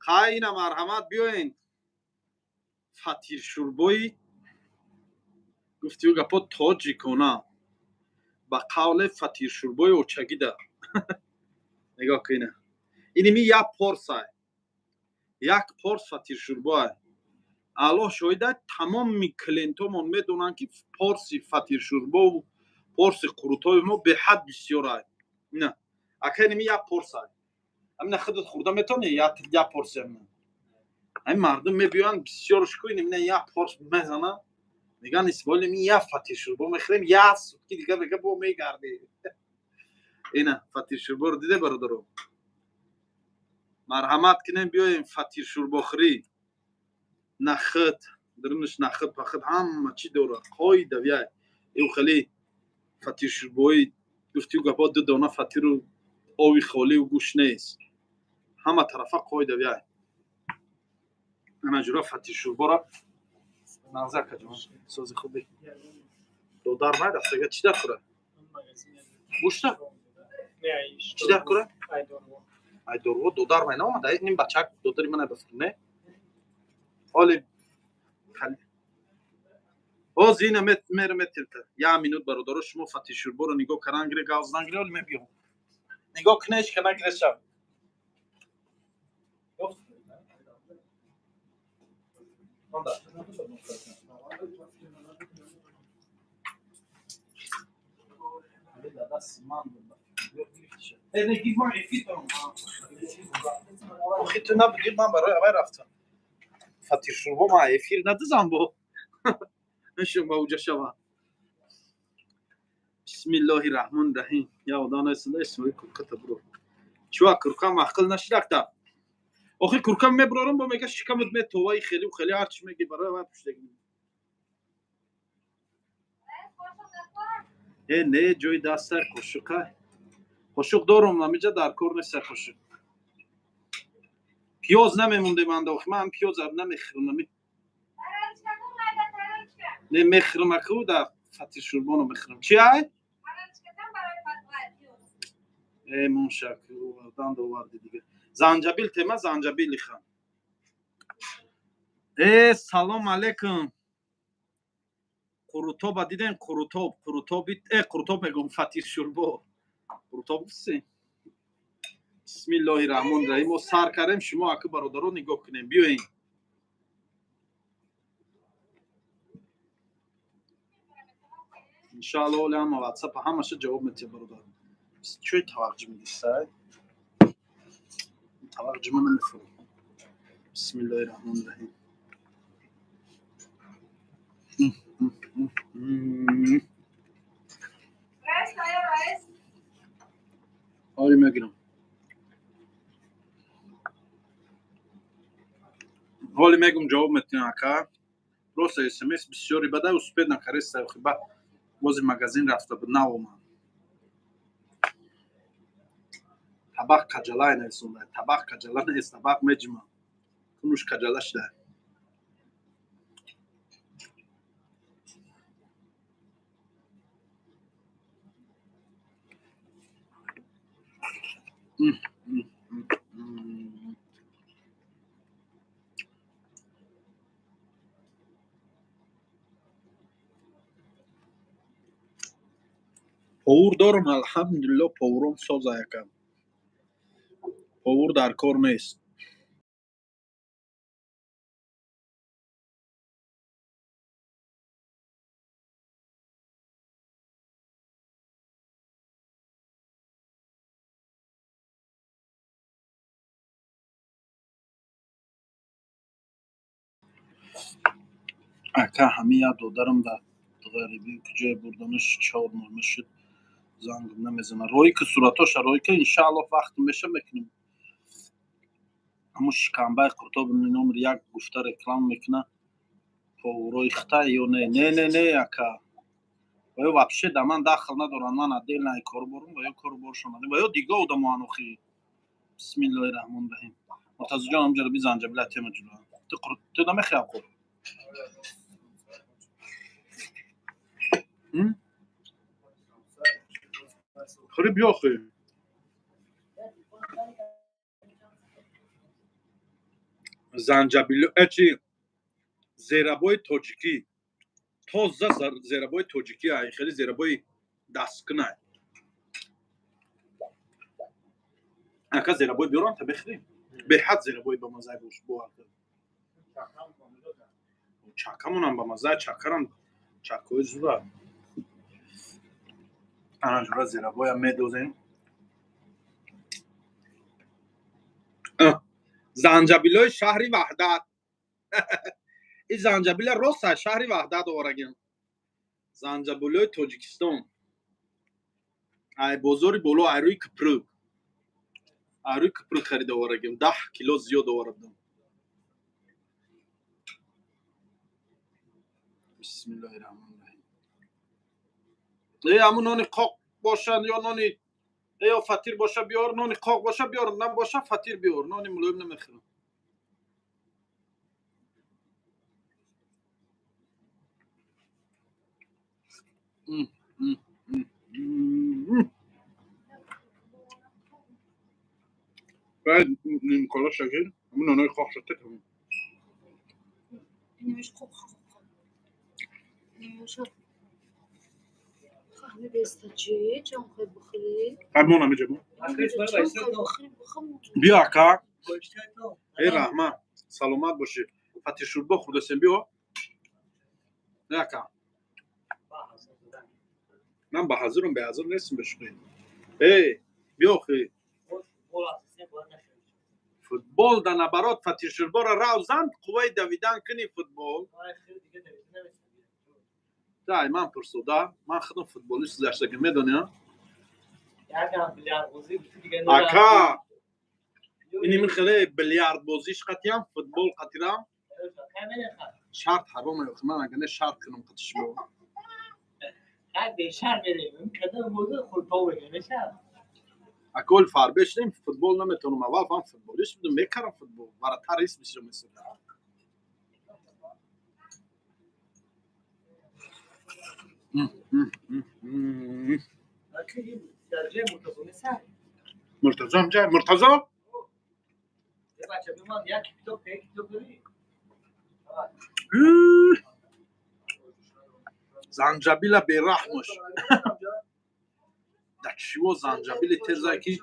خیلی مرحمت بیاین فطیر شوربوی گفتیو گپا تاجیکونا با قول فطیر شوربوی اوچگی ده نگاه کنه اینی می یک پرسای یک پرس فطیر شوربوی الله شاهده تمام می کلینتومون میدونن که پرسی فطیر شوربو و پرسی قروتای ما به حد بسیار های نه اکه اینی می یک پرسای همین خودت خورده میتونی یک پرسی همین این مردم میبیان بسیار شکوی نمینه یک پرس میزنن میگن اسماعیل می یک فطیر شوربو میخوریم یک سوتکی دیگه بگه با میگردی اینه فطیر شوربو رو دیده برادرو مرحمت کنیم بیایم فطیر شوربو خوری نخت درونش نخت پخت همه چی داره قای دویای او خیلی فطیر شوربوی گفتیو گپا دو دانه فطیر رو آوی خالی و گوش نیست همه طرفه قای دویای انا جورا فطیر شوربو را نظر کجا سازی خوبی دودار باید افتگه چی در خوره گوشتا چی در خوره ای دورو دودار باید نامده نیم بچه دوداری منه بفرونه حالی خلی باز اینه میره میتیلته یه مینوت برادر شما فطیر شوربو رو نگاه کردن گیره گاز نگیره ولی میبیام نگاه کنهش که نگیره شب نه گیف من افیت دارم خیلی تو نبگیر من برای اول رفتم فطیر شوربو ما افیر ندازم با نشون با اوجا شما بسم الله الرحمن الرحیم یا ودانا اسمای کرکت برو چوا کرکم عقل نشرکتا آخه کرکم میبرارم با میگه شکمت می توای خیلی و خیلی هرچی میگی برای من پشتگی نه جوی دست قشقه قشق دارم نمیجا در کار نیست قشق پیاز نمیمونده من داخل من پیاز نمیخرم نه میخرم اكو در فطیر شوربو رو میخرم چی های؟ من شکل دان دووردی دیگه زنجبیل تما زنجبیل خان سلام علیکم قروتوب دیدن قروتوب قروتوب میگم فطیر شوربو قروتوب سی بسم الله الرحمن الرحیم و سر کردیم شما اکو برادران نگاه کنیم بیاین ان شاء الله ولی هم واتساپ همش جواب میده برادر چه توجه میدی سای توجه من نمیفهم بسم الله الرحمن الرحیم آره میگیرم حالی میگم جواب میتونم اکا راست اس ام اس بسیاری بده و سپید نکرسته خب باز مغازین رفته به نو من طبق کجلای نرسونده طبق کجلا نیست طبق مجمع کنوش کجلاش ده پاور دارم الحمدلله پاورم ساز یکم پاور در کار نیست اکا همه یاد دارم در غریبی کجای بردنش چهار ماه شد زنگم نمیزنه روی که صورتاش روی که انشالله وقت میشه میکنیم اما شکمبه قرطاب نمر یک گفته رکلام میکنه پاوروی خطه یا نه اکا و یا وابشه در من داخل ندارن من عدیل نه کار برم و یا کار برشم و یا دیگه آدم آنوخی بسم الله الرحمن الرحیم مرتضی جان هم جلبی زنجبیل تیم جلو تو نمیخواه خور خوری بیا خوی زنجبیل چی زیرابای تاجیکی تازه زیرابای تاجیکی های خیلی زیرابای دستکنه اکا زیرابای بیارم تا بخریم به حد زیرابای با مزه بوش بوارده چکمون هم با مزه چکرم چکوی زوره انا جورا زیرابای هم میدوزیم زنجبیل های شهری وحدت این زنجبیل راست شهری وحدت آورگیم زنجبیل های تاجیکستان ای بازاری بولو ایروی کپرو ایروی کپرو خرید آورگیم 10 کیلو زیاد آوردم بسم الله الرحمن الرحیم ای همون نانی قاق باشن یا نانی یا فطیر باشه بیار نانی قاق باشه بیار نه باشه فطیر بیار نانی ملایم نمیخورم بعد نیمکالا شکل همون نانای قاق شده تمام Neymiş koku. Neymiş o? Kahve besteci, can koy bıkhri. همون هم جمع Can koy bıkhri, bıkhri. بیا اکا ای رحمه سلامت باشی فطیر شوربا خوردستیم بیا نه اکا من به حضورم به حضور نیستم بشقی ای بیا خی فوتبال در نبرات فطیر شوربا را روزند قوی دویدن کنی فوتبال دای من پرسوده من خودم فوتبالیست زشتگی میدونی اکا اینی من خیلی بلیارد بازیش قطیم فوتبال قطیرم شرط حرامه یخ من اگه نه شرط کنم قطش بو اکول فاربش نیم فوتبال نمیتونم اول فهم فوتبالیست بودم میکردم فوتبال برای تریس میشم مثل مرتضی هم جای مرتضی زنجبیل بیرحمش دکشیو زنجبیل ترزکی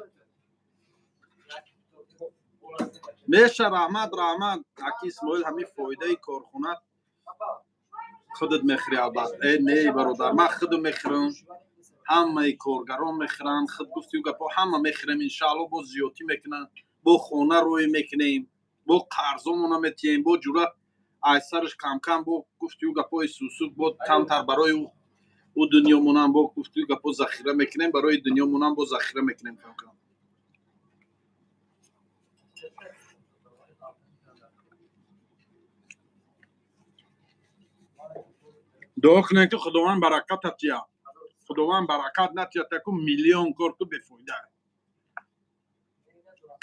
میشه رحمت اکی اسماعیل همی فایده کارخونه خودت میخری البته ای نه برادر من خودم میخرم همه کارگران میخرن خود گفتی و گپا همه میخرم انشالله با زیادی میکنن با خونه روی میکنیم با قرضمون میتیم با جورا ایسرش کم کم با گفتی و گپای سوسوک با کمتر برای او دنیا مونم با گفتی و گپا ذخیره میکنیم برای دنیا مونم با ذخیره میکنیم کم کم دعا کنید که خداوند برکت اتیا خداوند برکت نتیا تکو میلیون کار تو بفایده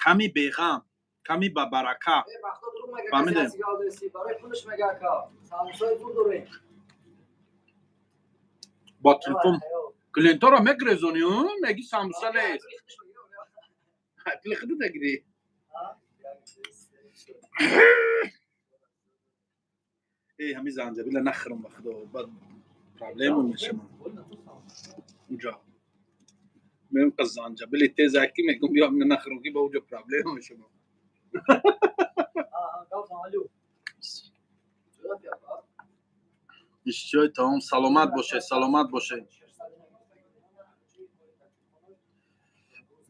کمی بیغم کمی با برکت فهمیدیم با تلفن کلینتا رو میگریزونی میگی ساموسا نیست حتی خودت نگیری ای همی زنجبیل نخرم با خدا بعد پرابلم میشه من اونجا میگم که زنجبیل تیزکی میگم بیا من نخرم که با اونجا پرابلم میشه من اشتیای تمام سلامت باشه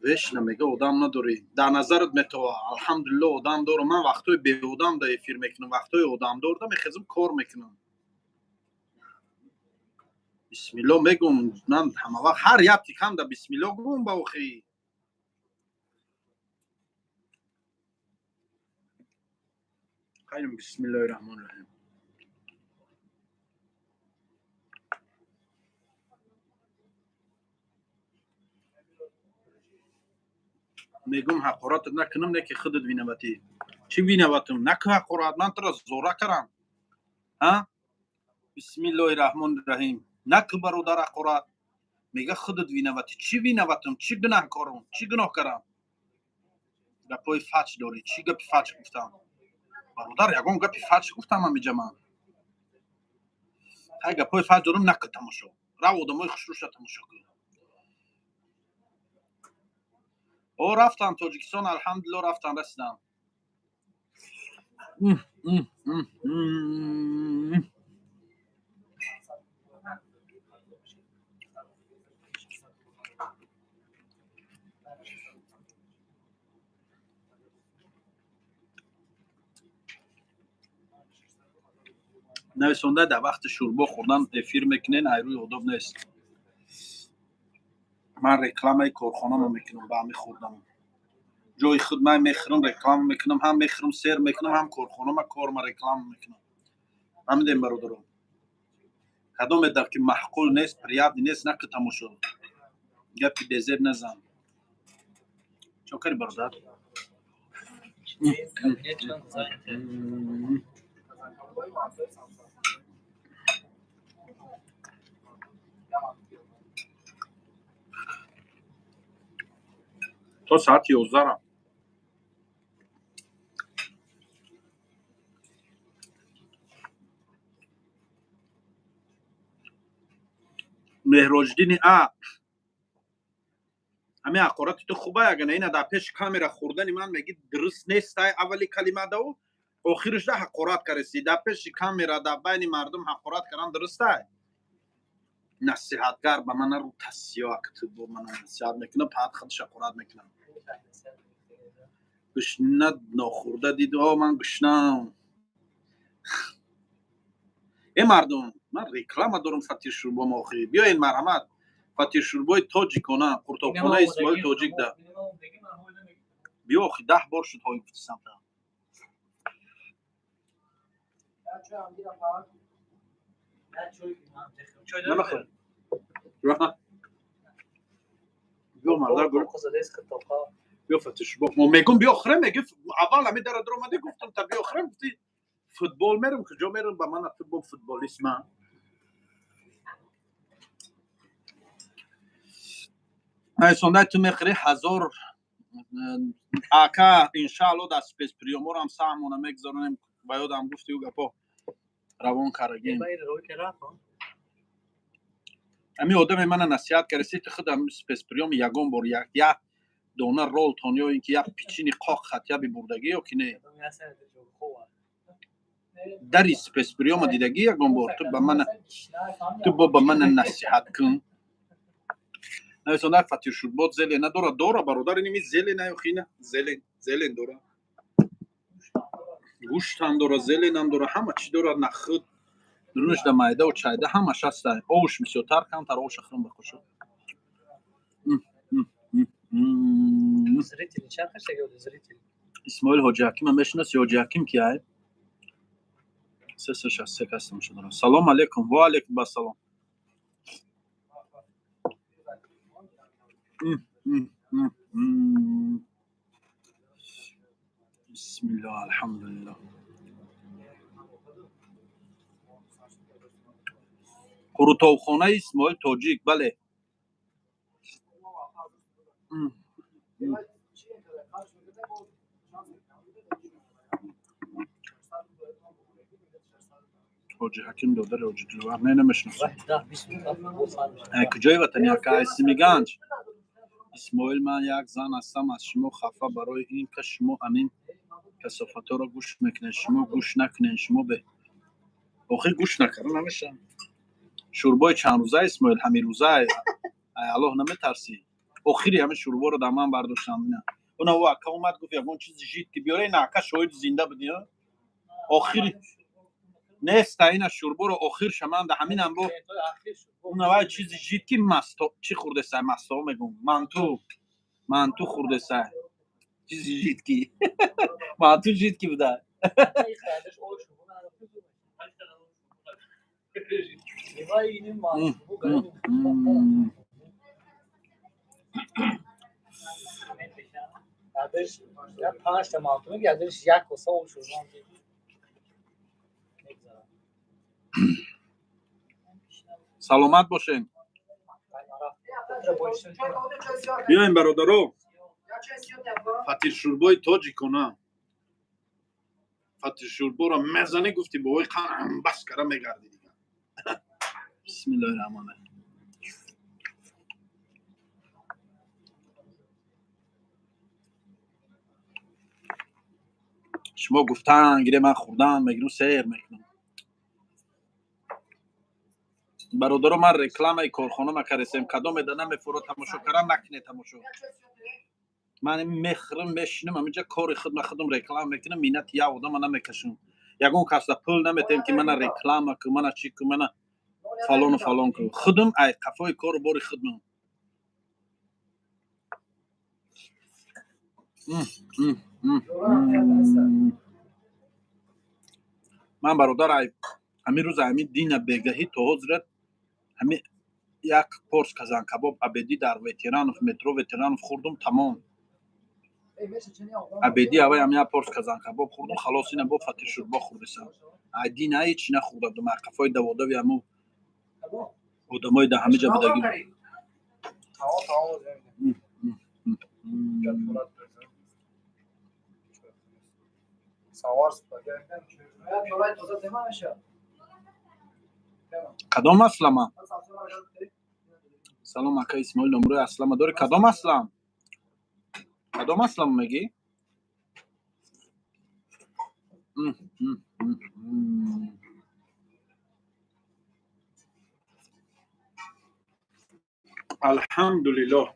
وش نمیگه آدم نداری در نظرت میتوه الحمدلله آدم دارم من وقتای بی آدم در افیر میکنم وقتای آدم دارم میخزم کار میکنم بسم الله میگم من همه وقت هر یبتی کم در بسم الله گم با اخی خیلی بسم الله الرحمن الرحیم میگم حقارت نکنم نه که خودت وینواتی چی وینواتم نکه حقارت من تو را زوره کردم ها بسم الله الرحمن الرحیم نکه برادر حقارت میگه خودت وینواتی چی وینواتم چی گناه کارم چی گناه کردم گپای فچ داری چی گپ فچ گفتم برادر یگان گپی فاش گفتم همینجا من های گپای فاش دارم نکه تماشا رو آدمای خوشروش تماشا کن او رفتم تاجیکستان الحمدلله رفتم رسیدم نویسنده در وقت شوربا خوردن افیر میکنین ایروی آداب نیست من رکلام کارخانه رو میکنم به همی خوردم جای خود من میخرم رکلام میکنم هم میخرم سیر میکنم هم کارخانه ما کار ما رکلام میکنم همین دیم برادرم کدام در که محقول نیست پریابی نیست نکه تماشا گپی بیزیر نزن چوکری برادر تا ساعت 11 را مهراجدین همین حقارت تو خوبه اگه نه اینا در پیش کامera خوردن من میگی درست نیست اولی کلمه دو آخرش ده حقارت کرسی در پیش کامera در بین مردم حقارت کردن درسته نصیحتگر به من رو تسیا که تو من نصیحت میکنه بعد خودش حقارت میکنه گشنه نخورده دید من گشنم این مردم من ریکلام دارم فتیر شوربا ماخی بیا این مرحمت فتیر شوربای تاجیکانه قرطابخانه اسماعیل تاجیک ده بیا آخی 10 بار شد های گفتی سمت نمیخواه بیا مرده گرد بیا فتیر شوربا ما میگم بیا خرم میگه اول همی در آمده گفتم تا بیا خرم گفتی فوتبال میرم کجا میرم با من فوتبالیست من نایسونده تو میخری 1000 آکا انشالله در سپیس پریومور هم سامونه میگذارنیم با یادم گفتی و گپا روان کرگیم امی آدم من نصیحت کرسی تو خودم سپیس پریوم یگان بار یک دونه رول تونیو اینکه یک پیچینی قاق خطیه بی بردگی یا که نه در سپیس پریوم دیدگی یگان بار تو با من نصیحت کن نویسنده فتیر شوربا زلی نداره برادر اینمی زلی نیاخی نه زلی داره گوشت هم داره زلی هم داره همه چی داره نخود درونش در معده و چایده همش هست آوش بسیارتر کم تر آوش اخرم بخوشه اسماعیل حاجی حکیم هم بشناسی حاجی حکیم کیه؟ سسش از سه کستم شده سلام علیکم و علیکم با سلام بسم الله الحمدلله قروتابخانه اسماعیل تاجیک بله حاجی حکیم دادر حاجی جوهر نه نمیشناسم کجای وطنی اکا اسمی گنج اسماعیل من یک زن هستم از شما خفه برای این که شما امین کسافت ها را گوش میکنین شما گوش نکنین شما به آخه گوش نکنه نمیشن شوربای چند روزه اسماعیل همین روزه الله نمیترسی آخری همه شوربا رو در من برداشتم نه اون او اکا اومد گفت یکون چیز جید که بیاره این اکا شاید زنده بدی آخری نیست این شوربا رو آخر شمن در همین هم با اون او چیز جید که مستا چی خورده سای مستا میگم منتو خورده سای چیز جید کی منتو جید کی بوده بعدش یا 5 تا مانتو گردش یک کاسه او شوربا سلامت باشین بیاین برادرو فتیر شوربای تاجیکانه فتی شوربو را میزنی گفتی بابای قن بس کرده میگردی دیگه. بسم الله الرحمن الرحیم. شما گفتن گیره من خوردم میگیرم سیر میکنم. برادرم من رکلام کارخانه ما کردیم کدام دادن میفروت تماشا کردن نکنه تماشا. من میخرم میشینم همینجا کار خودم رکلام میکنم مینت یا آدم من نمیکشم. یگون کس پول نمیتیم که من رکلام کنم من چی کنم من فلان و فلان کنم. خودم ای قفای کار باری خودم. من برادر همین روز همین دین بگهی تو حضرت همین یک پرس کازان کباب ابدی در وترانوف مترو وترانوف خوردم تمام. ابدی اوای همین پرس کازان کباب خوردم خلاص اینا با فتی شوربا خوردم. عادی نه هیچ نه خوردم قفای دوادوی همو آدمای ده همه جا بدگی. کدام اسلام؟ سلام اکا اسماعیل نمره اسلام داره کدام اسلام؟ کدام اسلام میگی؟ الحمدلله.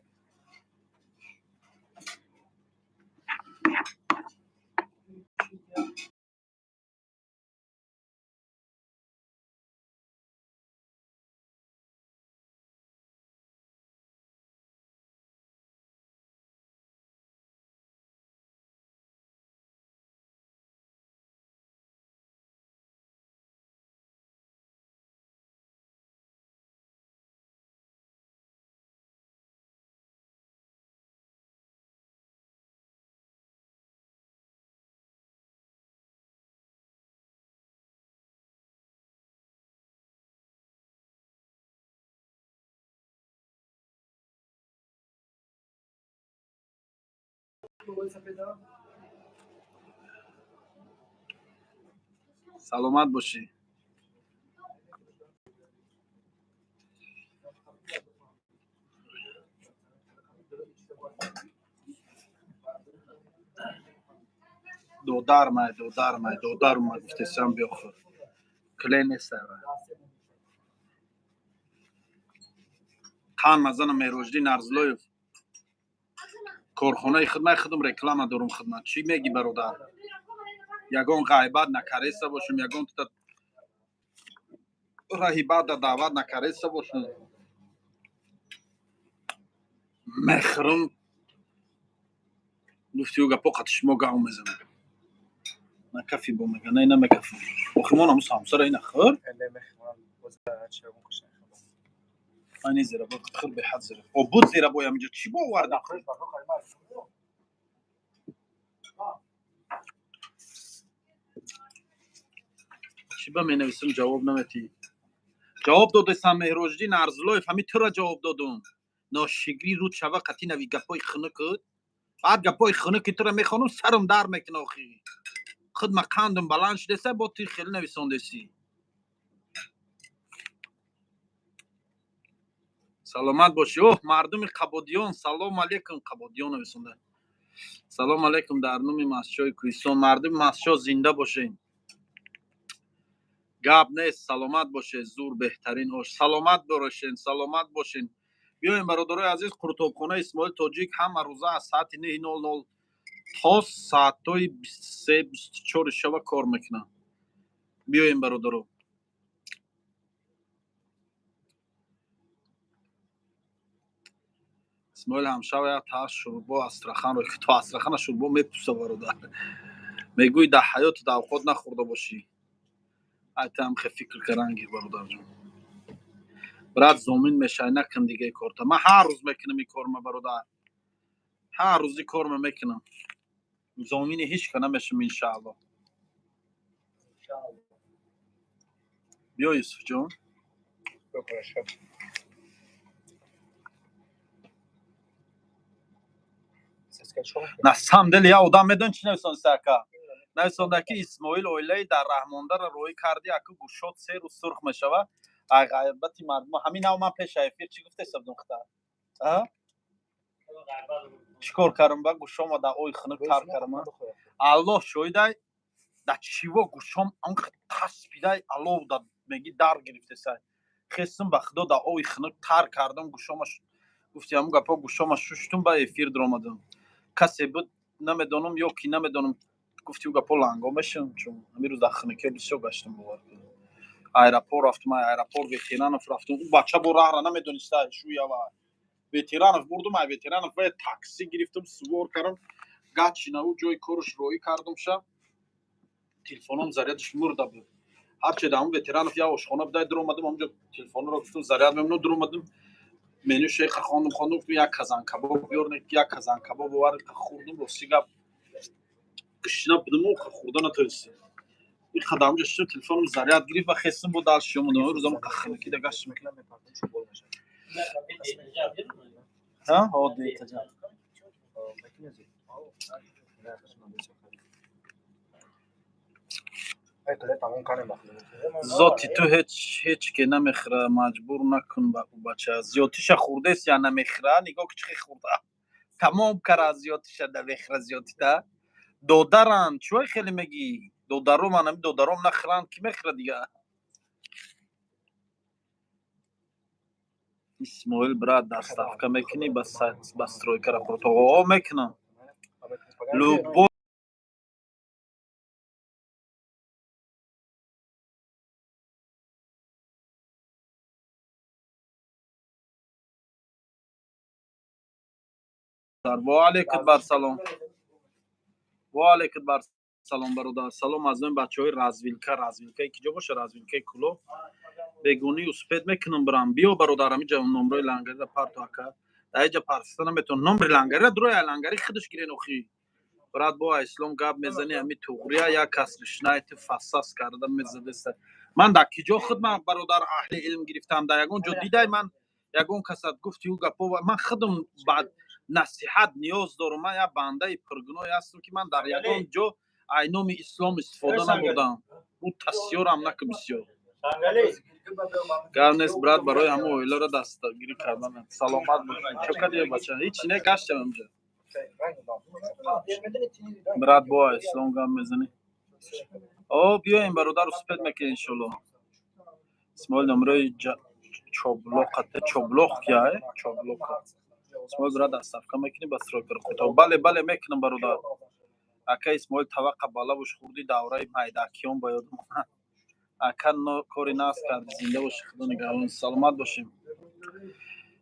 سلامت باشی. دودار ما گفتم بیاخر کلین سر خان مزن مهروجدی نرزلویف کارخانه خدمت خودم رکلام دارم خدمت چی میگی برادر یگان غیبت نکریسته باشم یگان تو راهیبت دعوت نکریسته باشم مخرم گفتی اوگا پاقت شما گاو میزنم نه کفی با میگه نه نمیکفی بخیمان همون سامسر این اخر من زیرا با خیلی به حد زیرا او بود زیرا بایم اینجا چی با ورد اخر چی با می نویسم جواب نمیتی جواب دادستم مهروجدی نرزلویف همین تو را جواب دادم ناشگری رو چوا قطی نوی گپای خنکت بعد گپای خنک تو را میخوانم سرم در میکنه آخی خود ما قندم بلند شده سه با توی خیلی نویسانده سی سلامت باشی اوه مردم قبادیان سلام علیکم قبادیان نویسانده سلام علیکم در نوم مسجد کوهستان مردم مسجد زنده باشین گپ نیست سلامت باشه زور بهترین هاش سلامت باشین بیاین برادرای عزیز کتابخانه اسماعیل تاجیک همه روزه از ساعت 9:00 تا ساعتای 23-24 شب کار میکنه بیاین برادرو اسماعیل همشب یک تاش شوربا استرخان رو که تو استرخان شوربا میپوسه برادر میگوی در حیات در خود نخورده باشی حتی هم فکر کردن برادر جون برات زمین میشه نکن دیگه کارتا من هر روز میکنم این کار ما برادر هر روزی کار میکنم زمین هیچ کنه نمیشم ان شاء الله بیا یوسف جون نه سم دل یا آدم میدون چی نویسن سرکا нависондаки Исмоил оилаи дар Раҳмондаро рӯй карди, аку гӯшот 3 рӯз сурх мешава. Ай ғайбати мардум. Ҳамин ав ман пеша эфир чӣ гуфтесам духтар? А? Чӣ кор кардам ба гӯшома да ои хунук тар кардам. Аллоҳ шоҳидай, да чиво гӯшом анқа таспидай алов да меги дар гирифтесай. Хестам ба худо да ои хунук тар кардам гӯшомаш. Гуфти ҳамун гапо гӯшома шуштум ба эфир даромадам. Касе буд намедонам ё ки намедонам. Гуфти ӯ гапо ланго мешавам, чун ҳамин рӯз дар хунукӣ бисёр гаштам бовар кунам. Аэропорт рафтам, аэропорт ветеранов рафтам. Ӯ бача бо раҳра намедонистай шӯява. Ветеранов бурдум, ветеранов ба такси гирифтам, сувор кардам. Гачина ӯ ҷои кораш роӣ кардам шаб. Телефоном зарядаш мурда буд. Ҳарчи да ҳамун ветеранов я ошхона будай даромадам, ҳамунҷо телефонро гуфтам заряд мемону даромадам. Меню шейха хондум, як казан кабоб биёр, як казан кабоб овар хӯрдум, рости гап гишна будам, хӯрда натавонистам. این خدام جشن تلفنم زریاد گرفت و خستم بود دال شما نور روزم قخنه کی دگاش میکنم میپردم شو بول میشه ها هادی تجا ذاتی تو هیچ که نمیخره مجبور نکن با بچه زیادیش خورده است یا نمیخره نگاه که چه خورده تمام کار زیادیش نمیخره زیادی تا دودران چوی خیلی میگی دودارو منم دودارم نخرن کی میخره دیگه اسماعیل برات دستافکا میکنی بس تروی کرا خورد آقا میکنم لوبو و علیکم بر سلام و علیکم بر سلام برادر سلام از من بچهای رزویلکا کجا باشه رزویلکا کلو بگونی اسپید میکنم برام بیا برادرم اینجا نمره لنگری را پارتو اکا اینجا پارستان میتون نمره لنگری را دروی لنگری خودش گیرین اخی برات با اسلام گاب میزنی امی توغریا یا کسرشنایت فساس کردم میزده است من در کجا خود من برادر اهل علم گرفتم در یگون جو دیدای من یگون کسات گفتی او گپو من خودم بعد نصیحت نیاز دارم من یا بنده پرگناه هستم که من در یگون جو اینام اسلام استفاده نبودم او تسیارم نک بسیار گرنس برات برای همه اویلا را دستگیری کردن سلامت باشید چوکا بچه هیچ نه گشتم اونجا برات با اسلام گام میزنی او بیا این برادر اسپید میکنه انشالله اسماعیل نمره چوبلوخ کیا ہے چوبلوخ اسماعیل برات دستافکا میکنی بس رو کر خود بله میکنم برادر اکا اسماعیل توقع بالا بوش خوردی دوره مایداکیون باید اکا کاری ناس کرد زنده باش خدا نگهدار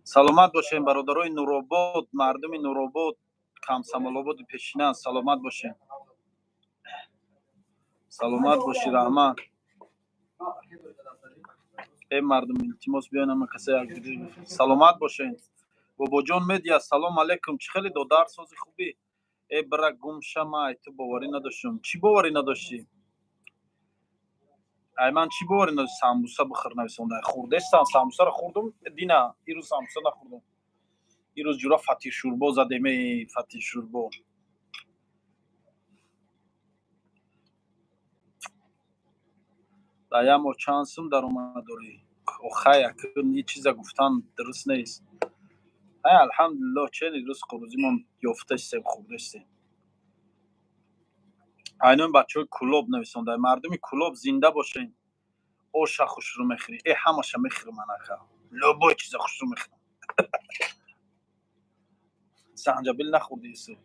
سلامت باشین برادرای نورآباد مردم نورآباد کمسمال آباد پیشینه سلامت باشین سلامت باشی رحمت ای مردم التماس بیاین اما کسی سلامت باشین بابا جان میدیا سلام علیکم چه خیلی دودار سازی خوبی ای برا گم شما تو باوری نداشتم چی باوری نداشتی ای من چی باوری نداشتم سامبوسا بخور نویسنده خورده سامبوسا رو خوردم دینا ایروز سامبوسا نخوردم ایروز جورا فتیر شوربا زدیم فتیر شوربا دایم و چانسم در اومد داری خیلی یه چیزا گفتن درست نیست الحمدلله چه روز قروزی من یافته استیم خورده استیم اینون بچه های کلوب نویسنده مردم کلوب زنده باشین اوشا خوش رو میخری ای همشه میخری من اکا لوبای چیزا خوش رو میخرم زنجبیل نخوردی ایسو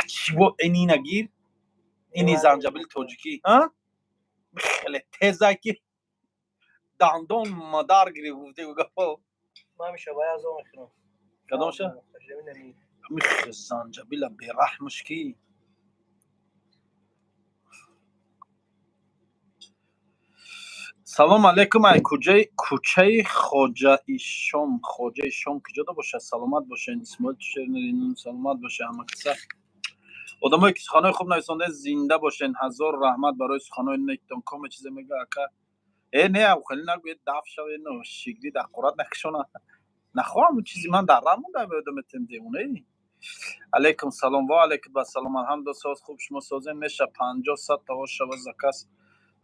چی با اینی نگیر اینی زنجبیل توجیکی خیلی تیزه که دندان مدار گیری بوده بگو من همیشه باید از آن میخورم کدامشه؟ میخ زنجبیل بیرحمش کی سلام علیکم ای کوچه خواجه شام کجا دا باشه سلامت باشین اسماعیل شیرین سلامت باشه همه کسا آدمایی که سخنای خوب نویسنده زنده باشین هزار رحمت برای سخنای نیکتون کام چیزی میگه اکا نه خیلی نگوید دف شوی نه شگری در قرآن نکشونه نخواهم چیزی من در رمون در بیادم تیم دیونه علیکم سلام و علیکم السلام. الحمد ساز خوب شما سازه میشه 50 100 تا شب زکاس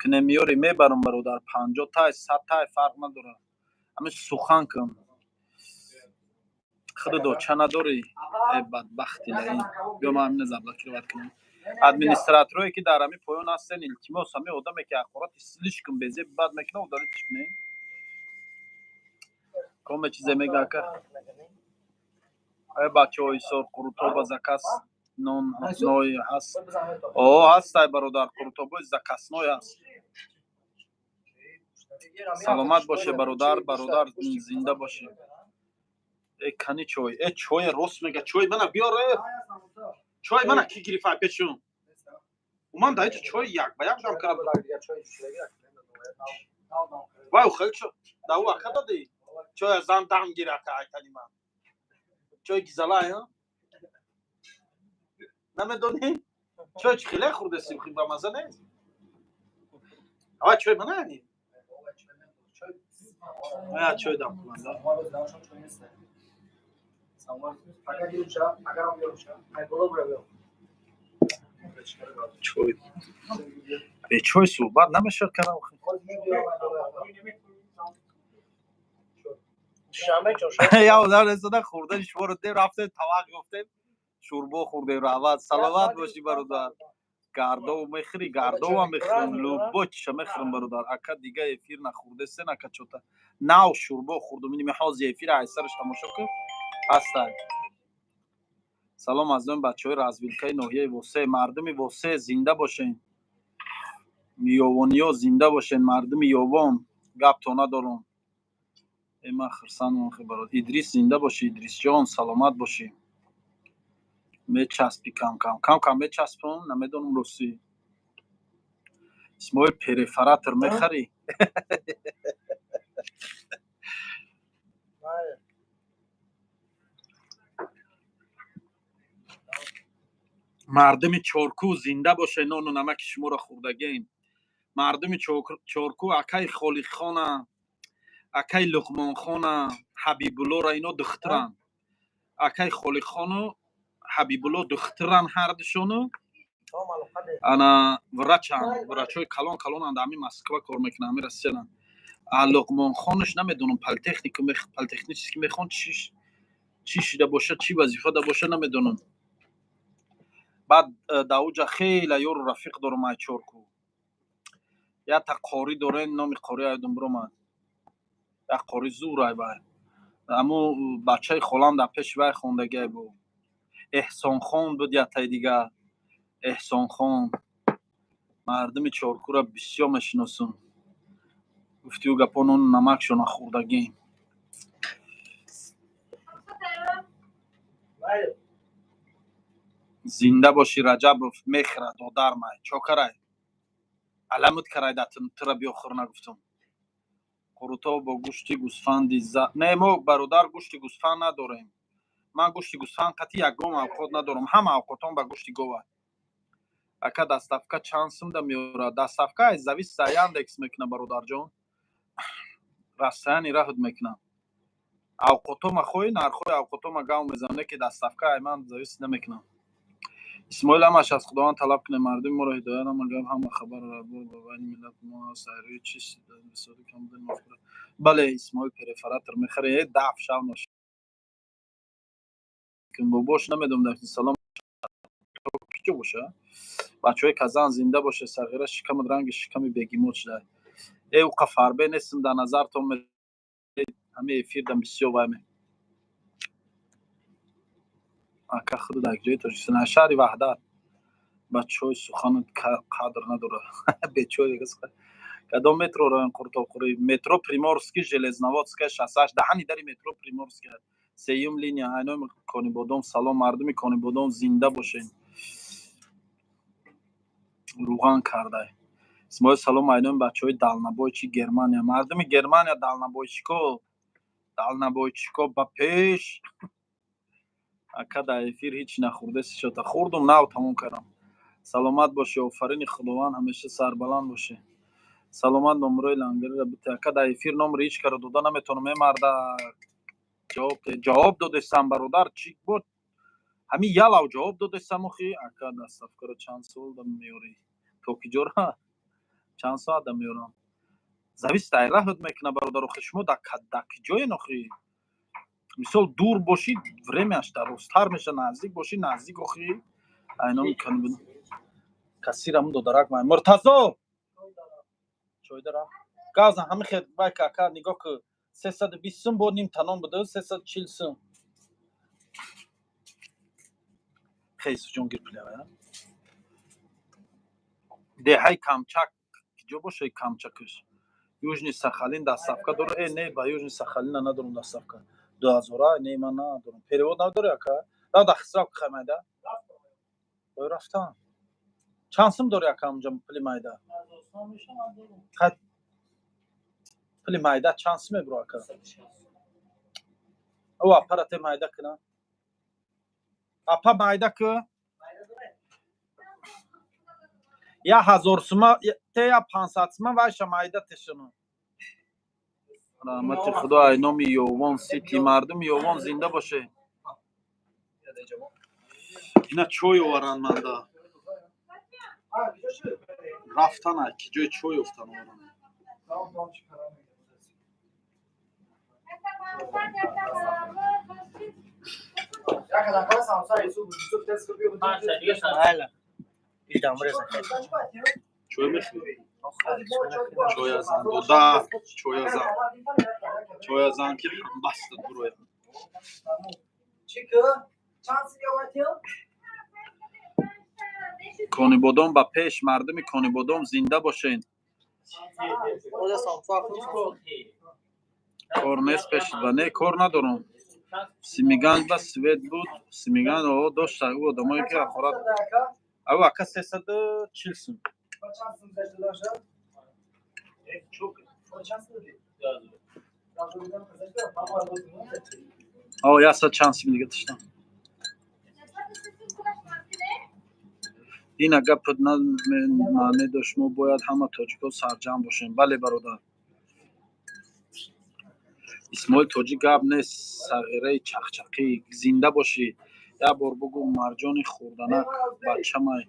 که نمیاری میبرم برادر 50 تا 100 تا فرق نداره. همش سخن کن خود دو چه نداری بدبختی لای بیا ما همین زبطی رو کنیم. ادمنستراتوری که در همین پایان هستن التماس همه آدم که اخبارات سلیش کن بزه بعد میکنه و داره چکنه کام چیزه میگه که ای بچه های سر قروتوب زکاس نون نوی هست هست ای برادر قروتوب زکاس نوی هست. سلامت باشه برادر زنده باشه. ای کنی چوی ای چوی روست میگه چوی منو بیاره چوی منو کی گرفت پیشون اومد دایچ چوی یک با یک دام کردم وای خیلی شو داو وقت دادی چوی زن دام گرفت ایتانی من چوی گزلا ها نمیدونی چوی خیلی خورده سیم با مزه نیست آ چوی منو نی آ چوی دام من چوی ای چوی صحبت نمیشه کنم یا در رسیده خورده شور ده رفته طواق گفته شوربا خورده رواد سلامت باشی برادر گاردو میخری گاردو هم میخرم لوبو چه میخرم برادر اکا دیگه افیر نخورده سه نکا چوتا ناو شوربا خوردم اینی میخواز افیر ایسرش تماشا کن هستن. سلام از اون بچهای رازویلکای ناحیه وسه مردم وسه زنده باشین میوونیا زنده باشین مردم یوبان گپ تو ندارم اما خرسان برات ادریس زنده باشی ادریس جان سلامت باشی میچسبی کم میچسبم نمیدونم روسی اسمای پرفراتر میخری مردم چارکو زنده باشه نان و نمک شما را خوردگین مردم چارکو اکای خالی خانه اکای لقمان خانه حبیب الله را اینا دختران اکای خالی خانه حبیب الله دختران هر دشونو انا ورچای کلان اندامی مسکو کار میکنه همین رسیدن لقمان خانش نمیدونم پلتکنیکی که میخوان چی شده باشه چی وظیفه ده باشه نمیدونم بعد داوجا خیلی یور رفیق دارم ای چورکو یا تا قاری دارن نام قاری ایدم برام یا قاری زور ای بای اما بچه خالم در پیش وای خوندگی بود احسان خان بود یا تا دیگه احسان خان مردم چورکو را بسیار میشناسم گفتی و گپانون نمکشون خوردگی زنده باشی رجب میخره دادر مای چوکرای علامت کرای داتم ترا بیاخر نگفتم قروتا با گوشت گوسفند نه ما برادر گوشت گوسفند نداریم من گوشت گوسفند قطعی یگام اوقات ندارم همه اوقاتام با گوشت گوه اکا دستافکا چانسم دا میوره دستافکا از زویس یاندکس میکنه برادر جان رستانی راحت میکنه اوقاتام خوی نرخوی اوقاتام گام میزنه که دستافکا من زویس نمیکنم اسماعیل همش از خداوند طلب کنه مردم ما را هدایت هم گفت هم خبر را بود و این ملت ما سری چیز بسیاری کم دل مفکر بله اسماعیل پرفراتر میخره دف شاو نش کن باباش نمیدونم در سلام کیچو باشه بچهای کزان زنده باشه صغیره شکم رنگ شکم بگیموت شده ای او قفربه نیستم در نظر تو همه افیر دم بسیار وایمه اکا خود در جای تو جسن شهر وحدت بچهای سخن قدر نداره بچهای دیگه کدام مترو رو قرطاقوری مترو پریمورسکی ژلزنواتسکا 68 دهنی در مترو پریمورسکی سیوم لینیا اینا میکنی بودم سلام مردم میکنی بودم زنده باشین روغن کرده اسمای سلام اینا بچهای دالنبای چی گرمانیا مردم گرمانیا دالنبای چیکو با پیش اکا در افیر هیچ نخورده شد خوردم ناو تموم کردم سلامت باشی آفرین خداوند همیشه سربلند باشه سلامت نمره لنگری را بده اکا در افیر نمره هیچ کار داده نمیتونم مرد جواب داده سم برادر چی بود همین یالاو جواب داده سموخی اکا دستافکا رو چند سال دم میوری توکی جورا چند ساعت دم میورم зависит ай раҳат мекуна бародару шумо дар ҷое нохи мисол дур бошид времяш дарозтар меша наздик боши наздик охи айно мекунӣ кассирам додарак май муртазо чой дара газа ҳами хет бай кака нигоҳ ки 320 сум бо ним танон буду 340 сум хейс ҷон гир пилая деҳай камчак ҷо боша камчакш южный сахалин доставка дорем не ба южный сахалин надорум доставка 2000 не ман надорум перевод надори ака да дахсрав хамайда ой рафтам чанд сум дори ака унҷа пули майда пули майда чанд сум мебро ака о аппарате майда кина апа майда ки 1000 сума те я 500 сума вайша майда тешуну раҳмати худо айноми ёвон сити мардум ёвон зинда боше ина чой оваранд манда рафтан ки ҷои чой ёфтан оваранд чой мехӯрӣ чой азан дода чой азан ки ҳамбаста дуроя конибодом ба пеш мардуми конибодом зинда бошен кор нест пешида не кор надорум симиганҷ ба свет буд симиганҷ о дошта ӯ одамое ки ахорат ав ака 340 сум о яса чанд сим дига тиштам ин гапат маъне дошт мо бояд ҳама тоҷико сарҷамъ бошем бале бародар исмоил тоҷи гап нест сағираи чақчақӣ зинда бошӣ як бор бугу марҷони хурданак бачамай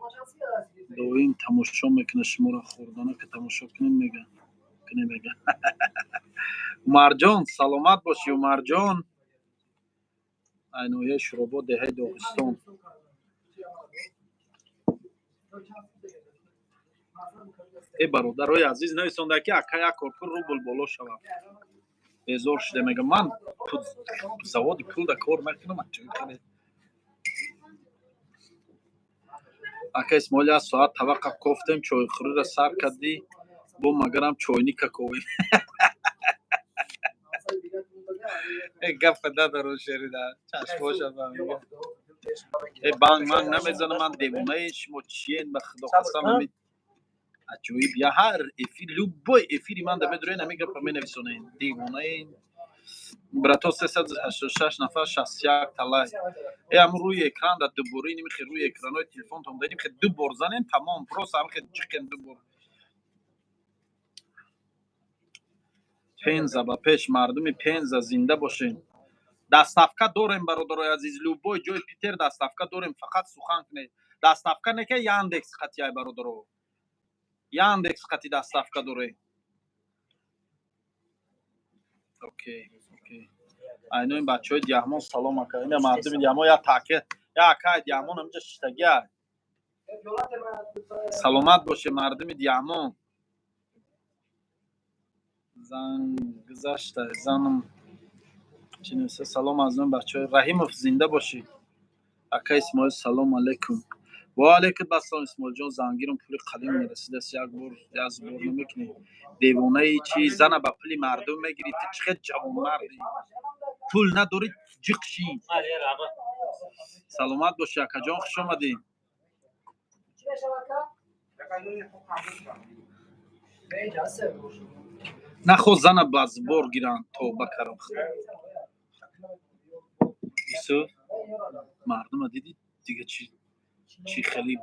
доим тамошо мекунад шуморо хурданака тамошо кунем мега умарҷон саломат бошӣ умарҷон айноияи шуробот деҳаи доғистон э бародарои азиз нависонда ки ака як корпур рубл боло шавад безор шуда мегӯям ман заводи пулда кор мекунам ака исмоил як соат таваққаф кофтем чойхӯриро сар кардӣ бо магарам чойника ковем гапа надаро шерида чашмоша фаҳмига банк манк намезанам ман девонаи шумо чиен ба худо қасам аҷоиб я ҳар эфир любой эфири ман дамедурен ҳамин гапа менависонем девонаи брато 386 нафар 61 талай ҳам рӯи экран да дубори нимихе рӯи экранои телефонтон дадим хе ду бор занем тамом просто ҳамихе ҷиқен ду бор пенза ба пеш мардуми пенза зинда бошен доставка дорем бародарои азиз любой ҷои питер доставка дорем фақат сухан кунед доставка не ки яндекс хати ай бародаро яндекс хати доставка дорем окей айнои бачаҳои диаҳмон салом ака ина мардуми диаҳмон я таъке я акаи диаҳмон ҳаминҷа шиштагия саломат боше мардуми диаҳмон зан гузашта занам чӣ нависа салом аз он бачаҳои раҳимов зинда бошӣ ака исмоил салом алейкум ва алейкум ассалом исмоилҷон зангирам пули қалим мерасидааст як бор намекунӣ девонаи чӣ зана ба пули мардум мегирӣ ту чӣ хел ҷавонмарди пул надорӣ ҷиқшӣ саломат бошӣ акаҷон хуш омадӣ нахоҳ зана ба збор гиранд тоба карам исӯ мардума дидӣ дига чӣ хеле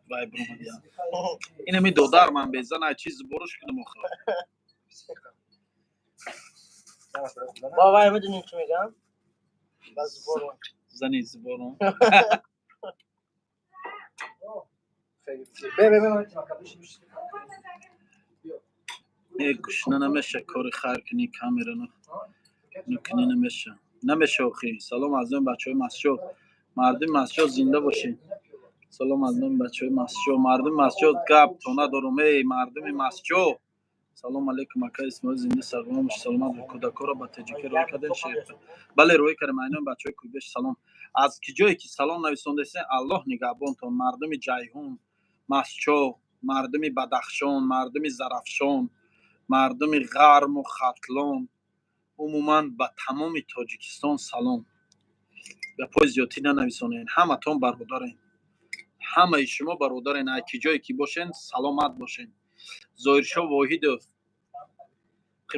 вай бромадиям инами додар ман безана чӣ зборш кунам охир бовай медунем чӣ мегам ба збору зани збору ببین گوشنه نمیشه کاری خیر کنی کامera نکنی نمیشه آخی. سلام از این بچه های مسجد، مردم مسجد زنده باشین. سلام از این بچه های مسجد، مردم مسجد گپ تو ندارم. ای مردم مسجد سلام علیکم. اکا اسماعیل زنده سلام سلامت کودکا را با تجیکی روی کردن شیر. بله روی کردم. اینا بچه های کوبش سلام از کی جایی که سلام نویسنده است. الله نگهبانتون. مردم جیهون مسجد، مردم بدخشان، مردم زرافشان، مردم غرم و ختلان، عموما با تمام تاجیکستان سلام. به پای زیادی ننویسونین. همتون برادرین، همه شما برادرین. اکی جایی که باشین سلامت باشین. ظاهرشاه واحدov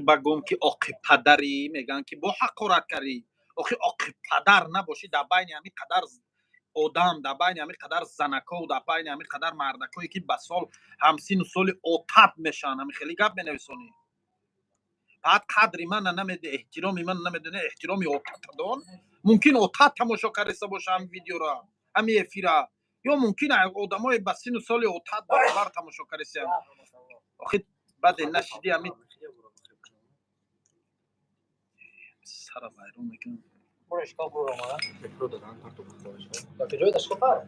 بگم که آقی پدری میگن که با حقارت کردی. آخه آقی پدر نباشی در بین همین قدر آدم، در بین همین قدر زنکا و در بین همین قدر مردکایی که به سال همسین و سال اوتت میشن همین خیلی گپ بنویسونی. بعد قدری من نمیده، احترامی من نمیدونه، احترامی اوتت دان. ممکن اوتت تماشا کرده باشه هم ویدیو را همین افیرا، یا ممکن آدمای به سن و سال اوتت برابر تماشا کرده. آخه بعد نشدی همین سر بیرون میکنم. برش کا برو ما پترو دادن تا تو بخورش. تا که جای داشت کار.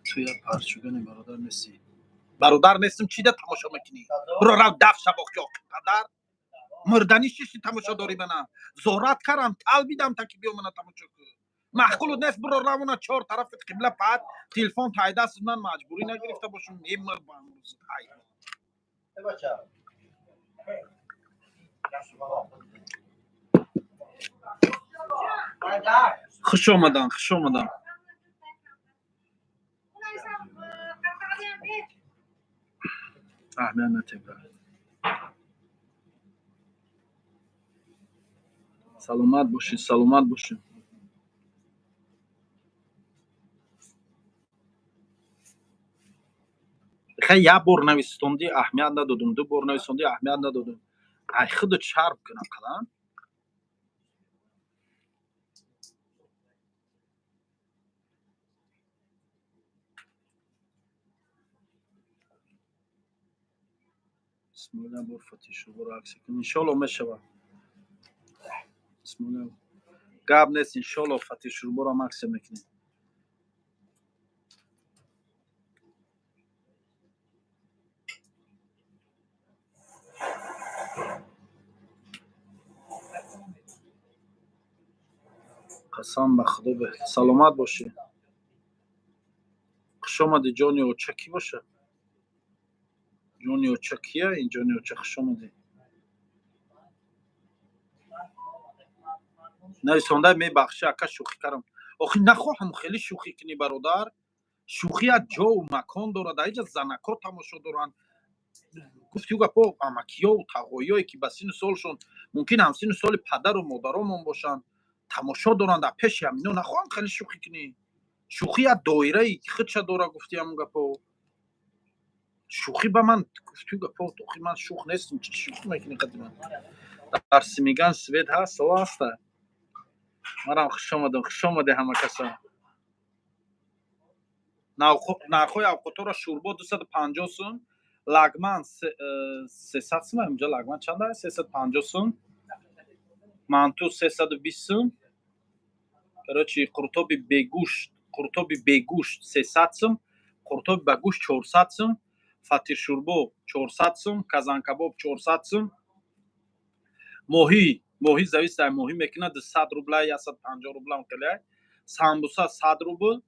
توی پرچوگان برادر نیستی. برادر نیستم چی ده تماشا میکنی؟ برو رو دف شباخ جا پدر مردنی شیشی تماشا داری منه. زورت کردم تل بیدم تا که بیا منه تماشا کنی. محقول نیست برو رو منه چهار طرف قبله پد تلفن تای دست من مجبوری نگرفته باشم. ایمر با امروز بچا خوش آمدن خوش آمدن. اهمیت نتیبه. سلامت باشین سلامت باشین. خیلی یک بار نویسوندی اهمیت ندادم، دو بار نویسوندی اهمیت ندادم. ای خود چرب کنم کلان. بسم الله بر فتیشو بر عکس کن انشالله میشود. بسم الله گاب نیست انشالله فتیشو برام عکس میکنی. قسم به خدا به سلامت باشی. خوش آمدی جانی اوچکی باشه. جانی اوچکیه این جانی اوچک خوش آمدی. نویسنده میبخشه اکا شوخی کردم. آخه نخواهم خیلی شوخی کنی برادر. شوخی از جا و مکان دارد. اینجا زنکا تماشا دارن. گفتی گپا امکیا و تقویایی که به سن سالشون ممکن هم سن سال پدر و مادرامون باشن تماشا دارن در پیش همینا. نخواهم خیلی شوخی کنی. شوخی از دایره ای که خودش داره. گفتی همون گپا شوخی به من گفتی گپا تو من شوخ نیستم. چی شوخی میکنی قدیم در سیمیگان سوید هست و هست. مرا خوش آمده همه کسا. نرخوی اوقاتو را شوربا 250 سون، لگمن 300 سون. اینجا لگمن چند است؟ 350 سون. مانتو 320 سون. کرچی قرطاب بگوشت 300 سون، قرطاب با گوشت 400 سون، فطیر شوربا 400 سون، کازان کباب 400 سون. ماهی زویست ماهی میکنه 100 روبل یا 150 روبل متله. سامبوسا 100 روبل.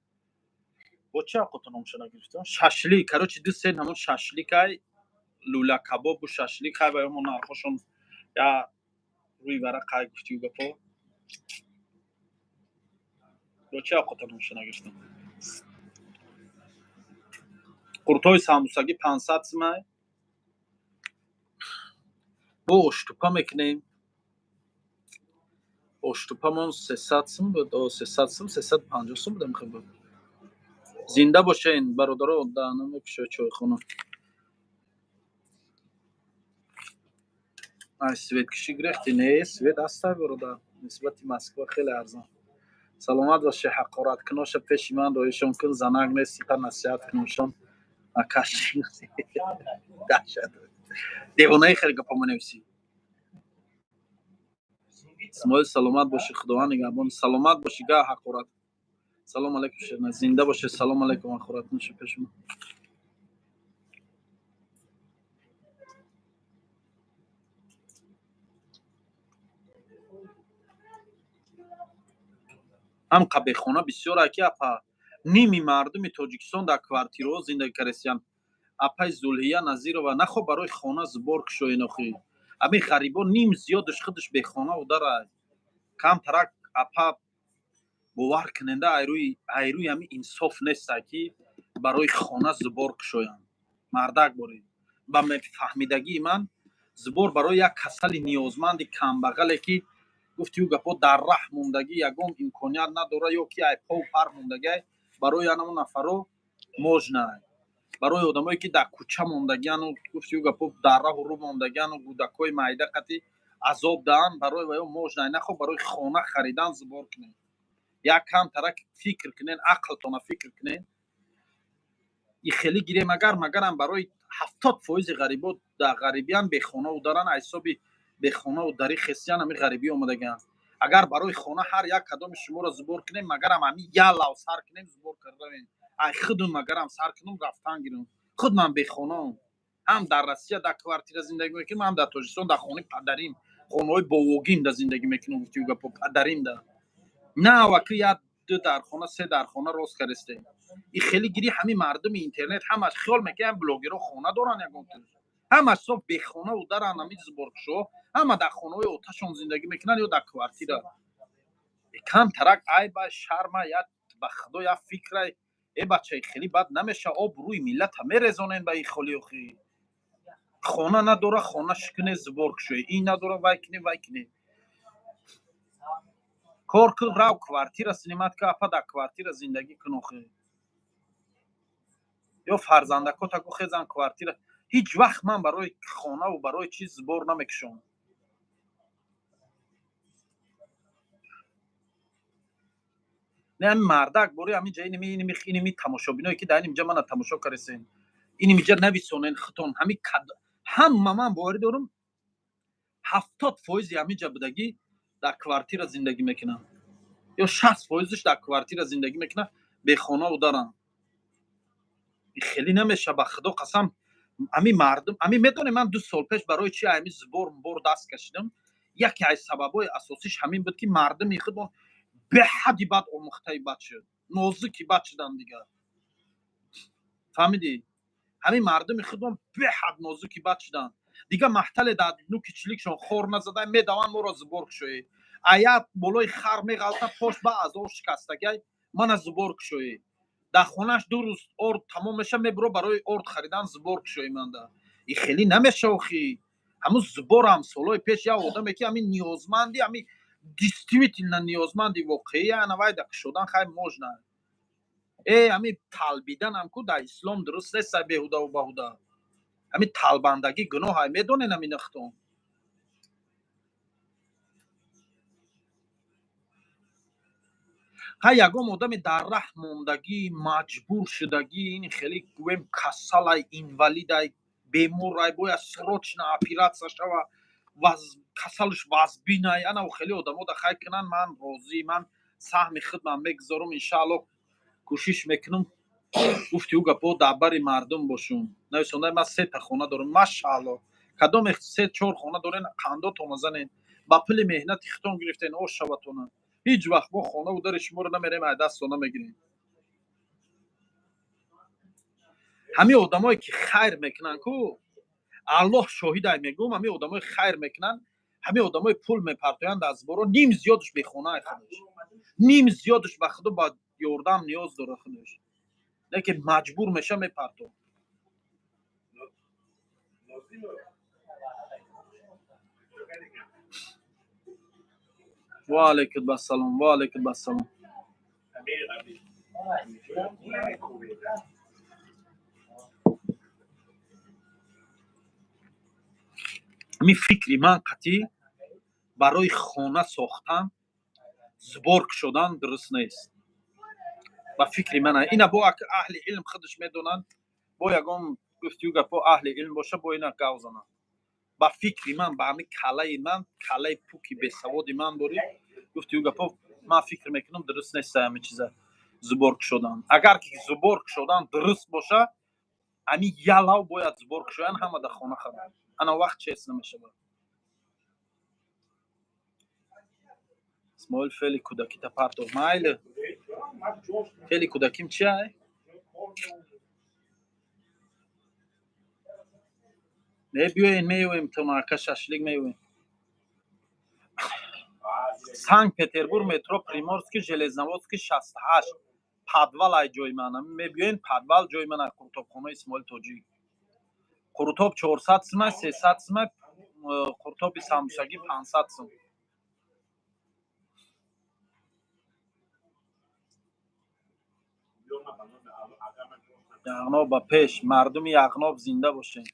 با چه اوقات نامشون گرفتم؟ شاشلیک. کرچی دو سه همون شاشلیکای لولا کباب و شاشلیک های و همون نرخشون یا روی ورقای گفتی و گپا. با چه اوقات نامشون گرفتم؟ قرطای سامبوساگی 500 سمای. با اشتوپا میکنیم. اشتوپامون 300 سم بود. 300 سم 350 سم بودم خیلی. زنده باشین برادرها. دهنم پیش چای خونه. سوید کشی گرفتی نه؟ سوید هسته برادر. نسبت مسکو خیلی ارزان. саломат боши, ҳақораткуноша пеши ман роишон кун, занак нести, та насиҳат куношон акаши даҳшат девонаи хеле гапа менависӣ. исмоил саломат боши, худованд нигаҳбон. Саломат боши, га ҳақорат. Салом алейкум шерна, зинда боши. Салом алейкум ҳақораткуноша пеши ман. ҳам қабехона бисёр аки апа ними мардуми тоҷикистон дар квартираҳо зиндагӣ кардаистанд. апай Зулҳия Назирова нахо барои хона збор кушоен охи. Ҳамин ғарибон ним зиёдаш худаш бехона ударад. Камтарак апа бовар кунанда айрӯи ҳамин инсоф неста ки барои хона збор кушоянд. Мардак борӣ. Ба мефаҳмидагии ман збор барои як касали ниёзманди камбағале ки гуфти ӯ гапо дар раҳ мондагӣ ягон имконият надора ё ки ай пову пар мондагӣ барои анаму нафаро можнай. Барои одамое ки дар кӯча мондагияну гуфти ӯ гапо дар раҳу рӯ мондагияну кӯдакҳои майда қати азоб даҳанд барои ва ё можнай. Нахо барои хона харидан збор кунед. Як камтарак фикр кунед, ақлтона фикр кунед. И хеле гирем магарам барои 70% ғарибот дар ғарибиян бехонаву даран аз ҳисоби бехонаву дари християн ҳамин ғарибӣ омадагиянд. Агар барои хона ҳар як кадоми шуморо збор кунем магарам ҳамин ялав сар кунем збор кардавем. Ай худум магарам сар кунум рафтан гирам. Худ ман бехонаам. ҳам дар Россия дар квартира зиндагӣ мекунам, ҳам дар Тоҷикистон дар хонаи падарим, хонаҳои бовогим да зиндагӣ мекунам. Гуфти ӯ гапо падарим да. На ваки як ду дар хона се дар хона рост кардастем. И хеле гири ҳамин мардуми интернет ҳамаш хиёл мекунанд блогерҳо хона доранд ягон ту. Ҳамаш соб бехонаву даранд ҳамин зборкушо. Ҳама дар хонаҳои оташон зиндагӣ мекунанд ё дар квартира. Камтарак айба шарма як ба худо як фикрай бачаи хеле бад намеша об рӯи миллата мерезонен ба ин холӣ охи. Хона надора, хона шикуне збор кушои. Ин надора, вай куне, вай куне. Кор кил рав квартира снимат ки апа дар квартира зиндагӣ кун охи. Ё фарзандакота гӯ хезан квартира. Ҳеҷ вақт ман барои хонаву барои чиз збор намекушам. Не ҳамин мардак бори ҳамин ҷа иними тамошобиное ки дар инҷа мана тамошо кардасен. Инҷа нависонен хитон ҳамин ҳама ман боварӣ дорам 70% ҳамин ҷа будагӣ дар квартира зиндагӣ мекунанд. Ё 60% дар квартира зиндагӣ мекунанд, бехонаву даранд. хеле намеша ба худо қасам ҳамин мардум ҳамин медонем ман 2 сол пеш барои чи ҳамин збор даст кашидам. Яке аз сабабҳои асосиш ҳамин буд ки мардуми худон беҳади бад омӯхтаи бад шуд. Нозуки бад шуданд дигар. фаҳмидӣ? ҳамин мардуми худон беҳад нозуки бад шуданд. Дигар маҳтале дар нуки чиликшон хор назада медаванд моро збор кушоӣ. Ая болои хар меғалта пош ба азо шикастагай мана збор кушоӣ. Дар хонааш 2 рӯз орд тамом меша мебуро барои орд харидан збор кушоӣ манда. И хеле намеша охи. ҳамун зборам солҳои пеш як одаме ки ҳамин ниёзманди ҳамин действительно ниёзманди воқеӣ анавай да кушодан хай можна. ҳамин талбиданам ку дар ислом дуруст нест беҳуда ва баҳуда. ҳамин талбандагӣ гуноҳ медонен ҳамин ахтон. ҳа ягон одами дар раҳ мондагӣ, маҷбур шудагӣ, ин хеле гӯем касалай, инвалидай, беморай, бояд срочно оператсия шава, касалаш вазбинай, анав хеле одамо да хай кунанд. Ман розӣ, ман саҳми худам мегузорам, иншааллоҳ кӯшиш мекунам. гуфти ӯ гапо дар бари мардум бошум. нависонда ман 3 та хона дорам. Машааллоҳ. Кадоме 3-4 хона дорен, қандотона занен, ба пули меҳнати хитон гирифтен, ош шаватона. ҳеҷ вақт мо хонаву дари шуморо намерем, ай дастона мегирем. ҳамин одамое ки хайр мекунанд ку, Аллоҳ шоҳидай мегӯям, ҳамин одамое хайр мекунанд, ҳамин одамое пул мепартоянд аз зборо, ним зиёдаш бехонаи худаш. Ним зиёдаш ба худо ба ёрдам ниёз дора худаш. Лекин маҷбур меша мепарто. ва алейкум ассалом, ва алейкум ассалом. ҳамин фикри ман қатъӣ барои хона сохтан зборк шудан дуруст нест. ба фикри ман ина бо аҳли илм худаш медонанд, бо ягон гуфтигӯ гапо аҳли илм боша, бо ина гав зананд. ба фикри ман, ба ҳамин калаи ман, калаи пуки бесаводи ман бори гуфтигӯ гапо ман фикр мекунам дуруст нест ҳамин чиза зборк шудан. Агар ки зборк шудан дуруст боша, ҳамин ялав бояд зборк шуян ҳама дар хона харад. Ана вақт чес намешавад. Исмоил феъли кӯдакита партов. Майли. Феъли кӯдаким чи ай? Мебиёем, меёем то маъака шашлик меёем. Санкт-Петербург, метро Приморский, Железноводский 68. Подвал ай ҷои ман. Мебиёем подвал ҷои ман ай қуртобхонаи Исмоил Тоҷӣ. Қуртоб 400 сум, 300 сум, қуртоби самбусагӣ 500 сум. Яғноб ба пеш, мардуми Яғноб зинда бошед.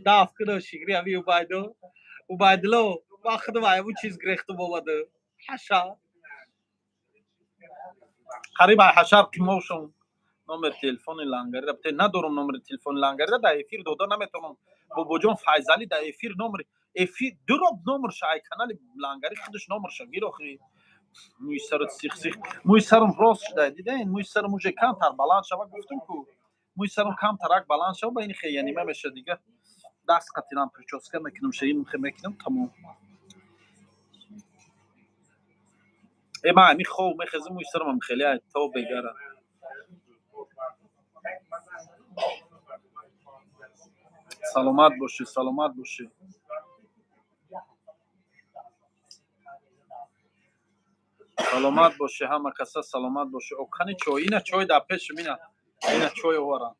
дафт кудо шигри ави убайдулло ба худам аяву чиз гирехту боваду ҳашар қариб ай ҳашар қимошон номер телефони лангарида бте надорум номери телефони лангарида дар эфир дода наметавонам. Бобоҷон Файзалӣ дар эфир номери эфир дуроб номерша ай канали лангари худаш номерша гирохи мӯи сару сих мӯи сарум рост шуда дидаин мӯи сарум уже камтар баланд шава гуфтум ку мӯи сарум камтарак баланд шава ба ин хея нима меша дига даст қатирам прическа мекунам шаин мекунам тамом ма ми хов мехезим мӯи сарум хеле ай то бегара саломат боши саломат боши саломат боши ҳама каса саломат боши окани чой ина чой дар пешум ина чой оварам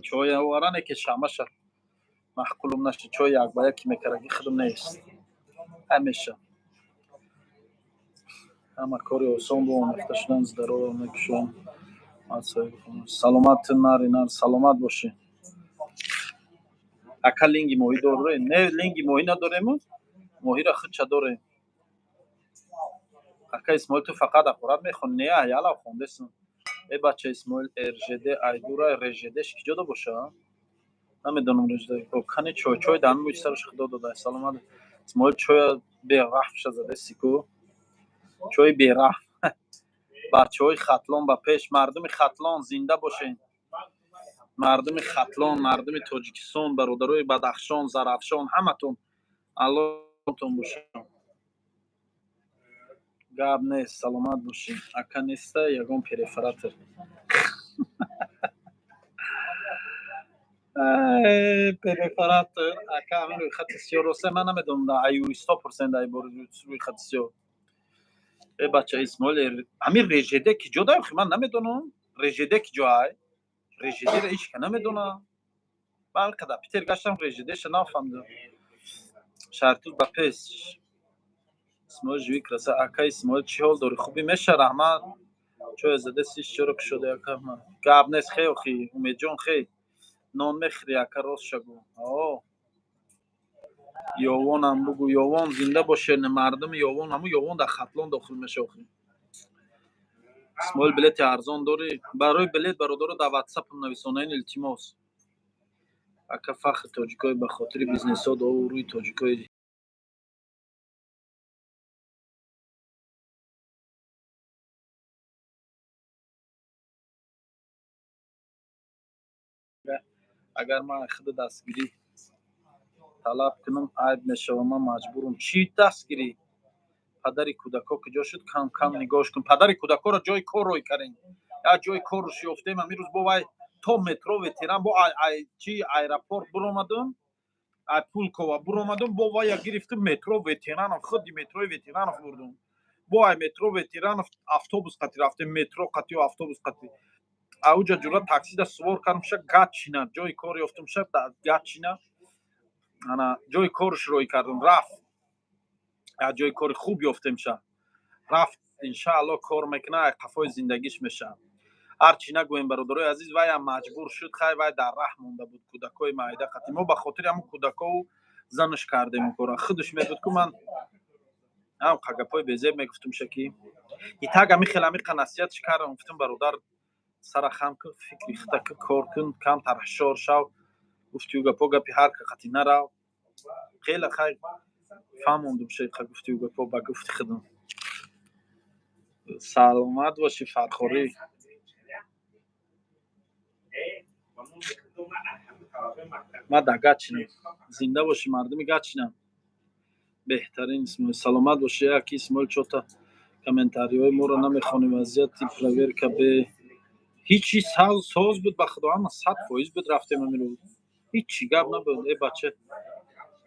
чой оваране ки шамаша маҳқулум наша чой як ба яки мекараги худум нест ҳамеша ҳама кори осон бо омехта шудан здарова мекушам саломат нари нар саломат боши ака линги моҳӣ дорем не линги моҳӣ надорем моҳира худча дорем ака Исмоил ту фақат ахборат мехони не яла хондесам бача Исмоил РЖД айдура РЖДш ки ҷодо боша намедонам РЖД кани чой дар мӯи сараш худо дода саломат Исмоил чоя бераҳмша заде сику чои бераҳм бачаҳои хатлон ба пеш мардуми хатлон зинда бошед мардуми хатлон мардуми Тоҷикистон бародарои Бадахшон Зарафшон ҳаматон аллотон бошад гап нест саломат бошед ака неста ягон префаратор префаратор ака ҳамин рӯйхати сиёҳ роста ман намедонам дар аюи 100% ай бори рӯйхати сиёҳ бача Исмоил ҳамин РЖД ки ҷода охи ман намедонам РЖД ки ҷо ай РЖД ишка намедонам ман қадар питер гаштам РЖДша нафаҳмидам шартуз ба пес Исмоил живи краса ака Исмоил чӣ ҳол дорӣ хуби меша раҳмат чой заде сиш чора кушода ака гап нест хе охи умедҷон хе нон мехӯри ака ростша гӯ ёвонам бугӯ ёвон зинда бошед мардуми ёвон ҳамун ёвон дар хатлон дохил меша охи Исмоил билети арзон дорӣ барои билет бародаро дар ватсапам нависонаин илтимос ака фахри тоҷикоӣ ба хотири бизнесҳо дорӯи тоҷикоӣ агар ман худ дастгирӣ талаб кунам айб мешавам ман маҷбурам чӣ дастгирӣ падари кӯдако куҷо шуд кам нигоҳш кун падари кӯдакоро ҷои кор рой кардем як ҷои корш ёфтем амирӯз бо вай то метро ветеран бо чи аэропорт буромадам ай пулкова буромадам бо вай як гирифтам метро ветеранов худи метрои ветеранов бурдам бо ай метро ветеранов автобус қатӣ рафтем метро қатӣ автобус қатӣ ауҷа ҷура таксида сувор кардам ша гатчина ҷои кор ёфтам ша гатчина ана ҷои корш рой кардам рафт як ҷои кори хуб ёфтем ша рафт иншаалло кор мекуна қафои зиндагиш меша ҳарчи нагӯем бародарои азиз, вайам маҷбур шуд, хай вай дар раҳ монда буд, кӯдакои маъида қатӣ. Мо ба хотири ҳамун кӯдакову занаш кардем кора. Худаш мегӯд ку ман ҳам қагапои безеб мегуфтум шаки. Итак ами хел амиқа насиҳатш кардам, гуфтум бародар сара хам кун, фикри худа кун, кор кун, камтар ҳушёр шав. Гуфтию гапо гапи ҳар ка қатӣ нарав. Хеле хай фаҳмондум шайқа гуфтию гапо ба гуфти худам. Саломат боши Фархорӣ. Ма да Гатчина. Зинда боши мардуми Гатчина. Беҳтарин Исмоил. Саломат боши. Яки Исмоил чота комментариҳои моро намехонӣ. Вазъияти проверка бе ҳичи соз буд ба худо. Ҳама 100% буд рафтем амиро. ҳичи гап набуд. Бача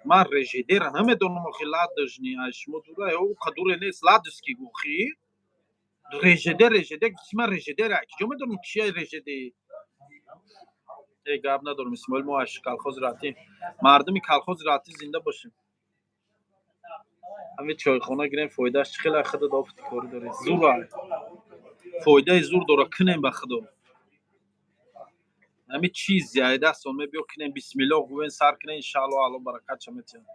ман режедера намедонам охи ладожни ай шумо дура ё қадуре нест ладоски гухи. Режеде ман режедера киҷо медонам чия режеде. гап надорам Исмоил, мо аш колхози раътӣ. Мардуми колхози раътӣ зинда бошем. Ҳамин чойхона гирем, фоидааш чӣ хеле худо дофти кори дорӣ. Зур ай. Фоидаи зур дора, кунем ба худо. Ҳамин чиз зиёда сон мебиё кунем, бисмиллоҳ гӯен сар кунем, иншааллоҳ алло баракатша метиҳад.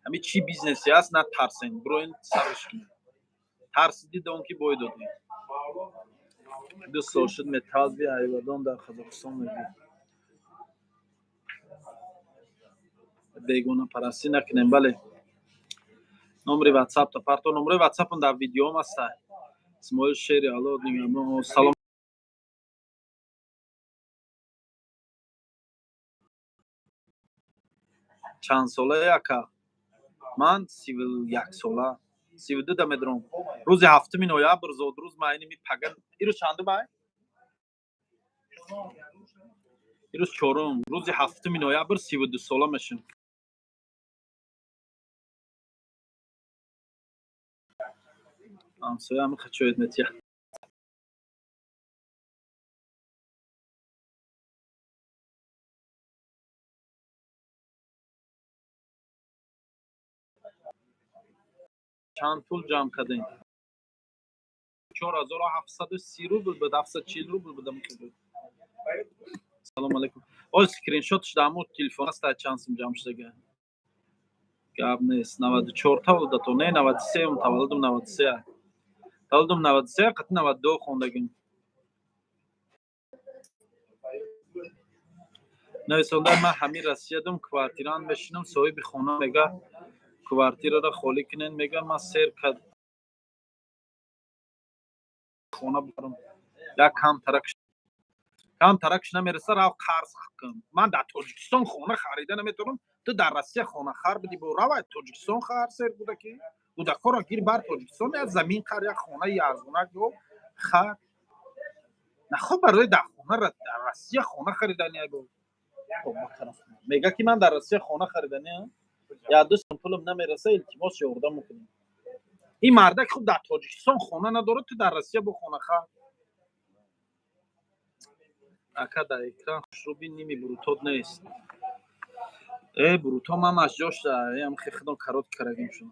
Ҳамин чи бизнеси аст, натарсен, бироин сарш кунем. Тарсиди он ки бой додем. 2 сол шуд металлби айвадон дар Қозоқистон мегӯ. Бегона парастӣ накунем. Бале. Номери WhatsApp та парто. Номери WhatsApp-ам дар видеоам аста. Исмоил Шери алло дигам. Салом. Чанд солаи ака? Ман 31 сола. 32 да медром. Рӯзи 7 ноябр зодрӯз майни ми паган. Ирӯз чандум ай? Ирӯз 4. Рӯзи 7 ноябр 32 сола мешам. Амсоя ҳамин хачоят метия. چند پول جمع کردین؟ 4730 روبل بود، 740 روبل بودم که بود. سلام علیکم. آی اسکرین شاتش در مورد تلفن است تا چند سم جمع شده. گپ نیست. 94 تولد تو نه 93 ام تولدم 93. تولدم 93 قط 92 خوندگیم. نویسنده من همین رسیدم کوارتیران بشینم صاحب خونه میگه کوارتیر را خالی کنین میگه من سر کد خونه برم یک کم ترکش نمیرسه رو قرض کنم. من در تاجیکستان خونه خریده نمیتونم. تو در روسیه خونه خر بدی برو رو تاجیکستان خر سر بوده که بودکا را گیر بر تاجیکستان از زمین خر یک خونه یارگونه گو خر نخواه برای در خونه را در روسیه خونه خریدنی گو میگه که من در روسیه خونه خریدنی یا دوستم پولم نمیرسه التماس یاردم میکنم. این مرده که خود در تاجیکستان خونه نداره تو در روسیه با خونه خر اکا در اکران خوشروبی نیمی بروتاد نیست. بروتاد هم از جاش داره هم خیخدان کارات کرگیم شما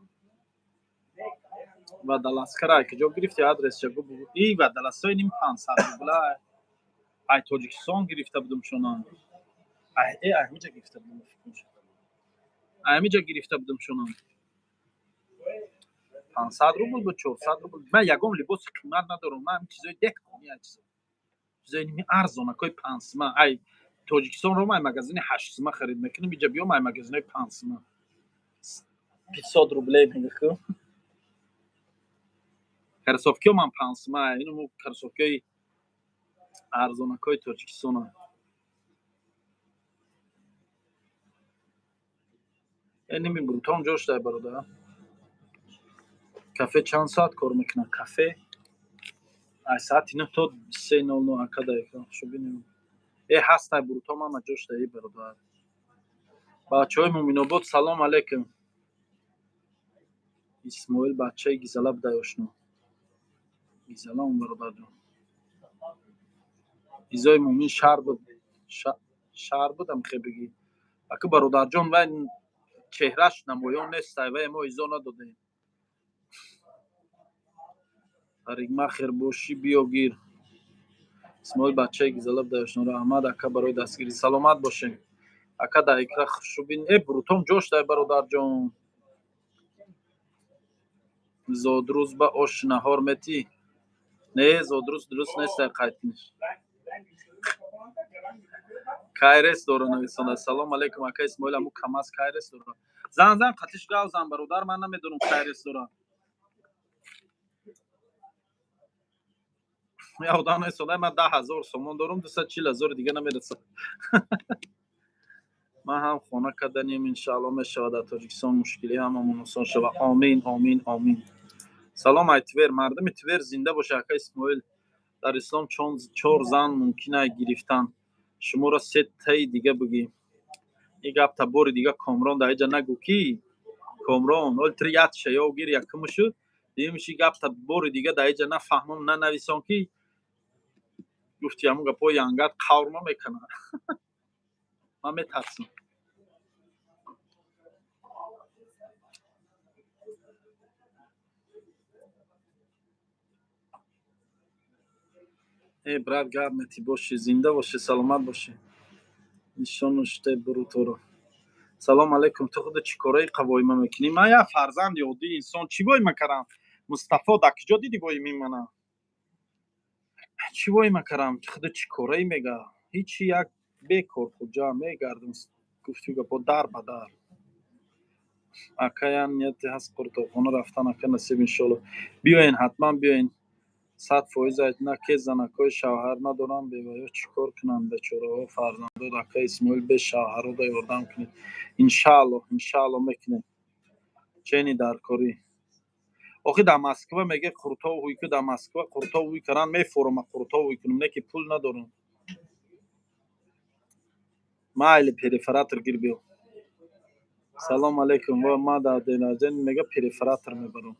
و دلسکره که جا گرفتی آدرس چگو بود ای و دلسای نیم 500 روبله ای تاجیکستان گرفته بودم شما اهمیجا گرفته بودم اهمیجا گرفته بودم شما 500 روبل بود 400 روبل من یکم لباس قیمت ندارم من چیزای دک کنی چیزای نیمی ارزانه که 5 سمه ای تاجیکستان رو من مغازین 8 سمه خرید میکنم اینجا بیام من مغازین 5 سمه 500 روبله میگه کرسافکی من 5 سمه اینو کرسافکی ارزانه که تاجیکستان اینمی بروتان جوش دای برادر کافه چند ساعت کار میکنه کافه از ساعت 9 تا 3:00 اکا شو ببینیم هست بروتان من جوش دای برادر بچهای مومین‌آباد سلام علیکم اسماعیل بچه گیزاله بوده آشنا گیزاله اون برادر جان ایزای مومین شهر بودم خیلی بگی اکا برادر جان و چهرش نمایان نیست و ما ایزا ندادیم تاریک ما خیر باشی بیا گیر اسماعیل بچه گیزالب داشتن رو احمد اکا برای دستگیری سلامت باشین اکا در اکرا خوشبین ای بروتوم جوش دای برادر جان زودروز با اش نهار متی نه زودروز درست نیست قایتنش کایرس دورو نویسنده سلام علیکم اکا اسماعیل امو کماس کایرس دورو زن قطیش گاو زن برادر من نمیدونم کایرس دورو یادم نیست من 10,000 سومون دارم 240,000 دیگه نمیرسه من هم خونه کردنیم انشالله میشه در تاجیکستان مشکلی هممون آسان شود آمین آمین آمین سلام ای تور مردم تور زنده باشه اکا اسماعیل در اسلام 4 زن ممکنه گرفتن شما را 3 تای دیگه بگیم این گپ تا بار دیگه کامران در اینجا نگو کی کامران اولتریات شیاو گیر یکمشو دیمشی گپ تا بار دیگه در اینجا نفهمم نه نویسان کی گفتی همون گپای انقدر قورما میکنه من میترسم ای براد گرمتی باشی زنده باشی سلامت باشی نشانشته برو تو رو سلام علیکم تو خود چی کارای قوایما میکنی من یا فرزند یادی انسان چی بای میکردم مصطفی دکجا دیدی بای میمنه چی بای میکردم تو خود چی کارای میگه هیچی یک بیکار کجا میگردم گفتی گپا در به در اکا نیت هست قرطاخانه رفتن اکا نصیب انشالله بیاین حتما بیاین 100% ایتنا که زنکای شوهر ندارن بیویا چیکار کنن بیچاره‌ها فرزندان اکا اسماعیل به شوهرها دا یاردم کنید انشالله میکنه چنی در کاری آخه در مسکو میگه قرطا هوی که در مسکو قرطا هوی کردن میفورم قرطا هوی کنم نه که پول ندارم مایل پریفراتور گیر بیو سلام علیکم و ما در دینازن میگه پریفراتور میبرم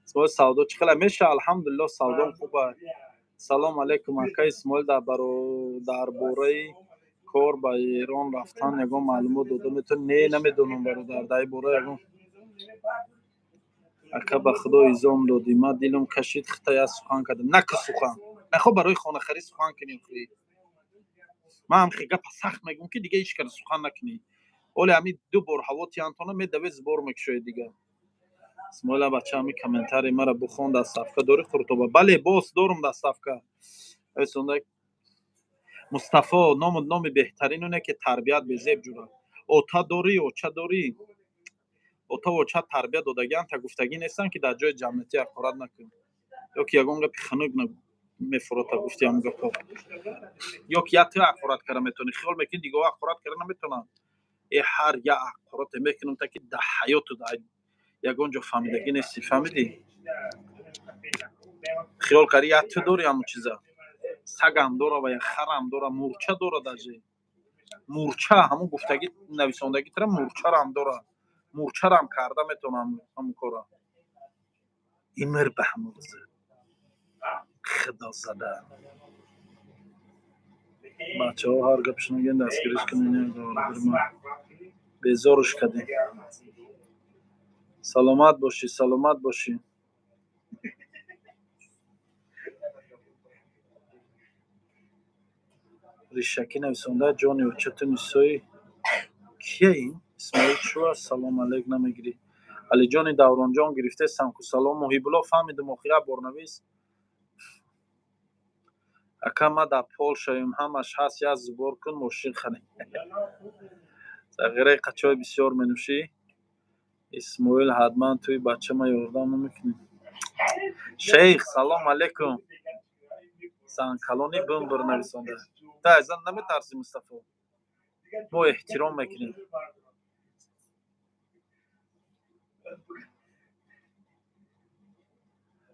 سوال سودا چخلا میشه الحمدلله سودا خوبه سلام علیکم اکا اسماعیل در باره کار با ایران رفتن یگان معلومات داده میتون نه نمیدونم برادر در باره یگان اکا به خدا ایزام دادی ما دیلم کشید خطای از سخن کردم نکه سخن نخو برای خانه خرید سخن کنیم خیلی ما هم خیلی گپ سخت میگم که دیگه هیچ کار سخن نکنی ولی همین 2 بار هوا تیانتونه میدوی زبار میکشه دیگه اسماعیل بچه همی کامنتاری مرا بخون در صفحه داری خورتوبه بله باس دارم در صفحه ایسونده مصطفی نام بهترین اونه که تربیت به زیب جوره اوتا داری اوچا داری اوتا اوچا تربیت دادگیان تا گفتگی نیستن که در جای جمعیتی اقارت نکن یا که یگان گپی خنک میفروت تا گفتی هم گفت یا که یا تو اقارت کرده میتونی خیال میکنی دیگه اقارت کرده نمیتونن ای هر یا اقارت میکنم تا که در حیات در یگان جا فهمیدگی نیستی فهمیدی خیال کردی یا تو داری همون چیزا سگ هم داره و یا خر هم داره مورچه داره در جای مورچه همون گفتگی نویسندگی تره مورچه رو هم داره مورچه رو هم کرده میتونم همون کارا ایمر به هموزه خدا زده بچه ها هر گپش نگین دستگیرش کنین بیزارش کردیم سلامت باشی ریشکی نویسنده جانی و چطور نیستایی کیه این؟ اسماعیل شو هست سلام علیک نمیگیری علی جانی دوران جان گرفته سمکو سلام محیب الله فهمیدم آخیره بارنویس اکا ما در پولشایم همش هست یک زبار کن ماشین خنه تغییره قچای بسیار منوشی اسماعیل حتما توی بچه ما یاردم نمیکنی شیخ سلام علیکم سنکلانی بوم برنویسنده تا ازن نمیترسی مصطفی ما احترام میکنیم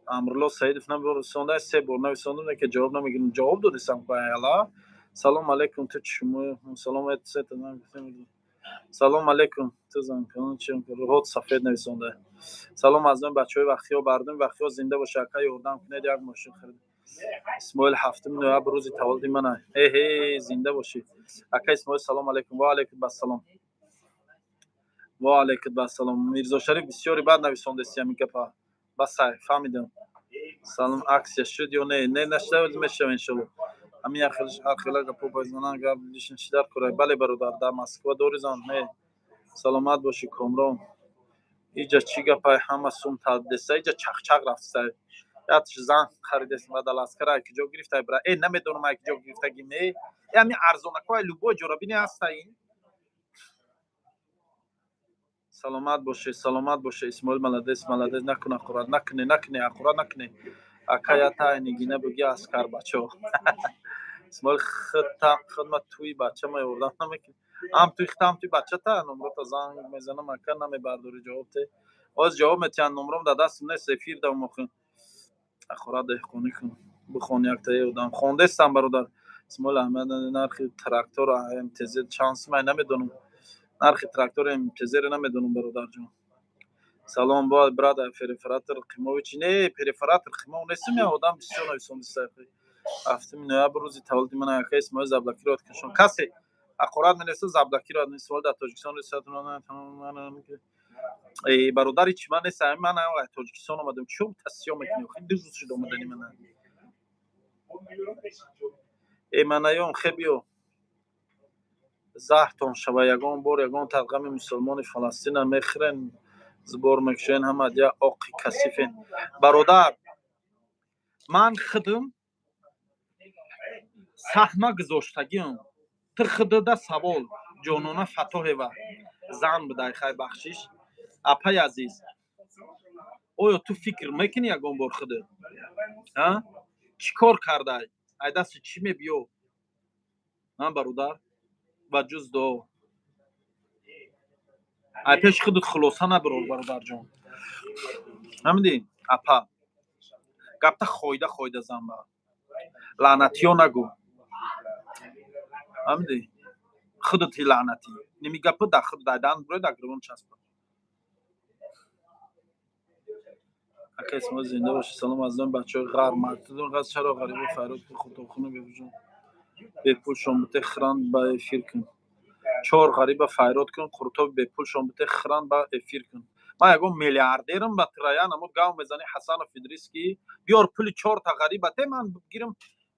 امرالله سعیدов نمیرسونده 3 بار نویسنده که جواب نمیگیرم جواب دادیسم بالا سلام علیکم تو چشمو سلام ات سلام علیکم تو زن کنن چون روحات سفید نویسنده سلام از من بچهای وقتی‌ها بردم وقتی‌ها زنده باشه که یاردم کنید یک ماشین خرید اسماعیل هفتم نوبت روز تولد منه هی زنده باشی اکا اسماعیل سلام علیکم و علیکم السلام و علیکم السلام میرزا شریف بسیاری بعد نویسنده سی همین گپا بس فهمیدم سلام عکس شد یا نه نشد میشه انشالله همین آخرش گپ بزنن گپ دیشن شدار کرای بله برادر در مسکو دوریزان نه سلامت باشی کامران اینجا چی گپای همه سوم تدسه اینجا چخ رفته یادش زن خریدست بدل از کرای که جو گرفته برای این نمیدونم اگه جو گرفته گیمه یعنی ارزونکای لوبو جورابینی هست این سلامت باشه اسماعیل ملادس نکنه خورد نکنه خورد نکنه اکایتا نگینه بگی اسکر بچه اسماعیل خدمت توی بچه ما یوردم نمیکنه توی ختم توی بچه تا نمره تا زنگ میزنم اکر نمی برداری جواب ته از جواب میتین نمرم در دست نه سفیر دم مخون اخورا دهخونی کن بخون یک تا یودم خونده استم برادر اسماعیل احمد نرخی تراکتور امتزید چانس من نمیدونم نرخ تراکتور امتزیر نمیدونم برادر جان سلام با برادر پرفراتر قیموچ نه پرفراتر قیمو نسیم آدم 29 ساعته هفته نوامبر روزی تولد من یک اسم زبلکی رو کشون کسی اخورات نرسه زبلکی رو نسوال در تاجیکستان رسید من ای برادر چی من نسیم من تاجیکستان اومدم چوب تسیام میکنم خیلی دو روز شد اومدنی من ای منایون خبیو زهتون شبا یگان بار یگان ترقم مسلمان فلسطین میخرن زبور میکشن همه دیا آقی کسیفین برادر من خودم صحنه گذاشتگیم تر خودده سوال جانانه فتوه و زن بدای خیلی بخشش اپای عزیز آیا تو فکر میکنی یگان بار خوده چی کار کرده ای دست چی میبیو من برادر و جز دو ای پیش خودت خلاصه نبرار برادر جان همین اپا گپتا خویده زن با لعنتی ها نگو همین خودت لعنتی نمی گپ در خود دادن برای در گرون چسب اگه اسم زنده باشه سلام از من بچه های غر مردون غز چرا غریب فراد که خود خونه ببجون بپول شامبته خران با افیر کن 4 غریب فراد کن قرطاب بپول شامبته خران با افیر کن من یکم میلیاردرم با ترایان اما گاو میزنی حسن فیدریسکی بیار پول 4 تا غریب ته من بگیرم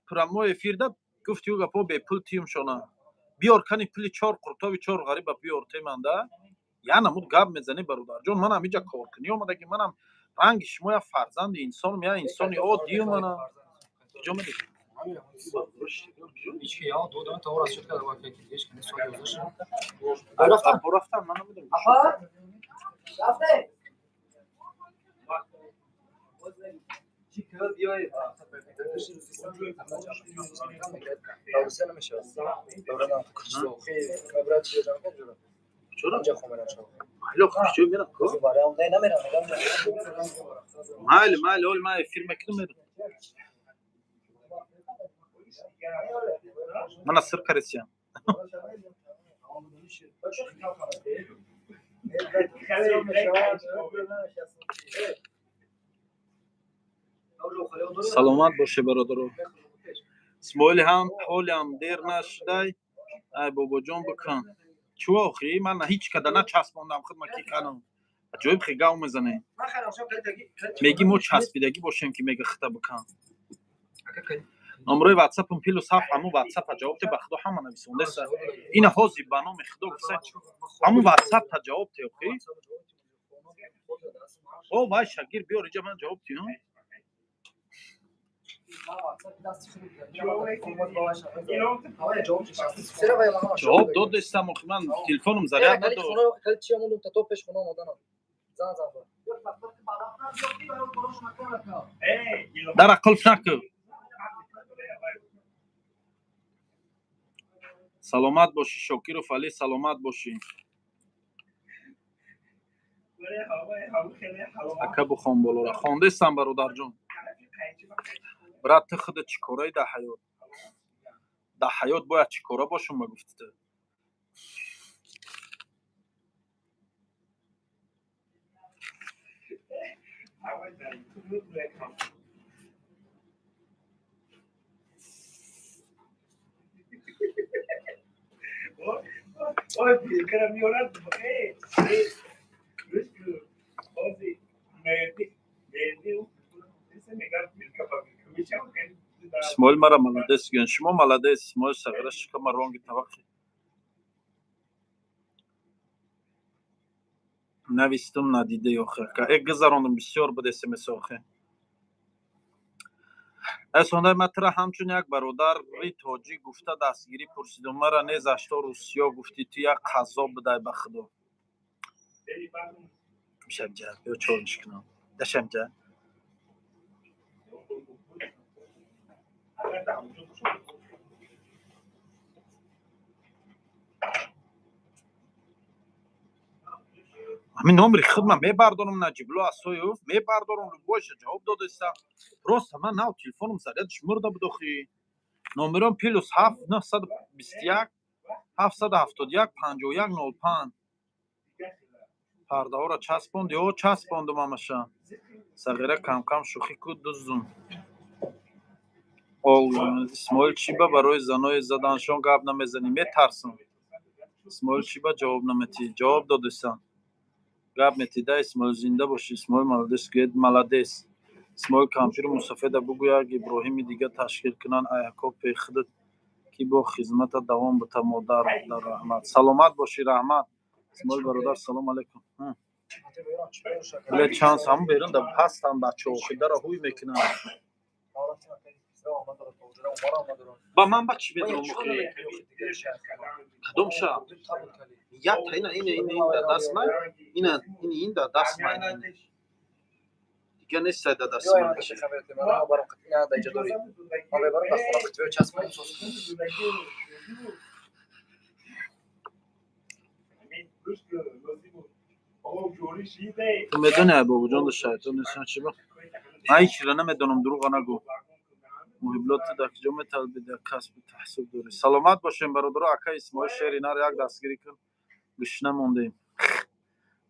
پرامو افیر داد گفت یوگا پا بپول تیم شونا بیار کنی پول 4 قرطاب 4 غریب بیار ته من ده یعنی امود گاو میزنی برادر جون من هم اینجا کار کنی اومده که منم رنگ شما فرزند انسان میاد انسانی عادی من کجا میدی هیچ یا دو تا اور شد که واقعا کیش کنه سوال گذاشت رفتم من نمیدونم رفته چی کار بیای حوصله نمیشه دوران تو خیلی خبرات چیه جان چرا جا خبرات شو حالا خوش میرم کو برام ده نمیرم مال اول ما فیلم کنم من اصر کرسیام سلامت باشه برادر اسماعیل هم حالم دیر نشده ای بابا جان بکن چو آخری من هیچ کده نچسبوندم خود من کی کنم عجایب خیلی گاو میزنه میگی ما چسبیدگی باشیم که میگه خطا بکن نمره واتساپ پیلو صف همو واتساپ جواب ته بخدا همه نویسونده است این حاضی بنام خدا گفته همو واتساپ تا جواب ته اوکی او وای شگیر بیار اینجا من جواب ته جواب داد استم من تلفنم زریع داد کل چی همون تا توپش خونه اومدن زن در قلف نکو سلامت باشی شاکر و فعلی سلامت باشی اکا بخوام بالا را خوانده استم برادر جان برات تو خودت چیکارای در حیات باید چیکارا باشم مگفته اسماعیل مرا молодец گن شما молодец اسماعیل сагира шикама ронги таваққи навистум надида ёхе ка эк гузарондум бисёр буд смс охе асонда матра ҳамчун як бародари тоҷик гуфта дастгирӣ пурсидум мара не за што русиё гуфти ту як қаззоб будай ба худо шамҷа ё чорниш кунам дашамҷа ҳамин номери худман мебардорам наҷибло асоёв мебардорам любойша ҷавоб додастам просто ман нав телефонам зарядаш мурда буд охи номерам плюс 7 921 771 5105 пардаҳоро часпонд ё часпондум ҳамаша сағира камкам шӯхӣ куд дуздум исмоил чиба барои занои заданашон гап намезанӣ метарсам исмоил чиба ҷавоб наметӣ ҷавоб додастам гап метида исмоил зинда бошӣ исмоил молодец гӯед молодец исмоил кампиру мусафеда бугӯяг иброҳими дига ташкил кунанд аяко пехидад ки бо хизмата давом бута модар дар раҳмат саломат бошӣ раҳмат исмоил бародар салом алейкум биле чанд ҳамун берун да ҳастан бачаҳо ки дара ҳуй мекунанд ба ман ба чӣ медонам кадом шаҳр якта ин дар даст ман ин дар даст ман дига нестай дар дасти ман ту медони ай бобуҷон ду шайтон несан чӣ ба ман ҳичира намедонам дурӯға нагӯ муҳиблоти дар куҷо металаби дар касби таҳсиб дорӣ саломат бошем бародаро ака исмоил шери нар як дастгирӣ кун гӯшна мондем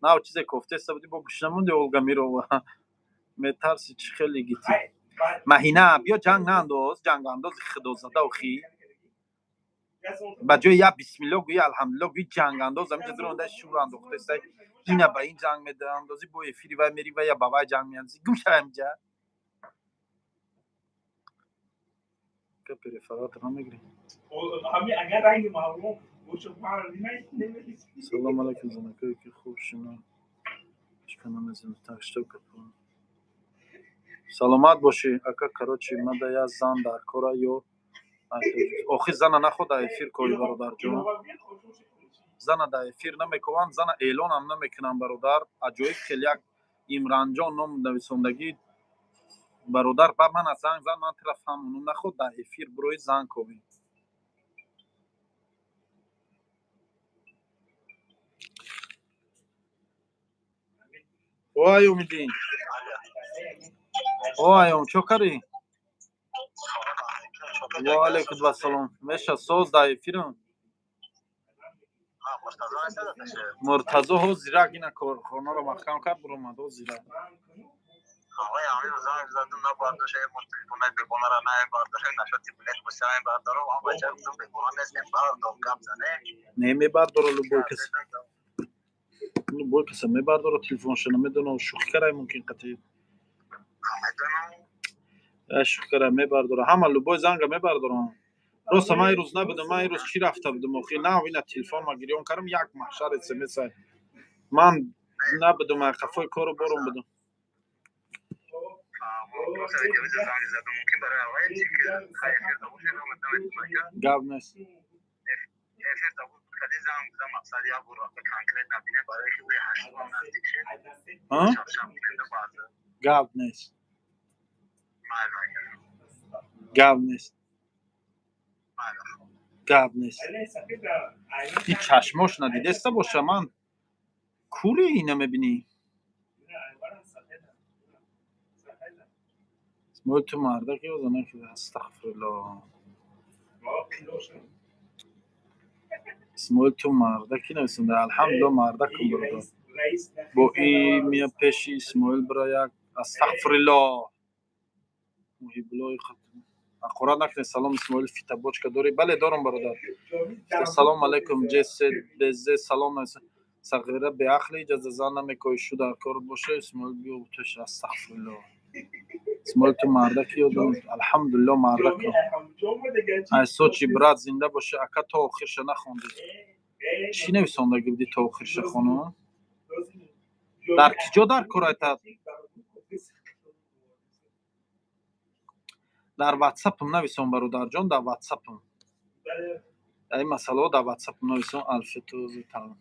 нав чизе кофтеста буди бо гӯшна монди олга мирова метарси чӣ хеле гитӣ маҳина биё ҷанг наандоз ҷангандози худозада охӣ ба ҷои я бисмилло гӯи алҳамдулилло гӯи ҷангандоз ҳаминҷа зиронда шӯр андохтаста ина ба ин ҷанг медандозӣ бо эфири вай мери ва я ба вай ҷанг меандозӣ гӯша ҳаминҷа капире фарат намегирӣ салом алейкум занакое ки хуб шуно саломат бошӣ ака карочи мада я зан дар кора ё охи зана находа эфир кори бародарҷон зана дар эфир намекунанд зана эълонам намекунанд бародар аҷоиб хеле як имранҷон ном нависондагӣ бародар ба ман аз занг зан ман телефонам наход дар эфир бирои занг ковӣ ой умидин ой ум чокарӣ ва алейкум ассалом меша соз дар эфирам муртазо ҳозирак ина корхонаро маҳкам кард биромад ҳозирак немебардора любой каса мебардора телефоншона медонам шӯхӣ карай мумкин қатъи шӯхӣ карай мебардора ҳама любой занга мебардорам роста ман ирӯз набудам ман ирӯз чӣ рафта будам охи нав ина телефонма гирён кардам як маҳшар смсай ман набудам ай қафои кору борум будам гап нест гап нест гап нест гап нест ин чашмош надидаста боша ман куре ина мебинӣ исмоил ту мардак ё занак астағфирулло исмоил ту мардаки нависонда алҳамдулилло мардакум бародар бо мия пеши исмоил бира як астағфирулло муҳиблои ақорат накунед салом исмоил фитабочка дорӣ бале дорам бародар салом алейкум ҷсбз салом сағира беақли иҷоза зан намекоҳӣ шу дар кор боша исмоил биё теш астағфирулло اسماعیل تو مردک یادم الحمدلله مردک ای سوچی برات زنده باشه اکا تا آخرش نخوندی چی نویسونده گفتی تا آخرش خونه در کجا در کرایت در واتساپم نویسون برادر جان در واتساپم این مسئله در واتساپم نویسون الف تو تمام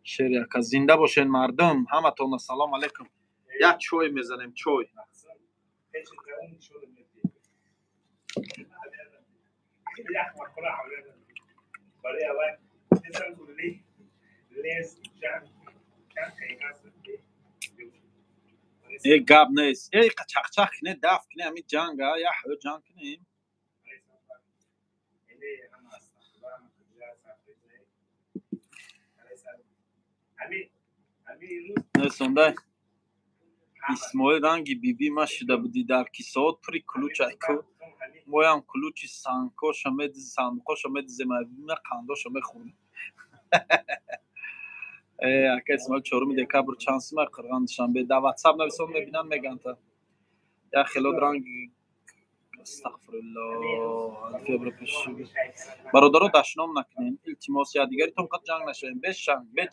شعر یک زنده باشین مردم همتون سلام علیکم یک چای میزنیم چای ای گاب نیست ای قچقچق کنه دف کنه همین جنگ ها یا حیو جنگ کنیم نسونده اسماعیل رنگی بیبی ما شده بودی در کیسات پری کلوچ ایکو مویم کلوچی سانکو شمید سانکو شمید زمین قندو شمید خونه اکا اسماعیل چهارم دکابر چانسی ما قرغان شنبه در واتساپ نویسون میبینن میگن تا یا خیلود رنگی استغفر الله الفی برو پیش برادرها دشنام نکنین التماس یا دیگری تون قد جنگ نشوین به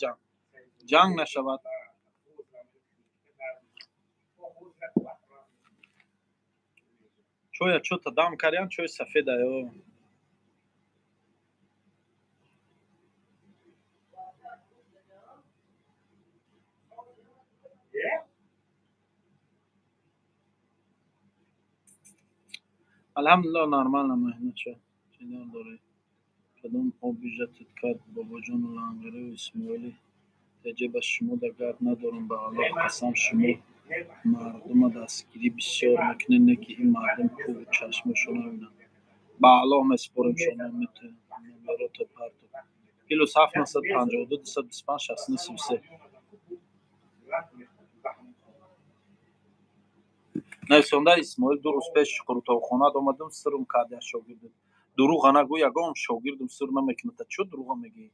جنگ نشود چویا چو تا دام کریان چوی سفید ایو الحمدلله نرمال نمه چه چیدان داره کدوم اوبیجتت کرد بابا جون و لانگره و اسماعیلی تجب از شما در گرد ندارم به الله قسم شما مردم دستگیری بسیار میکنه نکی این مردم کو چشمشون نبینن به الله مسپرم شما میتونم نمیره تا پرتو کیلو 752 225 69 33 نویسنده اسماعیل 2 روز پیش قروتاخانه آمدم سرم کردن شاگردم دروغ نگو یگام شاگردم سر نمیکنه تا چه دروغ میگی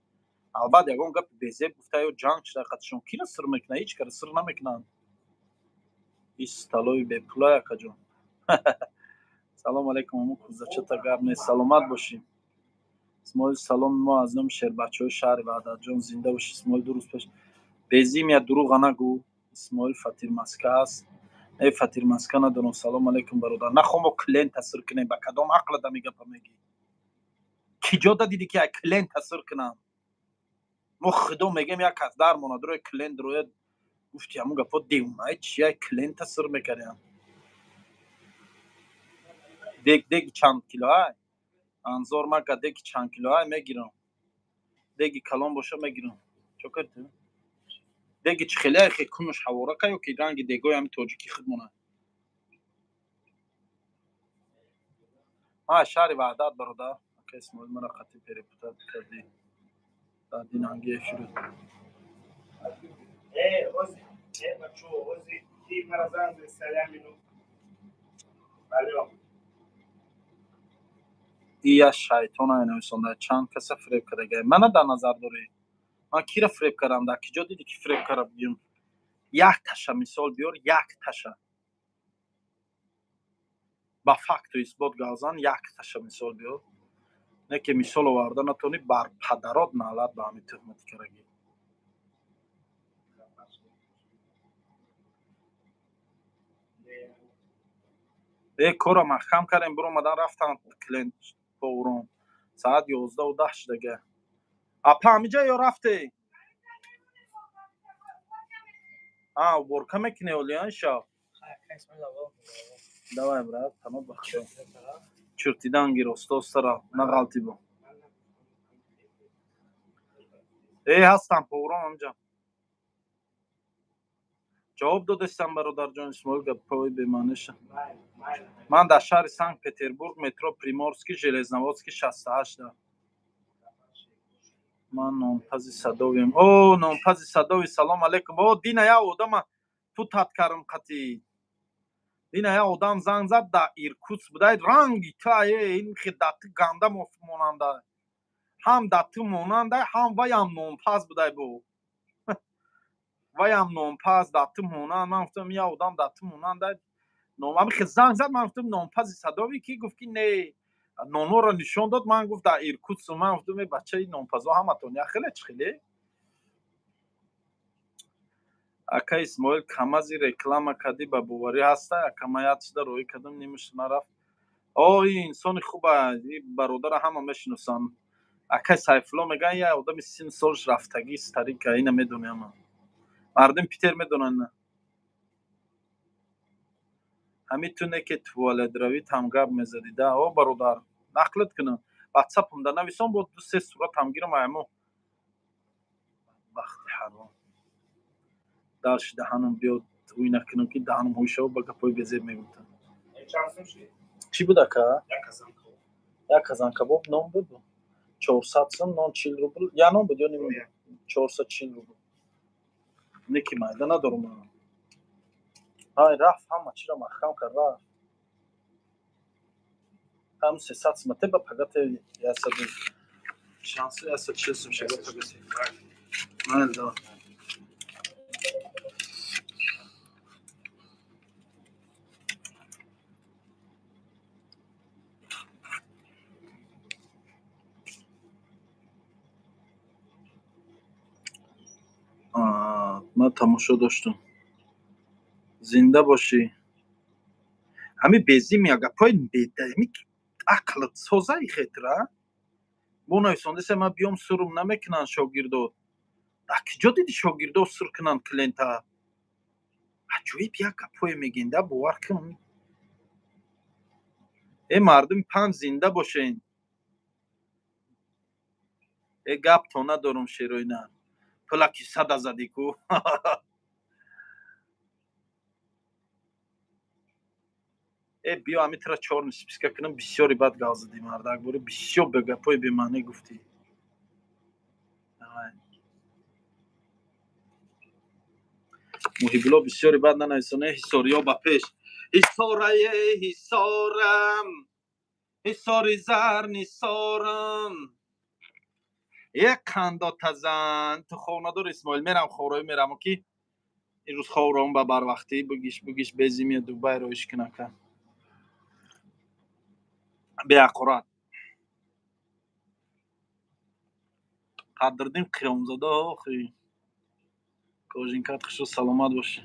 البته یگام گپ بیزه گفته یا جنگ شده قدشون کی سر میکنه هیچ کار سر نمیکنن استالوی به پلا کجا سلام علیکم امو کوزا چطور گرم سلامت باشیم اسماعیل سلام ما از نام شهر بچهای شهر وحدت جان زنده باش اسماعیل 2 روز پیش بیزیم یا دروغ نگو اسماعیل فطیر مسکه است ای فطیر مسکه ندارم سلام علیکم برادر نخوام کلین تاثیر کنه با کدام عقل دا میگه میگی کجا دیدی که کلین تاثیر کنم ما خدا میگم یک از در منادر کلین دروید گفتی همون گفت دیوونه چیه کلین تاثیر میکنم دیگ چند کیلو های انظار ما که دیگ چند کیلو های میگیرم دیگ کلام باشه میگیرم چو کرده دیگ چخیله خیلی کنش حواره که که رنگ دیگای هم تاجیکی خودمونه شهر وحدت برادر که اسماعیل مرا خطی پریپوتات کردی در دین هنگی شروع ای شیطان های نویسنده چند کس فریب کرده من در نظر داری من کی را فریب کردم در کجا دیدی که فریب کردم بیم یک تشه مثال بیار یک تشه با فکت و اثبات گازان یک تشه مثال بیار نه که مثال آورده نتونی بر پدرات نالت به همین تهمت کرگی ای کورا محکم کردیم برو مدن رفتن کلینت پورون ساعت 11:10 شدگه اپا همیجا یا رفته ورکه میکنه اولیان شا давай брат тамом бахшо чуртидан гир устостара на ғалти бо ҳастам пурон амҷа ҷавоб додастам бародарҷон исмоил гапҳои бемаъниша ман дар шаҳри санкт петербург метро приморский железнаводский 68 ман номпази садовиам номпази садови салом алейкум дина я одама футат кардам қатӣ дина я одам занг зад дар иркутск будай ранги тае ин хиддати ганда монанда ҳам дати монанда ҳам ваям номпаз будай бо ваям номпаз дати монанд ман гуфтам я одам дати монанда نام خیلی زنگ زد من گفتم نامپز صداوی کی گفت که نه نونو را نشون داد من گفت در ایرکوتسک من گفتم بچه نامپزا همتون یا خیلی ака Исмоил камази реклама кади ба боварӣ ҳаста ака ман як чиза роҳӣ кардам нимаш нарафт ин инсони хуб аст бародара ҳама мешиносанд акай Сайфулло мегӯяд як одами син солаш рафтагӣ старика ина медонам ман мардум Питер медонанд на ҳамин туне ки туалетравӣ там гап мезадӣ да бародар нақлат кунам ватсапам да нависон бо 2-3 сурат ҳамгирам айму бахти ҳаром дарши даҳанам биёд ӯй накунам ки даҳанам ҳӯй шавад ба гапҳои безеб мегуфтам чӣ буд ака як казан кабоб нон буд 400 сом нон 40 рубл я нон буд ё ним 440 рубл не ки майда надорум ай рафт ҳама чиро маҳкам кард рафт ҳам 300 сом те ба пагате 100 шанси 140 сом шага пагате майда ман тамошо доштам зинда бошӣ ҳамин безими агапои бедами ақлат созаи хетра бо нависондасе ман биём сурм намекунанд шогирдот дар киҷо диди шогирдот сур кунанд клиента аҷоиб як гапое мегин да бовар кун мардуми панҷ зинда бошен гап то надорум шероина пулаки сада задику биё ҳамитра 4 нисбиска кунам бисёри бад гап задӣ мардак бори бисёр ба гапои бемаънӣ гуфтӣ муҳибило бисёри бад нанависонӣ ҳисориё ба пеш ҳисорае ҳисорам ҳисори зарни сорам як қандота зан ту хонадор Исмоил мерам хороӣ мерам ки имрӯз ховраам ба барвақтӣ бугиш безими Дубай роиш кунака беақурат қадрдин қиёмзада охи кожинкат хушо саломат бошӣ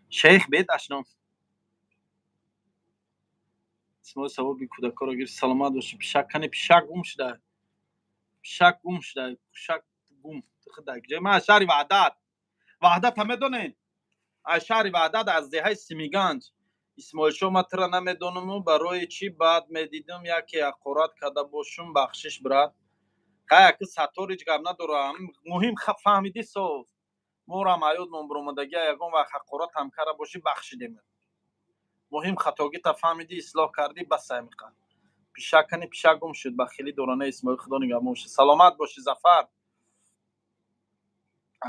шейх бед ашном исмоил савоби кӯдакоро гир саломат бошӣ пишаккани пишак гум шуда пишак гум тхдаҷа ма шаҳри ваҳдат медонен шаҳри ваҳдат аз деҳаи Симиганҷ исмоилшо ма тра намедонаму барои чӣ баъд медидам яке ақорат карда бошум бахшиш брат каяки сатторич гап надорам муҳим фаҳмидӣ соз морам ҳаёт номбаромадагия ягон вақт ақорат кара бошӣ бахшидем муҳим хатогита фаҳмидӣ ислоҳ кардӣ ба сай меқар пишаккани пишак гум шуд ба хели дорана Исмоил худо нигаҳбон бошад саломат бошӣ Зафар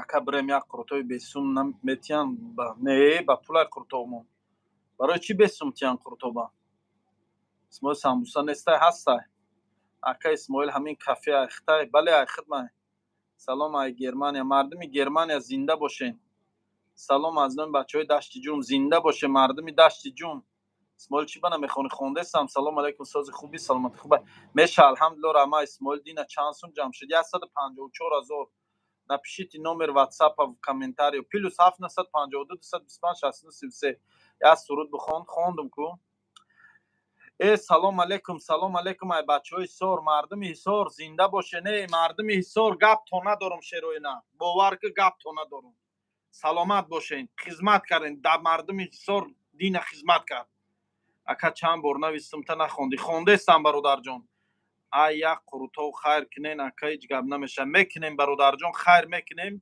ака бирем як қуртои бесум наметиям не ба пулай қуртомон барои чӣ бесум тиян қуртоба Исмоил самбуса нестай ҳастай ака Исмоил ҳамин кафе айхтай бале айхидмай салом ай Германия мардуми Германия зинда бошен салом аз нои бачаҳои дашти ҷум зинда бошен мардуми дашти ҷум Исмоил чӣ бана мехонӣ хондесам салом алейкум сози хуби саломати хуба меша алҳамдулилла рама Исмоил дина чанд сум ҷамъ шуд 154,000 напишите номер ватсапа в комментарио плюс 752 225 69 як суруд бихон хондум ку салом алейкум ай бачаҳои Ҳисор мардуми Ҳисор зинда бошен мардуми Ҳисор гап то надорум шероина бовар ки гап то надорум саломат бошен хизмат карден дар мардуми Ҳисор дина хизмат кард ака чанд бор навистам та нахондӣ хондестам бародарҷон ай як қуртов хайр кунен ака ҳеҷ гап намеша мекунем бародарҷон хайр мекунем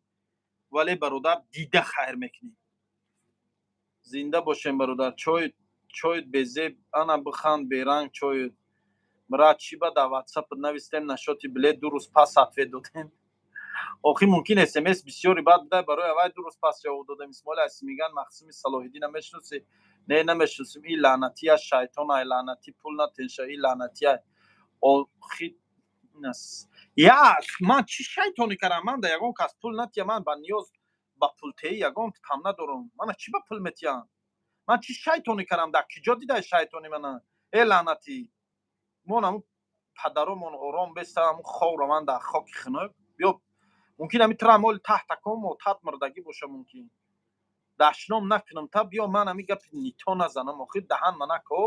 вале бародар дида хайр мекунем зинда бошем бародар чойт безеб ана биханд беранг чойт брат чӣ ба дар ватсапат навистем нашоти билет 2 рӯз пас ответ додем охи мумкин смс бисёри бад будай барои авай 2 рӯз пас ҷавоб додем Исмоил аз меган махсуми Салоҳиддина мешиносӣ не намешиносим ин лаънатия шайтон ай лаънати пул натенша ин лаънатия охи нас я ман чӣ шайтонӣ кардам ман да ягон кас пул натия ман ба ниёз ба пултеи ягон там надорам. Мана чӣ ба пул метиҳанд? Ман чӣ шайтонӣ кардам? Дар киҷо дидаи шайтонӣ мана? Лаънатӣ. Мон ҳамун падаромон ором беста ҳамун ховра ман дар хоки хунук. Биё мумкин ҳами тра моли таҳтаком мотат мурдагӣ боша мумкин. Дашном накунам та биё ман ҳами гапи нито назанам. Охир даҳанма нако.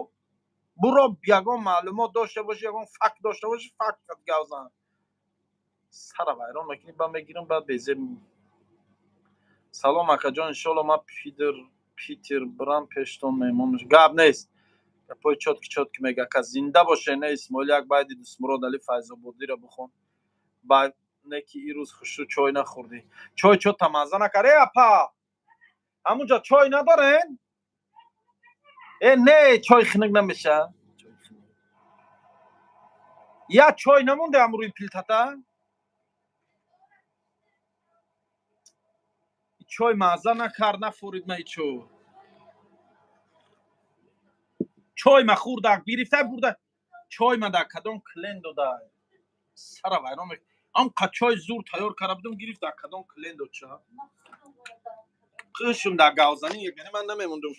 Буро ягон маълумот дошта бошӣ, ягон факт дошта бошӣ, фактат гавзан. Сара вайрон мекунӣ ба мегирам ба безем. Салом акаҷон, иншоалло ман Питер Брам пештон меҳмон мешавам. Гап нест. Гапои чотки мега. Ака зинда боше, не Исмоил як байди Дустмурод Али Файзободиро бихон. Ба неки ин рӯз хушу чой нахӯрдӣ. Чой чота мазза накард. Апа! ҳамунҷа чой надорен? Не, чой хунук намеша. Я чой намонде амрӯи пилтата? Чой мазза накард, нафурид ма ичо. чой ма хӯрдак гирифта бурда. чой ма дар кадом клен додай. Сара вайрон мекунад. Анқадр чой зур тайёр карда будам гирифт дар кадом клен дод ча. Қишм дар гавзанӣ ягоне ман намемондум.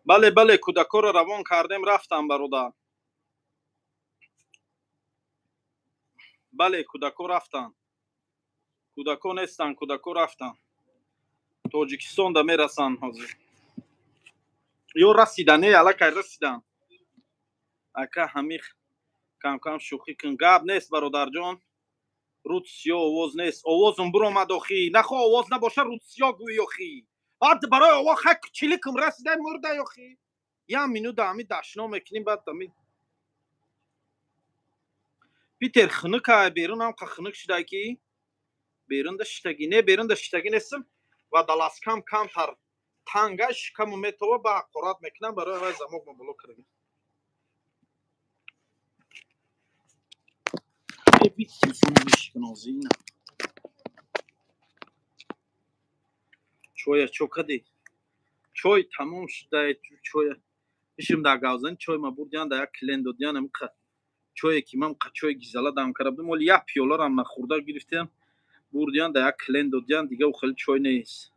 бале кӯдакоро равон кардем рафтам бародар. бале кӯдако рафтанд. кӯдако нестанд, кӯдако рафтанд. тоҷикистон да мерасанд ҳозир. ё расидан, не аллакай расидан. ака ҳамих камкам шӯхӣ кун. гап нест бародарҷон. рутсиё овоз нест. овозум буромад охӣ. нахо овоз набоша рутсиё гӯй охӣ. ад барои ово хак чиликм расидай мурдай охӣ. як минута ҳами дашно мекуним баъд ҳами Питер хунукай берун ҳамқа хунук шудай ки берунда шитагӣ. Не берунда шитагӣ нестам ва даласкам камтар тангай шикаму метова ба ҳақорат мекунам барои вай замок ма боло кардем. чоя чокаде. чой тамом шудай. чоя ишим дар гавзани чой ма бурдиан дар як клен додиан амиқа чое ки ман чои гизала дам карда будам оли як пиёларо ам нахӯрда гирифтем бурдиан дар як клен додиан дига ухели чой нест.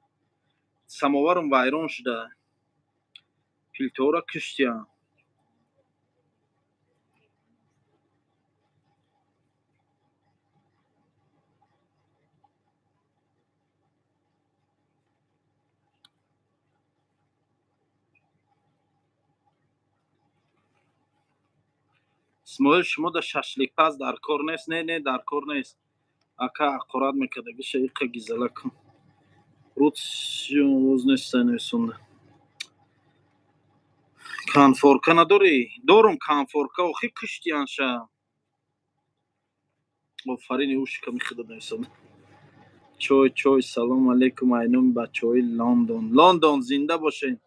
самоварам вайрон шуда. пилторо куштиан. исмоил шумо да шашликпаз дар кор нест? Не дар кор нест. ака ҳақорат мекарда гиша иқа гизала кун. рутсиё овоз нестай нависонда. канфорка надорӣ? дорум канфорка. охи куштианша. офарин ушка мехӯда нависонда. чой салом алейкум айнуми бачаҳои лондон зинда бошед.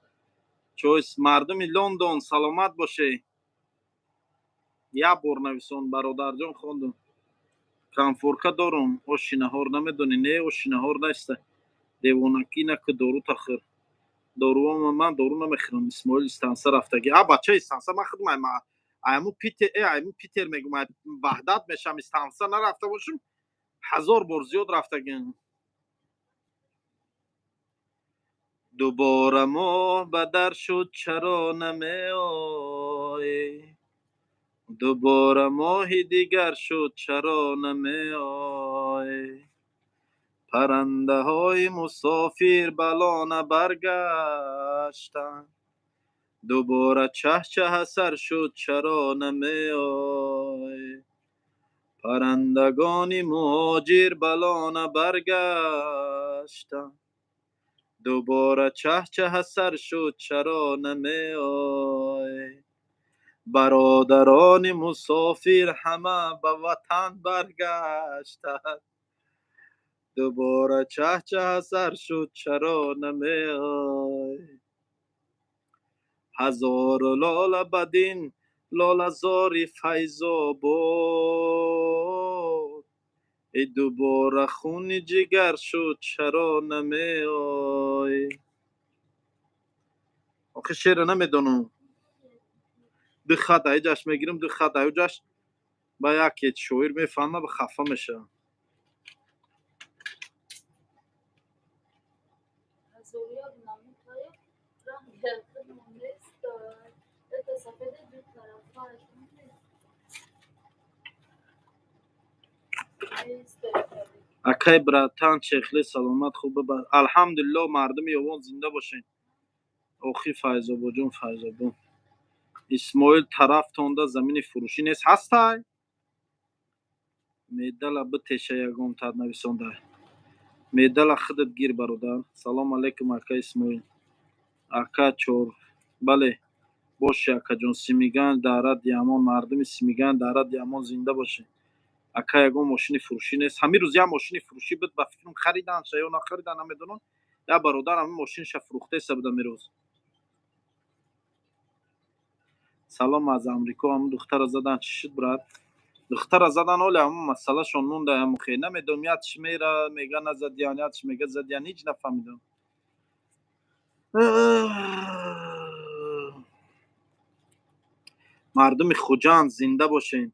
чой мардуми лондон саломат бошед. як бор нависон бародарҷон хондум. канфорка дорум. оши наҳор намедонӣ? Не оши наҳор неста. девонакӣ наку дору тахӯр. доруҳо ман дору намехӯрам. исмоил истанса рафтагӣ. бача истанса ман худам айму Питер мегум ваҳдат мешам истанса нарафта бошум 1000 بار زیاد رفتگیم. دوباره ماه بدر شد چرا نمیای، دوباره ماه دیگر شد چرا نمیای. پرنده های مسافر بلانه برگشتن، دوباره چه چه سر شد چرا نمیای. پرندگان مهاجر بلانه برگشتن، دوباره چه چه سر شد چرا نمیای. برادران مسافر همه به وطن برگشتند، دوباره چه چه سر شد چرا نمیای. هزار لاله بدین لاله زاری فیض‌آباد، ای دوباره خون جگر شد چرا نمیای. آخه شعر نمیدونم. دو خط ایجاش میگیرم، دو خط ایجاش با یک شعر میفهمه به خفه میشه. Hazırlıyor dinamikayı. Ben geldim onu istiyor. Sefede bir tarafa açtım. اکای براتان چخلی سلامت خوبه با الحمدلله مردم یوان زنده باشین. اوخی فیض‌آباد جون فیض‌آباد. اسماعیل طرف تونده زمین فروشی نیست هستای میدل بتشه یگم تاد نویسنده میدل خودت گیر برادر. سلام علیکم اکا اسماعیل اکا چور. بله باشه اکا جون سیمیگان دارد یامان مردم سیمیگان دارد یامان زنده باشه. اکا یگم ماشین فروشی نیست. همین روز یا ماشین فروشی بود با فکرم خریدن یا نخریدن نمیدونم. یا برادر همین ماشینش فروخته سبده میروز. سلام از امریکا. هم دختر زدن چی شد برات؟ دختر زدن ولی هم مسئله شون مونده. هم خیلی نمیدونم یادش میره میگه نزدیان یادش میگه زدیان هیچ نفهمیدم. مردم خوجان زنده باشین.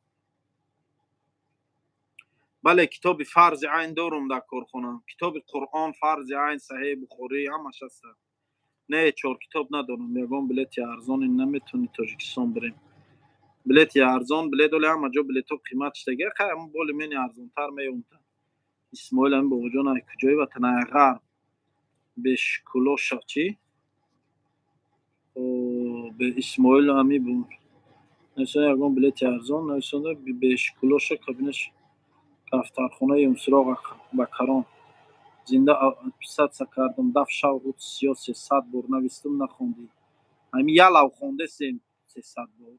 بله کتاب فرض عین دارم در کارخانه. کتاب قرآن فرض عین صحیح بخاری همش هست. نه 4 کتاب ندارم. یگان بلیت ارزان نمیتونی تاجیکستان بریم. بلیت ارزان بلیت ولی همه جا بلیت ها قیمتش دیگه خیلی همون بالی منی ارزان تر میونتن. اسماعیل هم با وجود کجای وطن غرب بهش کلوش چی؟ به اسماعیل همی بود. نشان یگان بلیت ارزان نشانده بهش کلوش کابینش کفترخونه یمسراغ بکران زنده 500 کردم دف شو روز سیاسی 100 بار نویستم نخوندی. همین یالاو خونده 300 بار.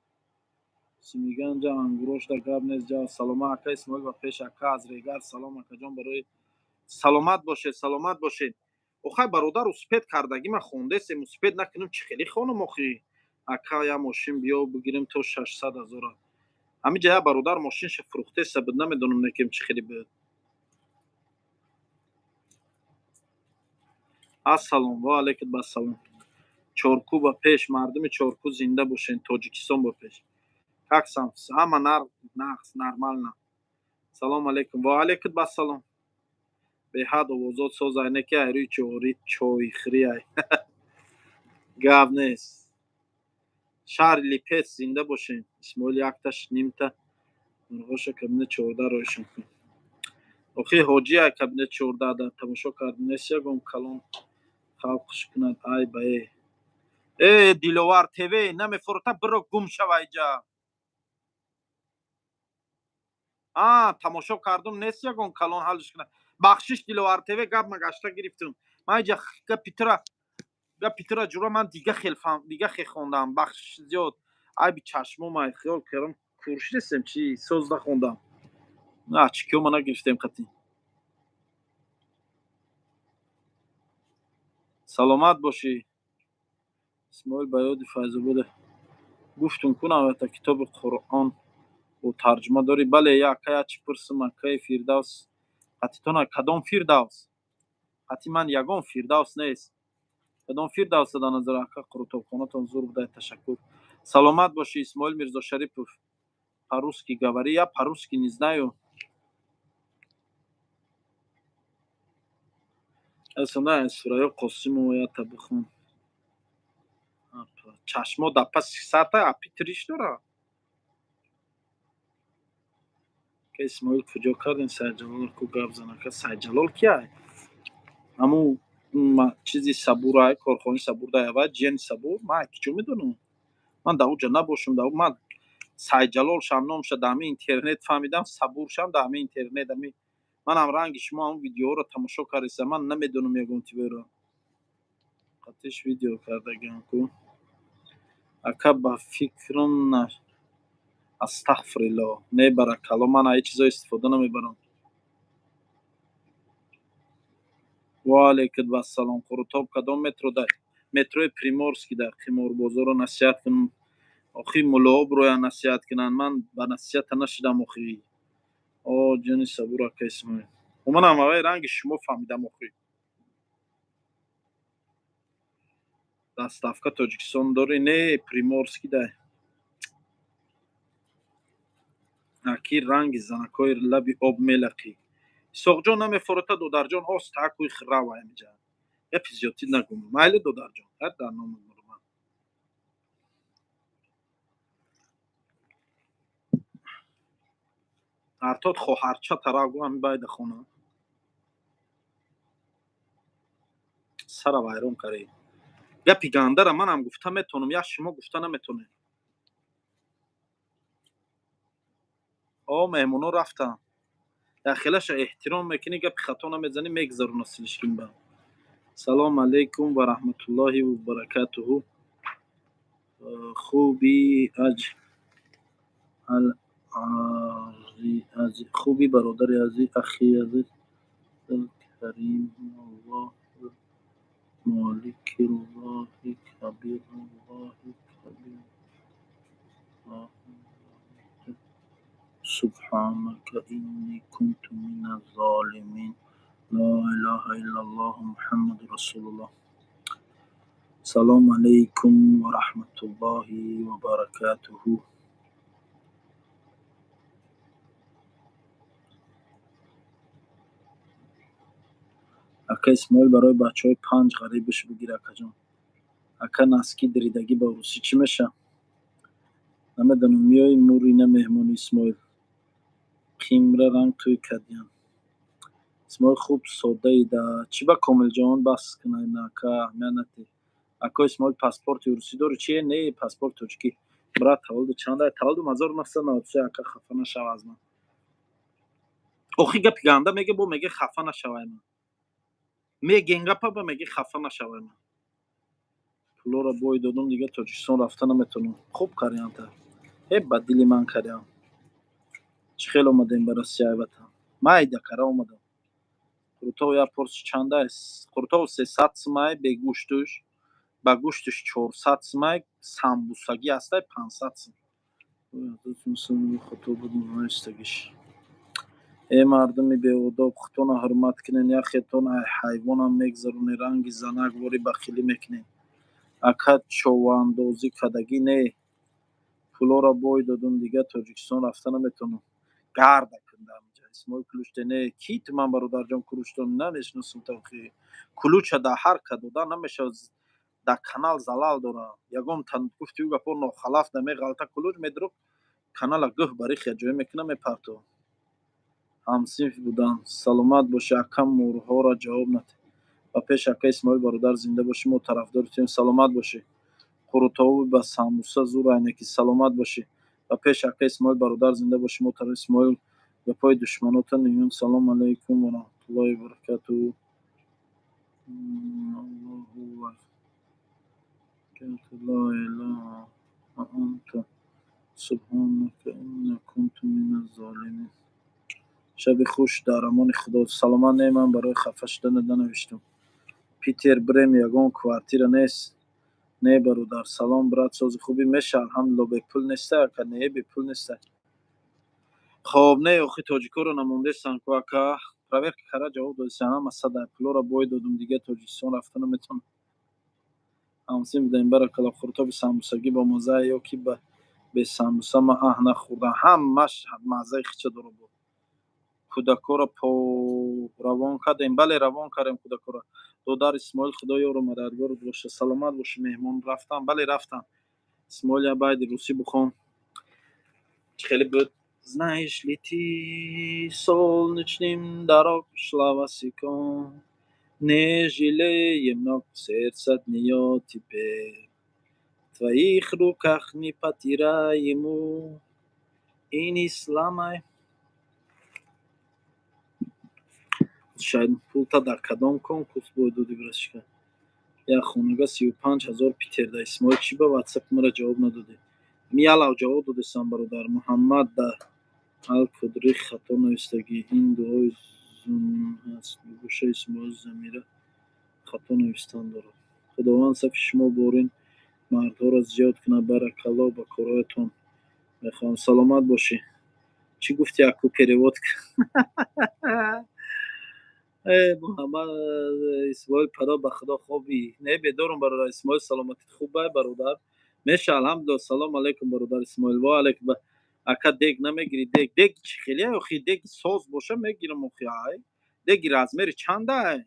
سیمیگان جا انگروش در گرب نیست جا سلام اکا اسماعیل و پیش اکا از ریگر سلام اکا جان برای سلامت باشه سلامت باشه. آخه برادر اسپید کردگی من خونده سیم اسپید نکنم چی خیلی خانم آخی اکا یا ماشین بیا بگیریم تو 600,000. همین جا برادر ماشینش فروخته سبد نمیدونم نکیم چی خیلی بود. السلام و علیکم با سلام. چارکو با پیش مردم چارکو زنده باشین. تاجیکستان با پیش کاکسام همه نرمال نه. سلام علیکم و علیکم با سلام. به حد آوازات ساز اینکه ایروی چوی خری ای گاو نیست. شهر لیپت زنده باشین. اسماعیل یکتش نیمته مرغوش کابینه 14 روشن کن. آخه حاجی ای کابینه 14 در تماشا کرد نیست یگم کلان خلقش کند ای با ای دیلوار تیوی نمیفروته برو گم شو اینجا. تماشا کردم نیست یگم کلان حلش کنه. بخشش دیلوار تیوی گپ مگشته گرفتم. من اینجا پیترا جورا من دیگه خیلی خوندم بخش زیاد. ای بی چشمم ای خیال کردم کورش نیستم چی 16 خوندم. نه چی که من نگرفتم قطعی. سلامت باشی. اسماعیل بیاد فیض‌آباد گفتم کنم تا کتاب قرآن و ترجمه داری. بله یا چی پرسم اکای فیردوس قطعی تو نه کدام فیردوس قطعی من یگان فیردوس نیست. کدام فیردوس در نظر اکا قروتابخانه‌تان زور بده. تشکر. سلامت باشی اسماعیل میرزا شریفов по-русски говори. Я по-русски не знаю. اصلا سورای قاسم و یا بخون چشما دپا ساعت اپی تریش داره که اسماعیل کجا کردین سرجلال کو گپ زنه که سرجلال کیه همون چیزی صبور های کارخانه صبور دایوه جن صبور ما چه میدونم من در اونجا نباشم در من سرجلال شم نام شد در اینترنت فهمیدم صبور شم در اینترنت من هم رنگ شما اون ویدیو رو تماشا کردم من نمیدونم یگون تی رو قطعش ویدیو کرده گم کو اکا با فکرم نه استغفر الله نه برای کلام من ای چیزا استفاده نمیبرم و علیکم السلام خورتاب کدام مترو در مترو پریمورسکی در قمار بازار نصیحت کنم آخی ملاب رو نصیحت کنن من با نصیحت نشدم آخی جنی صبور که اسمه و من هم اوی رنگ شما فهمیدم آخی دستافکا تاجیکستان داری نه پریمورسکی در اکی رنگ زنکای لبی آب ملقی سوق جان نمیفورتا دو در جان آست تاکوی خراوه میجا یا پیزیاتی نگم مایل دو در جان هر در نام من артод хоҳарча тарагу ҳами байда хона сара вайрон карӣ гапи гандара манам гуфта метонам як шумо гуфта наметонед меҳмоно рафтанд дахилаша эҳтиром мекунӣ гапи хато намезанӣ мегзарона силишкин ба салому алайкум ва раҳматуллоҳи ва баракатуҳу хуби خوبی برادر عزیز اخی عزیز کریم الله مالک الله کبیر الله کبیر سبحانك إني كنت من الظالمين لا إله إلا الله محمد رسول الله السلام عليكم ورحمة الله وبركاته اکا اسماعیل برای بچه های 5 غریبش بگیر اکا جان اکا نسکی دریدگی با روسی چی میشه نمیدونم میای موری نه مهمون اسماعیل قیمره رنگ توی کدیان اسماعیل خوب ساده ایده چی با کامل جان بس کنه نه اکا اهمیتی اکا اسماعیل پاسپورت روسی داره چیه نه پاسپورت ترکی برای تولد چنده تولد 1993 اکا خفه نشو از من اوخی گپی گنده میگه با میگه خفه نشوه من میگه این گپا با میگه خفه نشوه من پولو را بای دادم دیگه تاجیکستان رفته نمیتونم خوب کردیم تا با دلی من کردیم چه خیلی اومدیم برای سیاحت مایده کار اومدم خورتو یا پرس چنده است خورتو 300 سمای به گوشتش با گوشتش 400 سمای سامبوساگی است 500 سم مثلا خطو بدون استگیش ای مردمی به ادب خودتون حرمت کنین یا خودتون حیوان هم میگذارونی رنگ زنک واری بخیلی میکنین اکد چواندازی کدگی نه پولو را بای دادم دیگه تاجیکستان رفته نمیتونم گرد کندم اسمای کلوشته نه کیت من برادر جان کلوشتم نمیشناسم توخی کلوچه در هر کدودا نمیشه در کانال زلال داره یگم تن گفتی او گپا ناخلاف نمی غلطه کلوچ میدرو کانال گه بری خجای میکنه میپرتو همسیف بودن سلامت باشه اکم مورها را جواب نده و پیش اکا اسماعیل برادر زنده باشیم و طرفدارتیم سلامت باشه خورتاو با ساموسا زور عینکی سلامت باشه و پیش اکا اسماعیل برادر زنده باشیم و طرف اسماعیل به پای دشمنات نیون سلام علیکم و رحمت الله و برکاته الله لا اله الا انت سبحانك إني كنت من الظالمين شب خوش در امان خدا سلامت نه من برای خفه شدن ننوشتم پیتر برم یگان کوارتیر نیست نه برادر سلام برات ساز خوبی میشه الحمدلله به پول نیسته که نه به پول نیسته خب نه اخی تاجیکا رو نمونده سن که اکا پرور که خرا جواب دادی سن هم اصلا در پولو را باید دادم دیگه تاجیکستان رفته نمیتونم همسیم بدهیم برای کلا خورتا به ساموساگی با مزه یا کی به ساموسا ما نخوردم همش مزه خیچه داره بود кӯдакҳоро равон кардем. Бале, равон кардем кӯдакҳоро. Додар Исмоил худоёро мададгорат боша. Саломат боши. Меҳмон рафтан? Бале, рафтан. Исмоил я байди русӣ бухон. Чӣ хеле буд? Знаешь ли ты солнечным дорог шла босиком, не жалеем ног, сердце гниет теперь. В твоих руках не потеряем и не сломай. Шаид пулта дар кадом конкурс бояд доди бирашка? Як хонага 35,000 питер да. Исмоил чӣ ба ватсап мара ҷавоб надодӣ? Ялав ҷавоб додисам бародар. Муҳаммад да Ал-Кудри хато навистагӣ. Ин дуои зун ҳаст. Гӯша Исмоил Замира хато навистан дорад. Худованд сафи шумо борин мардҳоро зиёд кунад. Баракаллоҳ ба корҳоятон мехоҳам. Саломат бошӣ. Чӣ гуфти яку перевод? Муҳаммад Исмоил падо ба худо хобӣ? Не, бедорум бародар Исмоил. Саломатит хуб ай бародар? Меша алҳамдулиллоҳ. Салом алейкум бародар Исмоил. Ва алейкум. Ака дег намегирӣ? Дег чӣ хеле охи? Деги соз боша мегирам охи ай. Деги размери чанд ай?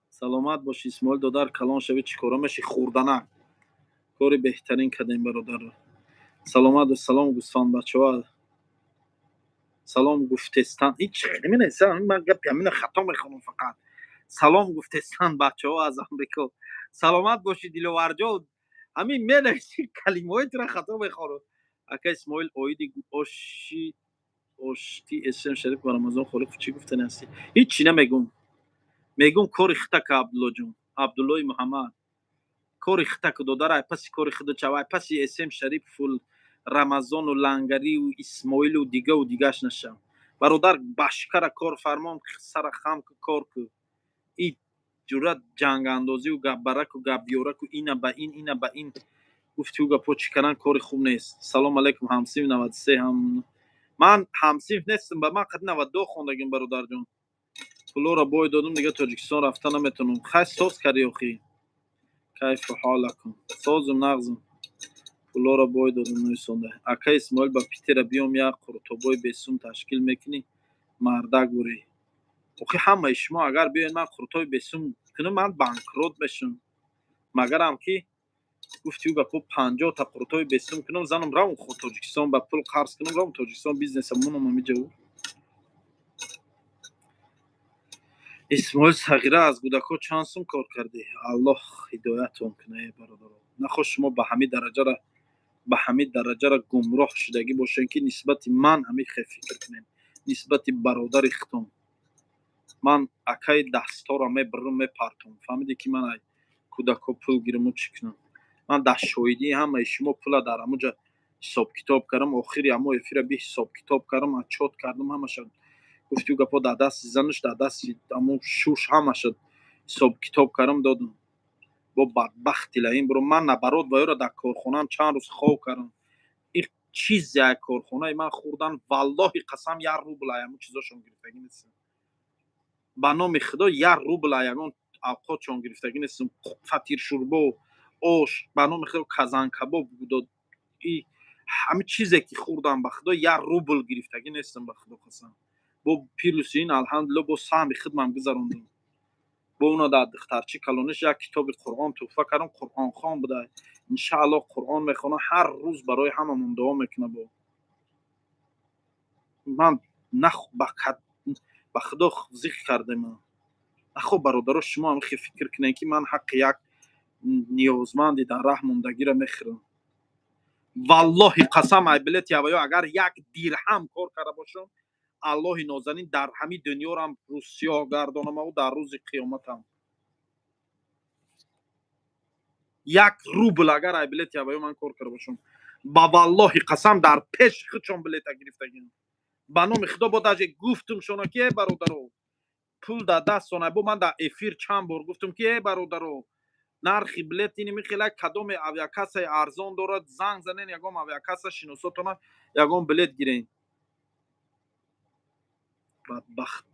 Саломат боши Исмоил додар. Калон шавӣ чӣ кора мешӣ? Хурданак. Кори беҳтарин кардем бародар. Саломат ва салом гӯсфанд бачаҳо. Салом гуфтестан. Ич менеса ман гапи амина хато мехонам фақат. Салом гуфтестан бачаҳо аз Амрико. Саломат боши диловарҷо. Амин менеси калимаҳоятро хато мехонам. Ака Исмоил оиди ошти эсем шариф ба Рамазон холиқ чӣ гуфтани ҳастӣ? Ҳичи намегум. Мегум кори хитака Абдулло ҷон. Абдуллои Муҳаммад. Кори хитака додар ай паси кори худо чавай паси эсем шариф фул Рамазону Лангарию Исмоилу дигаш нашам. Бародар башкара кор фармон сара хамку кор ку. И ҷурат ҷангандозию гапбараку гапбиёраку ина ба ин ина ба ин гуфтиу гапо чӣ кардан кори хуб нест. Салом алейкум ҳамсинф 93 ҳам. Ман ҳамсинф нестам. Ба ман қади 92 хондагим бародар ҷон. Пулоро бой додум дига Тоҷикистон рафта наметавонам. Хай соз кардӣ охи. Кайфу ҳолакум. Созум нағзум. Пулоро бой додум нӯисонда. Ака Исмоил ба Питера биём як қуртобои бесум ташкил мекунӣ? Мардак бурӣ. Охи ҳамаи шумо агар биёед ман қуртобои бесум кунам ман банкрот мешавам. Магарам ки гуфтиу гапо 50 та қуртобои бесум кунам занам равм хо Тоҷикистон ба пул қарз кунам равм Тоҷикистон бизнесам мунам амиҷаву. Исмоил Сағира аз гӯдакҳо чанд сум кор кардӣ? Аллоҳ ҳидоятон кунад бародаро. Нахоҳ шумо ба ҳамин дараҷара гумроҳ шудагӣ бошед ки нисбати ман ҳамин хел фикр кунем. Нисбати бародари хитон. Ман акаи дастора мебарам мепартам. Фаҳмидӣ ки ман ай кӯдакҳо пул гираму чӣ кунам. Ман дар шоҳидии ҳамаи шумо пула дар ҳамуҷа ҳисобкитоб кардам. Охири ҳамо эфира би ҳисобкитоб кардам, отчёт кардам ҳамаша. Гуфтиу гапо дар дасти зануш дар дасти ҳамо шуш ҳамаша ҳисобкитоб кардам додам. Бо бадбахти лаин биро ман набарот ва ёро дар корхонаам чанд рӯз хов кардам. Ин чизи ай корхонаи ман хурдан валлоҳи қасам 1 рубл ай ҳамон чизошон гирифтагӣ нестам. Ба номи худо 1 рубл ай ягон авқотшон гирифтагӣ нестам. Фатиршурбо, ош, ба номи худо казанкабоб дод. И ҳамин чизе ки хурдам ба худо 1 рубл гирифтагӣ нестам ба худо қасам. Бо пилуси ин алҳамдулиллоҳ бо саҳми хидмам гузарондам. Бо уно дар духтарчи калониш як китоби Қуръон туҳфа кардам. Қуръонхон буда. Иншааллоҳ Қуръон мехонам. Ҳар рӯз барои ҳамамон дуо мекунам. Ман ба худо зиқ кардам. Нахо бародаро шумо ҳам хел фикр кунед ки ман ҳаққи як ниёзманди дар раҳ мондагиро мехӯрам. Валлоҳи қасам ай билет яваё агар 1 дирҳам кор карда бошам, Аллоҳи нозанин дар ҳамин дунёрам рӯз сиёҳ гардонаму дар рӯзи қиёматам. 1 рубл агар ай билет яваё ман кор карда бошам. Ба валлоҳи қасам дар пеши худшон билета гирифтагим. Ба номи худо бо даже гуфтум шона ки бародаро пул дар дастон ай бо ман дар эфир чанд бор гуфтум ки бародаро нархи билети михелай кадоме авиакассаи арзон дорад, занг занен ягон авиакасса шиносотона ягон билет гирен. Бадбахт.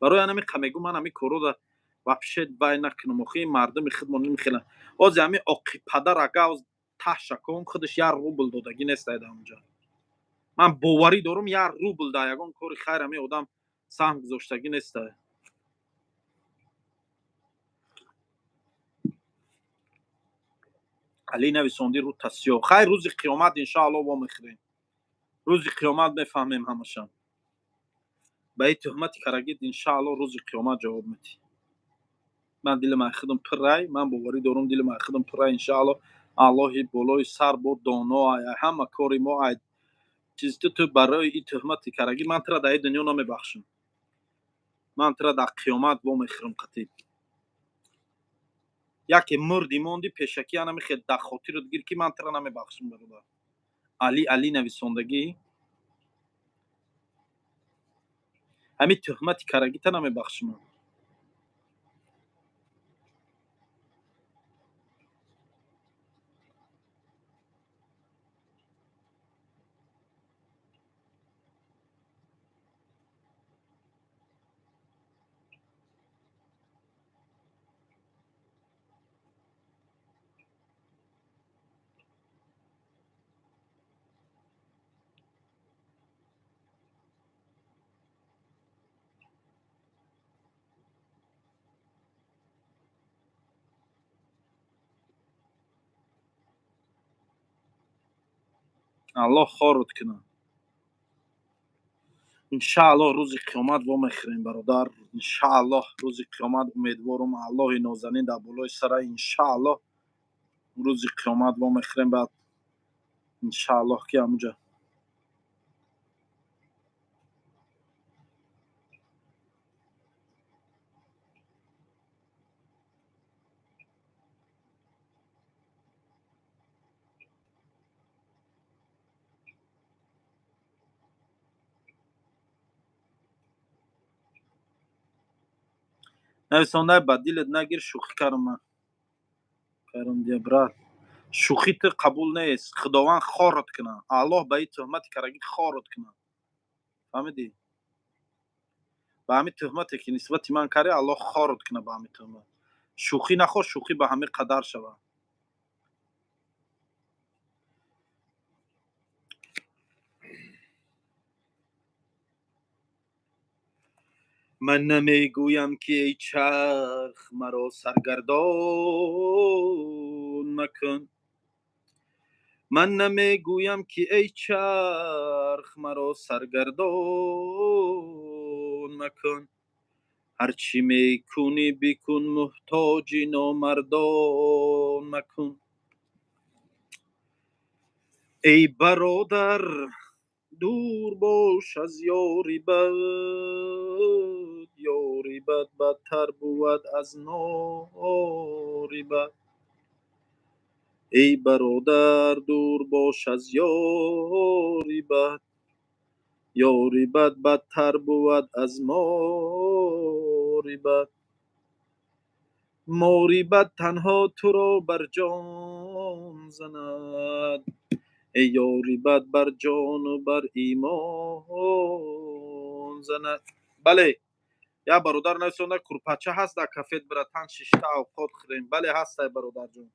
барои ҳамин қамегу ман ҳамин корро вообще вай накунам охи мардами худмон намехеланд оз ами оқи падар агар таҳша кун худаш 1 рубл додагӣ нестаед ҳамонҷа ман боварӣ дорам 1 рубл дар ягон кори хайр ами одам саҳм гузоштагӣ нестаед али нависонди рута сиёҳ хайр рӯзи қиёмат иншоалло вомехӯрем рӯзи қиёмат мефаҳмем ҳамаша ба ин тӯҳмати карагид иншоалло рӯзи қиёмат ҷавоб медиҳӣ ман дили майхудам пуррай ман боварӣ дорам дили майхудам пуррай иншоалло аллоҳи болои сар бо доно ай ҳама кори мо ай чиз ту барои ин тӯҳмати карагид ман тура дар ин дунё намебахшам ман тура дар қиёмат вомехӯрам қатъи яке мурдӣ монди пешакӣ ана мехел дар хотират гир ки ман тура намебахшам бародар али нависондагӣ ҳамин тӯҳмати карагита намебахшам аллоҳ хорут кунад иншоалло рӯзи қиёмат вомехӯрем бародар иншоалло рӯзи қиёмат умедворам аллоҳи нозанин дар болои сарай иншоалло рӯзи қиёмат вомехӯрем баъд иншоалло ки ҳамуҷа нависондай ба дилат нагир шӯхӣ кардам ман кардам дия брат шӯхӣ ту қабул нест худованд хорат кунад аллоҳ ба ин тӯҳмати карагид хорат кунад фаҳмидӣ ба ҳамин тӯҳмате ки нисбати ман кардӣ аллоҳ хорат кунад ба ҳамин тӯҳмат шӯхӣ нахоҳ шӯхӣ ба ҳамин қадар шавад من نمیگویم که ای چرخ مرا سرگردان مکن من نمیگویم که ای چرخ مرا سرگردان مکن هرچی میکنی بکن محتاج نامردان مکن ای برادر دور باش از یاری بد بدتر بود از ناری بد ای برادر دور باش از یاری بد بدتر بود از ماری بد ماری بد تنها تو را بر جان زند ای یاری بد بر جان و بر ایمان زند بله یا برادر نویسنده کورپچه هست در کافت براتان ششتا اوقات خوریم بله هست برادر جان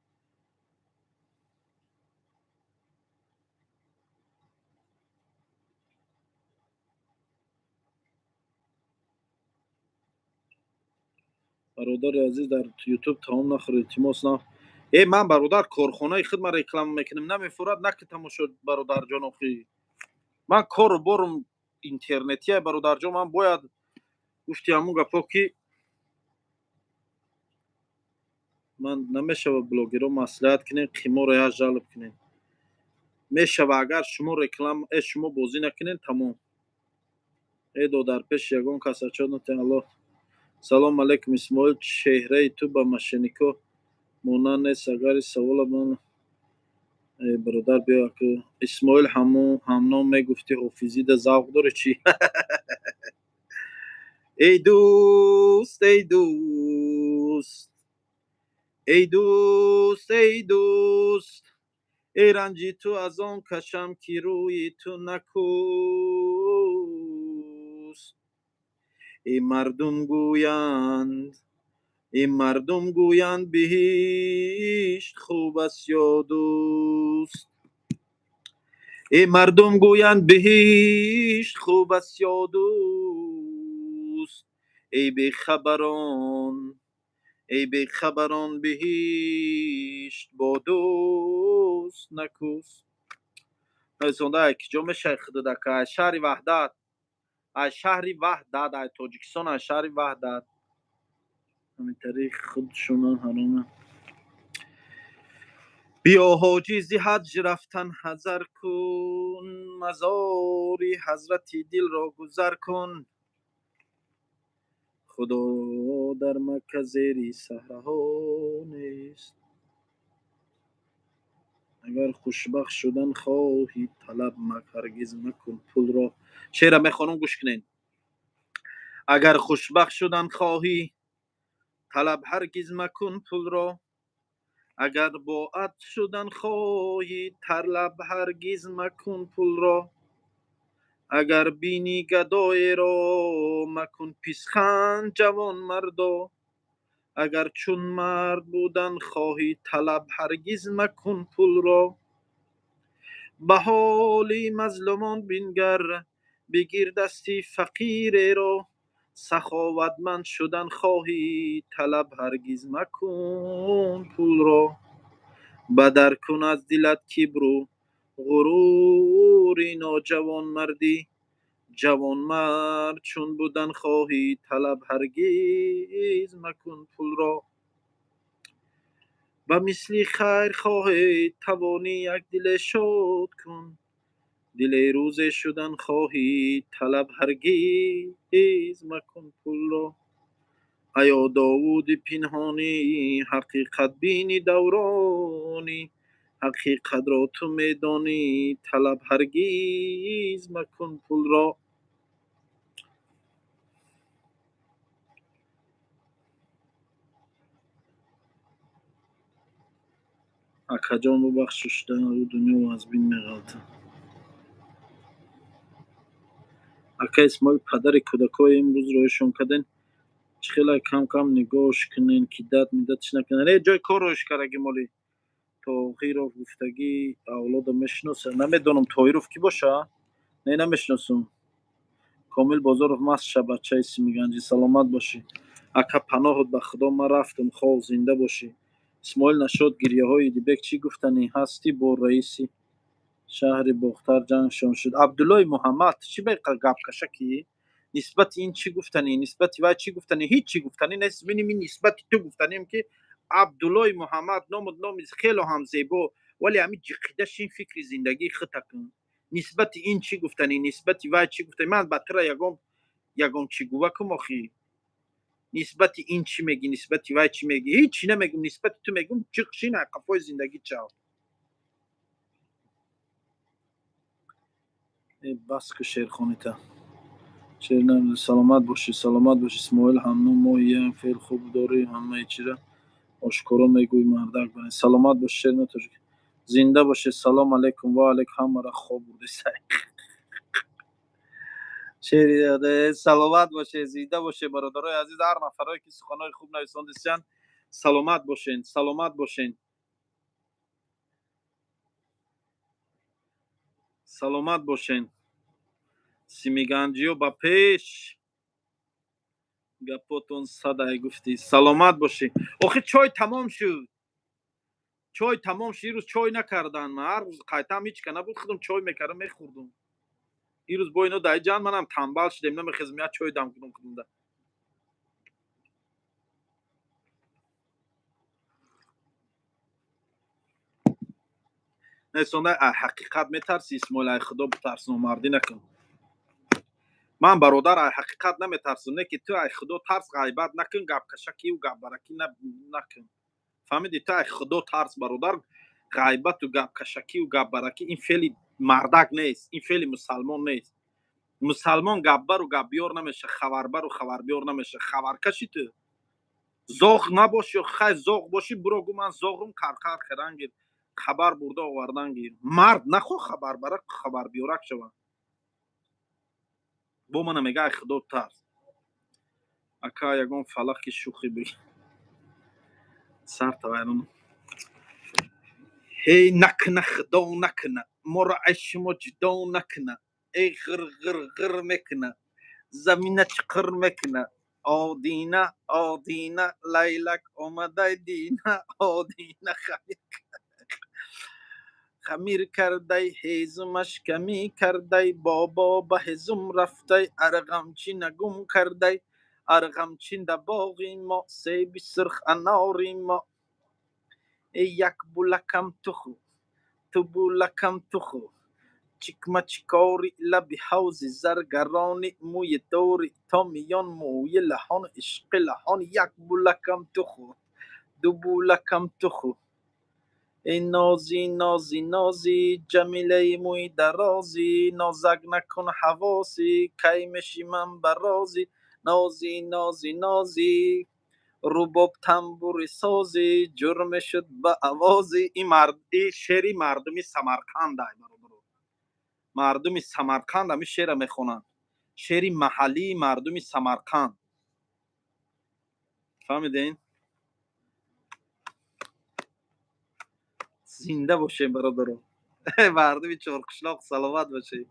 برادر عزیز در یوتیوب تمام نخورید التماس نه ای من برادر کارخانه خود ما رکلام میکنیم نمیفورد نک تماشا برادر جان اخی من کار برم اینترنتی برادر جان من باید گفتی همون گپا که من نمیشه بلاگرها مصلحت کنیم قیمه را جلب کنیم میشه اگر شما رکلام شما بازی نکنین تمام ای دو در پیش یگان کسا چون الله سلام علیکم اسماعیل چهره تو با مشینیکو مونان سگاری سوال من برادر بیا که اسماعیل همنام میگفتی حافظی ده ذوق داره چی ای دوست ای دوست ای دوست ای دوست ای رنجی تو از آن کشم که روی تو نکوست ای مردم گویند این مردم گویند بهشت خوب است یا دوست. این مردم گویند بهشت خوب است یا دوست. ای بیخبران ای بیخبران بهشت با دوست نکوست. نویسنده جمع شیخ دادک از شهر وحدت از تاجیکستان از شهر وحدت همین طریق خودشون حرامه. بیا حاجی زی حج رفتن حذر کن، مزاری حضرت دل را گذر کن. خدا در مکه زیر صحراها نیست. اگر خوشبخت شدن خواهی طلب هرگز مکن پول را. شعر میخوانم گوش کنین. اگر خوشبخت شدن خواهی طلب هرگز مکن پول را. اگر باعث شدن خواهی طلب هرگز مکن پول را. اگر بینی گدای را مکن پیشخند جوان مردا. اگر چون مرد بودن خواهی طلب هرگز مکن پول را. به حال مظلومان بنگر بگیر دستی فقیر را. سخاوتمند شدن خواهی طلب هرگز مکن پول را. بدر کن از دلت کبر و غرور ناجوان مردی. جوان مرد چون بودن خواهی طلب هرگز مکن پول را. به مثل خیر خواهی توانی یک دل شاد کن. دل روزه شدن خواهی طلب هرگز مکن پول را. ایا داوود پنهانی حقیقت بینی دورانی. حقیقت را تو میدانی طلب هرگز مکن پول را. اکا جان ببخشش در دنیا و از بین میغلطه. اکا اسمای پدر کودکای امروز روشون کردن خیلی کم کم نگاهش کنین که داد میدادش نکنن. ای جای کار روش کرده مالی توقیر گفتگی اولاد میشناسه. نمیدونم تویروف کی باشه. نه نمیشناسم. کامل بازارов ماست بچه ایسی میگنجی. سلامت باشی اکا. پناهت به خدا. من رفتم خواه زنده باشی. اسماعیل نشاد گریه های دیبک چی گفتنی هستی با رئیسی شهر باختر جنگشان شد. عبدالله محمد چی به گپ کشکی نسبت این چی گفتنی نسبت وای چی گفتنی هیچ چی گفتنی نیست. ببینیم نسبت تو گفتنیم که عبدالله محمد نام خیلی هم زیبا ولی همین جقیدش این فکر زندگی خطا کن. نسبت این چی گفتنی نسبت وای چی گفتنی. من بدتر یگام چی گوکم آخی. نسبت این چی میگی نسبت وای چی میگی هیچ چی نمیگم. نسبت تو میگم چقشین قفای زندگی چاو. بس که شیرخانی تا شیر سلامت باشی سلامت باشی. اسماعیل همون ماهی فعل خوب داری همه چی را آشکارا میگوی مردک بنی. سلامت باشی شیر نتوجه زنده باشی. سلام علیکم و علیک همه را خواب بوده سعی شیر داده. سلامت باشی زنده باشی برادرای عزیز. هر نفرایی که سخنای خوب نویسندستن سلامت باشین سلامت باشین سلامت باشین. سیمیگنجیو با پیش گپاتون صدای گفتی. سلامت باشی. آخه چای تمام شد. چای تمام شد. روز چای نکردن. من هر روز قایتم هیچ کنه بود خودم چای میکردم میخوردم. این روز با اینو دای جان منم تنبل شدم نمیخوام میاد چای دم کنم. نه سنده حقیقت میترسی اسماعیل خدا بترسن و مردی نکن. من برادر حقیقت نمیترسم. نه که تو خدا ترس غیبت نکن گپ کشکی و گپ برکی نکن. فهمیدی؟ تو خدا ترس برادر غیبت و گپ کشکی و گپ برکی این فعل مردک نیست. این فعل مسلمان نیست. مسلمان گبر و گبیار نمیشه. خبربر و خبربیار نمیشه. خبرکشی تو زاغ نباشی. خیر زاغ باشی برو گو من زاغم قرقر خرن گیر خبر برده آوردن گیر. مرد نخو خبر برک خبر بیارک شون. با من میگه خدا ترس. اکا یگان فلک شوخی بگی سر تا هی نکنه خدا نکنه مرعش مجدا نکنه ای غر غر غر میکنه زمینه چقر میکنه آدینه آدینه لیلک آمده دینه آدینه خمیر کرده هیزمش کمی کرده بابا به هزم رفته ارغمچین گم کرده ارغمچین در باغی ما سیب سرخ اناری ما ای یک بولکم تخو تو بولکم تخو چکمه چکاری لبی حوزی زرگرانی موی دوری تا میان موی لحان عشق لحان یک بولکم تخو دو بولکم تخو ای نازی نازی نازی جمیله موی درازی نازک نکن حواسی کی میشی من برازی نازی نازی نازی رباب تنبوری سازی جرم شد به آوازی این شعری مردمی سمرقند مردمی سمرقند همی شعر میخونن شعری محلی مردمی سمرقند فهمیدین زنده باشه برادران مردمی چرخشلاق سلامت باشه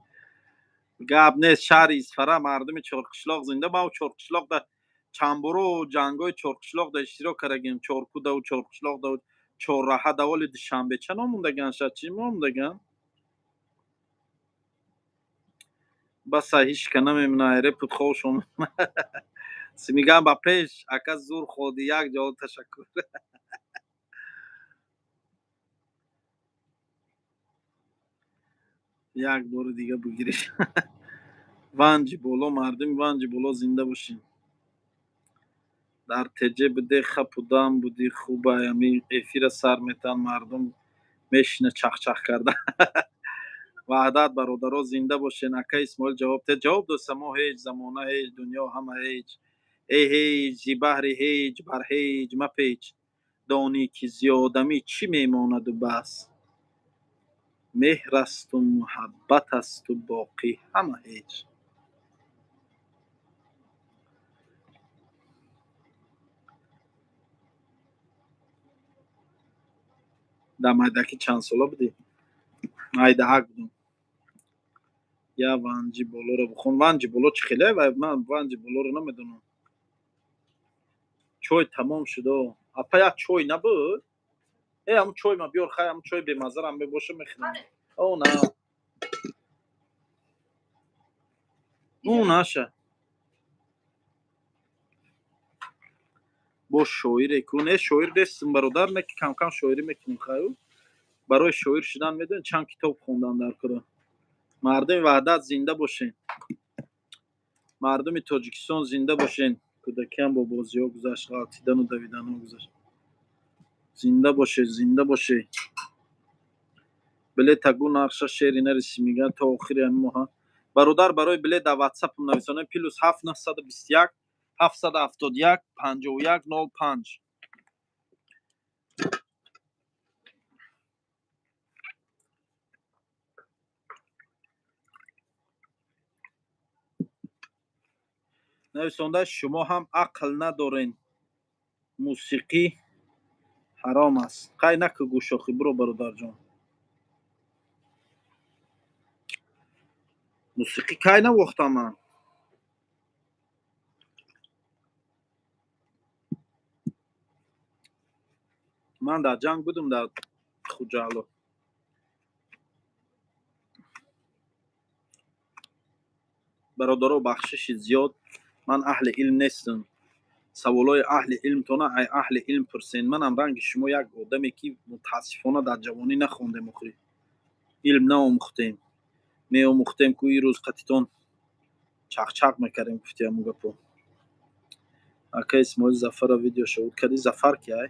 گپ نیست شهر ایسفره مردم چرخشلاق زنده ما و چرخشلاق در چنبرو جنگای چرخشلاق در اشتراک کردیم چرکو دا و چرخشلاق دا و چهارراه دوال دوشنبه چه ناموندگن شد چی ناموندگن بس هیچ که نمیمونه ایره پود خوشم میگم با پیش اکا زور خودی یک جا تشکر یک بار دیگه بگیریش ونجی بولو مردم ونجی بولو زنده باشین در تجه بده خپ و دام بودی خوبه یمی افیر سر میتن مردم میشنه چخ چخ کرده وحدت برادرها زنده باشین اکا اسماعیل جواب ته جواب دوستم ما هیچ زمانه هیچ دنیا همه هیچ ای هیچ زی بحر هیچ بر هیچ مپیچ دانی که زیادمی چی میماند و بس مهر است و محبت است و باقی همه هیچ در مایدکی چند ساله بودی؟ مایدهک بودم یا ونجی بولو رو بخون ونجی بولو چی خیلی و من ونجی بولو رو نمیدونم چای تمام شده اپا یک چای نبود ای هم چای ما بیار خواهی هم چای بمزه هم باشه میخورم او نه او نشه با شاعر کنه شاعر دستم برادر نه که کم کم شاعری میکنیم خواهی برای شاعر شدن میدون چند کتاب خوندن در کره مردم وحدت زنده باشین مردم تاجیکستان زنده باشین کودکی هم با بازی ها گذشت غلطیدن و دویدن ها گذشت زنده باشه زنده باشه بله تگو نقشه شعری نرسی میگن تا آخری همین ماه برادر برای بله در واتساپ نویسانه پیلوس 7921 771 5105 نویسنده شما هم عقل ندارین موسیقی حرام است قای نکو گوشاخی برو برادر جان موسیقی کای نوختم من در جنگ بودم در خوجالو برادرها بخشش زیاد من اهل علم نیستم سوالای اهل علم تو نه ای اهل علم پرسین منم رنگ شما یک آدمی که متاسفانه در جوانی نخونده مخری علم ناموختیم میاموختیم که این روز قطیتون چق چق میکردیم گفتی همون گپو اکا اسماعیل زفر ویدیو شود کردی زفر که ای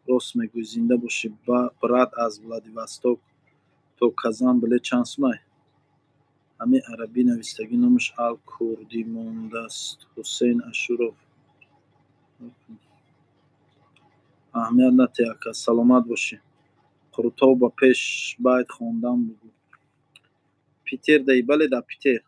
راست میگوی زنده باشی برات از ولادیواستوک تو کازان بله چانس مای همه عربی نویستگی نامش کردی مونده است حسین اشوروف اهمیت نده اکا سلامت باشی قروتو با پیش باید خوندم بگو پیتر دی بله دا پیتر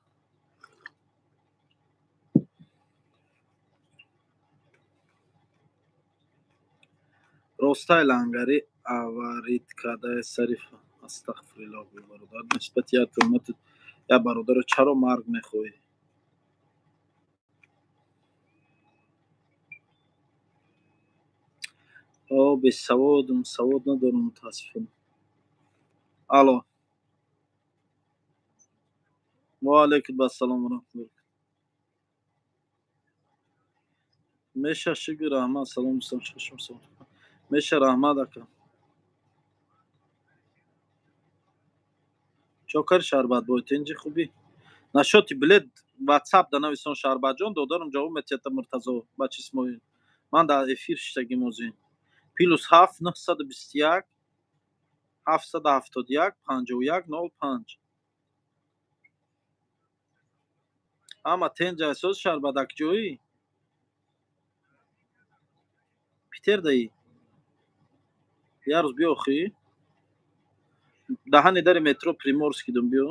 ростай лангари аварид кадаи сарифа астағфируллоҳ бародар нисбати як кӯмати як бародару чаро марг мехоҳӣ бесаводам савод надорам мутаассифона алло ва алайкум ассалом ва раҳматуллоҳ меша шукр раҳмат салом дӯстон хушбахтон меша раҳмат ака чокари шарбатбой тенҷи хубӣ нашоти билет ватсап данависон шарбатҷон додарам ҷавоб метиҳад муртазо ба чисмои ман дар эфир шидаги мозӣ +7 921 771 5105 ама тенҷа эсос шарбатакҷоӣ питер даӣ ярӯз биёхӣ даҳани дари метро приморский дум биё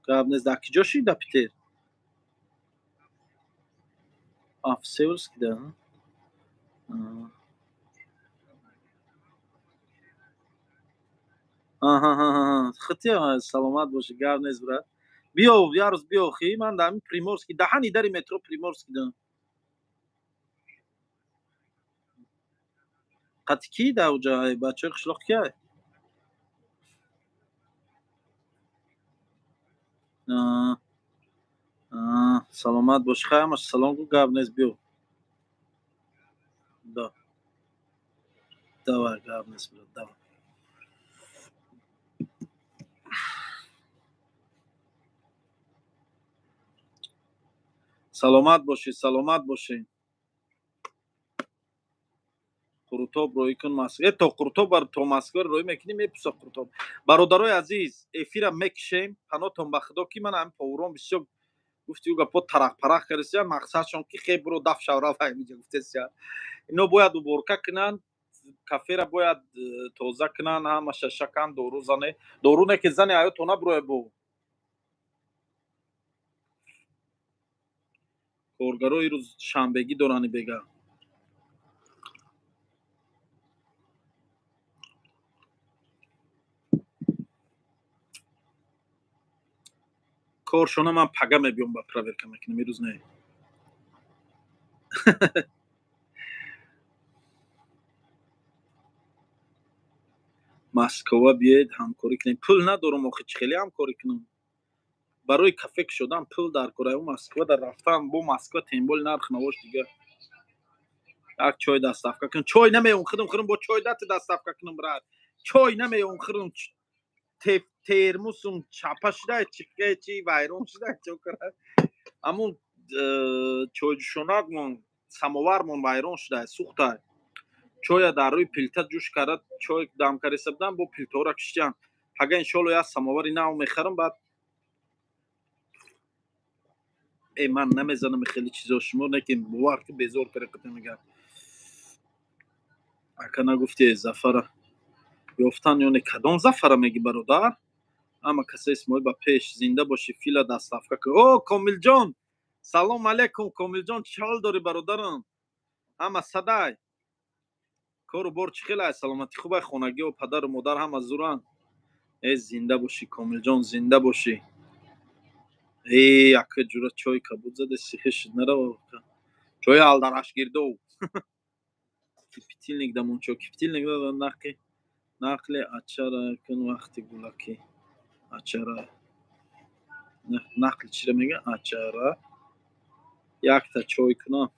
гап нест дар киҷо шида питер Всеволожский да хити саломат бошӣ гап нест брат биё ярӯз биёхӣ ман дар приморский даҳани дари метро приморский дум қати ки дар уҷа бачаҳои қишлоқ кия саломат бош хайамаш салом гӯ гап нест биё давай гап нест брат давай саломат бошӣ Қуртоб роӣ кун Москва то Қуртоб бар то Москва роӣ мекунӣ мепурса Қуртоб бародарои азиз эфира мекишем панотон ба худо ки ман ҳамин повурон бисёр гуфтиҳу гапҳо тарақ кардия мақсадшон ки хеб биро даф шавра вай миҷа гуфтеся ино бояд уборка кунанд кафера бояд тоза кунанд ҳама шашакан дору зане доруне ки зани ҳаётона бироя бо коргарои рӯз шанбегӣ дорани бега коршона ман пага мебиём ба проверка мекунам ирӯз не Москва биед ҳамкорӣ кунем пул надорам охи чӣ хеле ҳамкорӣ кунам барои кафе ки шудам пул дар кораи Москва дар рафтам бо Москва темболи нарх навош дигар як чой доставка кун чой намеём худам бо чой дати доставка кунам брат чой намеём худам термусум чапа шуда чи вайрон шуда чокара ҳамун чойҷӯшонакмон самовармон вайрон шуда сухта чоя дар рӯи пилта ҷӯш карда чой дам карда будам бо пилтаҳоро киштиям пага иншоалло як самовари нав мехарам баъд ман намезанам хеле чизо шумо неки бовар ки безор карда мегӯям ака нагуфтие зафара ёфтан ёне кадом зафара мегӣ бародар ама касаест мои ба пеш зинда бошӣ фила доставка кун о комилҷон салом алейкум комилҷон чӣ ҳол дорӣ бародарам ҳама садай кору бор чӣ хел аст саломатӣ хуб хонагиҳо падару модар ҳама зуранд зинда бошӣ комилҷон зинда бошӣ яка ҷура чой кабуд зада сихи шуд нарава чои алдарашгирдов кипятильник дамончо кипятильник нақли ачара кун вақти гулаки ачара нақли чира мегӯянд ачара якта чой кунам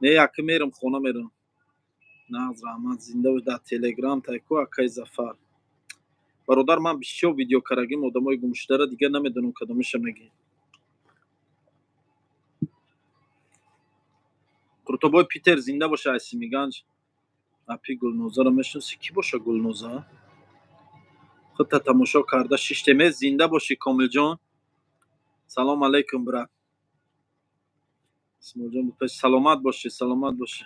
не яка мерам хона мерам нағз раҳмат зинда бош дар телеграм тайку акаи зафар бародар ман бисёр видео карагим одамои гумшудара дигар намедонам кадомаша мегӣ Қуртобой Питер зинда боша аз Симиганҷ апи Гулнозаро мешиносӣ ки боша Гулноза худта тамошо карда шиштемез зинда бошӣ комилҷон салом алейкум брат исмоилҷон саломат бошӣ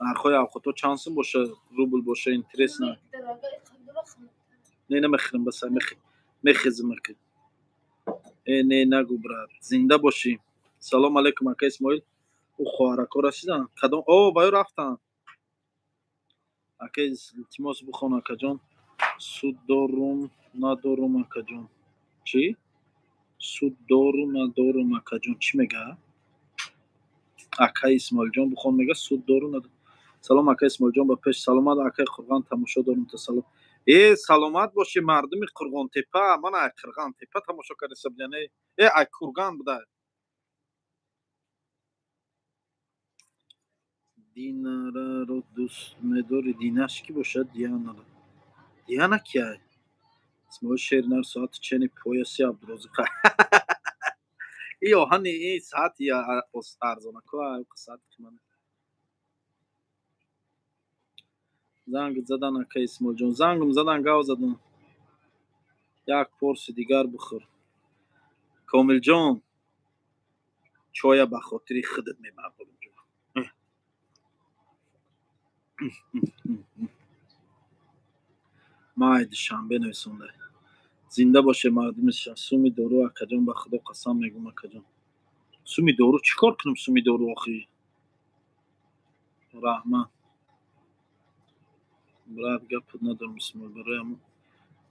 нархҳои авқото чанд сум боша рубл боша интересно не намехӯрам баса мехезам ака не нагӯ брат зинда бошӣ салом алейкум ака Исмоил. او خواهرکا رسیدن کدام باید رفتن اگه التماس بخون اکا جان سود دارم ندارم اکا جان چی؟ سود دارم ندارم اکا جان چی میگه؟ اکا اسماعیل جان بخون میگه سود دارم ندارم سلام اکا اسماعیل جان با پیش سلامت اکا قرغان تماشا دارم تا سلام سلامت باشی مردم قرغان تپه من قرغان تپه تماشا کرده سبجانه قرغان بوده دیناره رو دوست می‌داری دینش کی باشد دیانا رو دیانا کیه اسمش شیرینر ساعت چنی پویاسی عبدالرزاق ای آهن این ساعت یا ارزانه که ساعت که من زنگ زدن اکا اسمال جان زنگم زدن گاو زدن یک پرس دیگر بخور کامل جان چای به خاطر خودت میبرم ماید شنبه نویسنده زنده باشه مردمش سومی دارو اکا جان به خدا قسم میگم اکا جان سومی دارو چیکار کنم سومی دارو آخی رحمت برات گپ ندارم اسمال برایم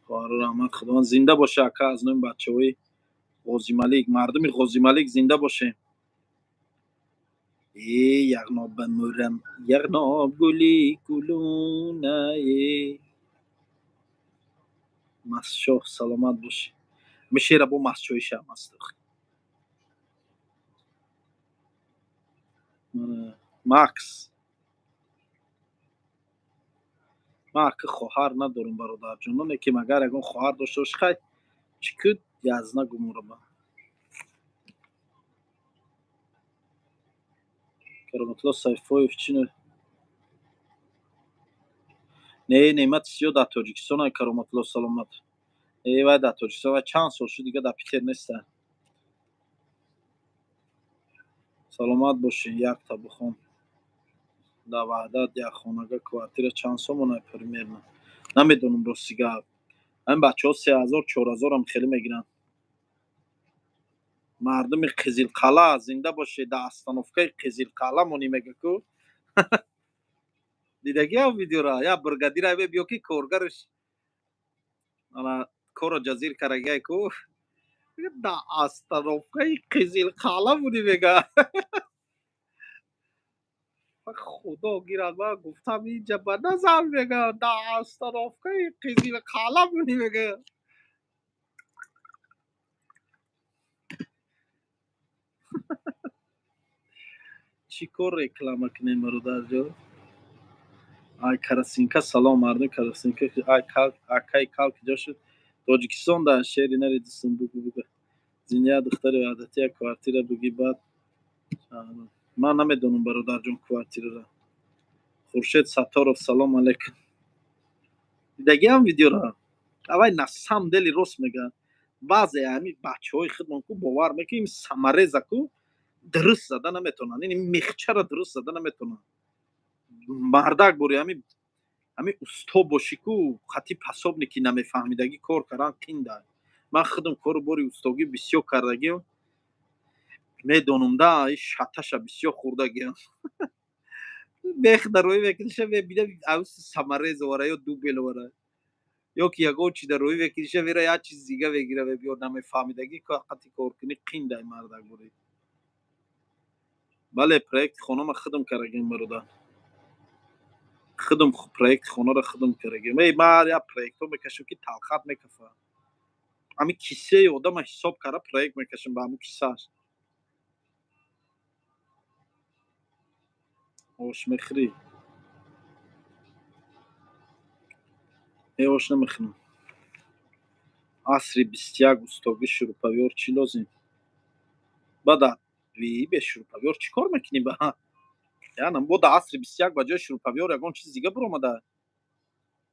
خواهر رحمت خداوند زنده باشه اکا از نوع بچه‌های غازی ملک مردم غازی ملک زنده باشه یغناب بمورم یغناب گلی گلونه مسشاه سلامت باشه میشه را با مسشوی شم است ماکس ما که خواهر ندارم برادر جون که مگر اگه خواهر داشته باشه خیلی چیکد یزنا گمورم کرامت الله سایفویف چینه نه نعمت سیو در تاجیکستان کرامت الله سلامت و در تاجیکستان و چند سال شد دیگه در پیتر نیستن سلامت باشین یک تا بخون در وحدت یک خانگاه کوارتیر چند سامونه پرمیر نه نمیدونم راستیگه این بچه ها 3000 4000 هم خیلی میگیرن مردم قزل قلعه زنده باشه در استانوفکای قزل قلعه مونی میگه کو دیدگی هم ویدیو را یا برگدی را بیا که کارگرش انا کار جزیر کرگه کو در استانوفکای قزل قلعه مونی میگه خدا گیرد من گفتم اینجا به نظر میگه در استانوفکای قزل قلعه مونی میگه چی کار رکلام کنیم برادر جو ای کراسینکا سلام مردم کراسینکا ای کال اکای کال کجا شد تاجیکستان در شهری نری دوستم بگو زینیا دختر عادتی کوارتیر بگی بعد من نمیدونم برادر جون کوارتیر را خورشید ستارov سلام علیکم دیدگی هم ویدیو را اوای نسام دلی راست میگه بعضی همین بچهای خودمون کو باور میکنه این سمره کو درست زدن نمیتونن این میخچه را درست زدن نمیتونن مردک بوری همین استا باشی کو خطی پساب نکی نمیفهمیدگی کار کردن قینده من خودم کار باری استاگی بسیار کردگیم میدونم ده این شتش بسیار خوردگیم بیخ در روی وکیلشه بیده اوست سمره زواره یا دو بلواره یا که یکو چی در روی وکیلشه ویره یا چیز دیگه بگیره و بیار نمیفهمیدگی که خطی کار کنی قینده مردک بوری بله پروژه خانم خودم کردگیم برادر خودم پروژه خانه را خودم کردگیم من یا پروژه میکشم که تلخط میکفه امی کیسه آدم حساب کرده پروژه میکشم به همون کیسهش آش میخری آش نمیخرم عصری 21 استاگی شروپاویور چی لازم بعد به شروپاویور چی کار میکنی به یعنی بود عصری 21 بجای شروپاویور یکان چیز دیگه برآمده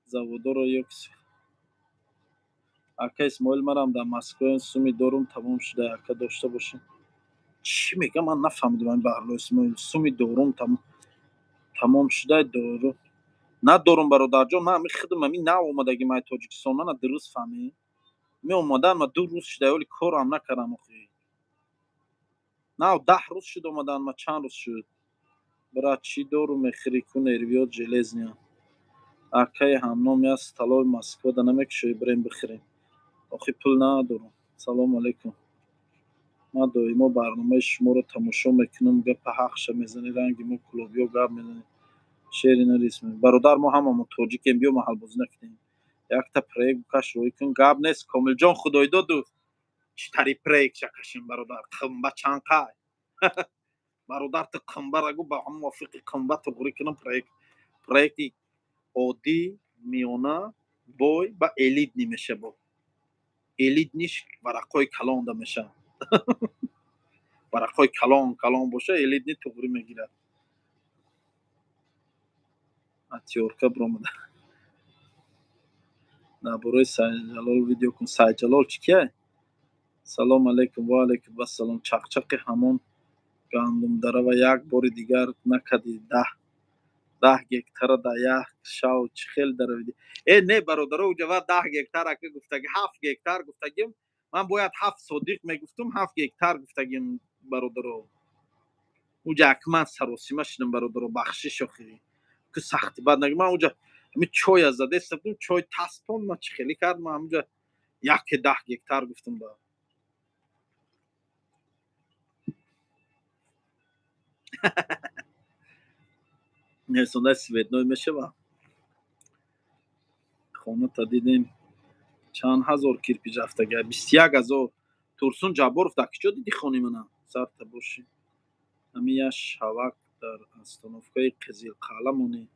زوادو رو یک اکا اسماعیل منم در مسکو سومی دارم تمام شده اکا داشته باشیم چی میگه من نفهمیدم این برلو اسماعیل سومی دارم تمام شده دارو ندارم برادر جان من همین خودم همین نه اومدگی من تاجیکستان من درست فهمی می اومدن ما 2 روز شده ولی کارم نکردم آخه نه 10 روز شد اومدن، ما چند روز شد. برای چی دارو میخری کو نرویات جلزنیا اکای همنام است طلای مسکو دا نمیکشوی بریم بخریم. آخه پول ندارم. سلام علیکم. ما دائما برنامه شما رو تماشا میکنم، گپ حقش میزنی، رنگ ما کلوبیا گپ میزنی، شعری نریسم. برادر ما هم تاجیکیم، بیا محل بازی نکنیم. یک تا پریک بکش روی کن، گپ نیست. کامل جان خدای دادو چطوری پریک چکشیم برادر؟ خنبه چانقای برادر تو خنبه رگو با هم موافق خنبه تو گوری کنم. پریکی عادی میانه بای با الید نمیشه. با الید نیش ورقای کلان ده میشه. ورقای کلان باشه الید نی توگری میگیره. اتیورکا برامده درباره سعید جلال ویدیو کن. سعید جلال چی کیه؟ سلام علیکم. و علیکم السلام. چقچق همون گندم داره و یک بار دیگر نکدی 10 گکتار در یک شاو چخیل داره ویدی. ای نه برادر او جواد 10 گکتار که گفتگی 7 گکتار گفتگیم. من باید 7 صدیق میگفتم 7 گکتار گفتگیم برادر او. اوجا اکمن سروسیما شدم برادر او بخشش آخری که سختی بعد نگه. من اوجا می چای از زده استفدم چای تاسپون ما چخیلی کرد. من اوجا 10 گکتار گفتم با نرسونده سویدنوی میشه با خانه تا دیدیم چند هزار کیرپیچ رفتگه 21,000 تورسون جبارов در کجا دیدی خونی منم سر تا باشی همین شوک در استانوفکای قزیل قلعه مونی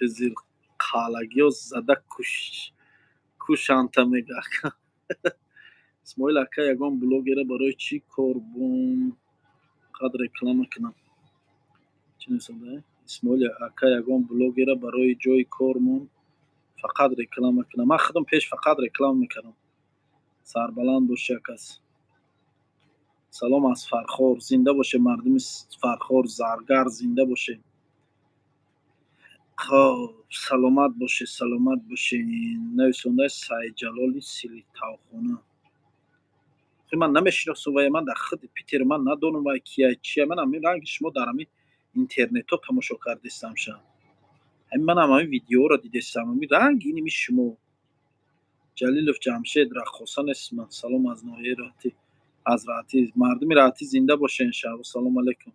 قزیل قلعگی ها زده کشانتا میگه. اسماعیل اکا یگان بلوگره برای چی کاربون قدر رکلام کنم چی نسونده؟ اسماعیل اکا یگان بلوگره برای جای کارمون فقط رکلام کنم. من خودم پیش فقط رکلام میکنم. سربلند باشه کس. سلام از فرخار. زنده باشه مردم فرخار. زرگر زنده باشه. خب سلامت باشه سلامت باشین. نویسنده سعید جلالی سیلی تاوخانه. خب من نمیشناسم و من در خود پیتر من ندونم و کیه چیه. من همین رنگ شما در همین اینترنت ها تماشا کردستم شم. همین من همین ویدیو را دیدستم. همین رنگ اینی می شما جلیلوف جمشید رخوصان اسم. سلام از ناحیه راحتی. از راحتی مردم راحتی زنده باشه انشاءالله. سلام علیکم.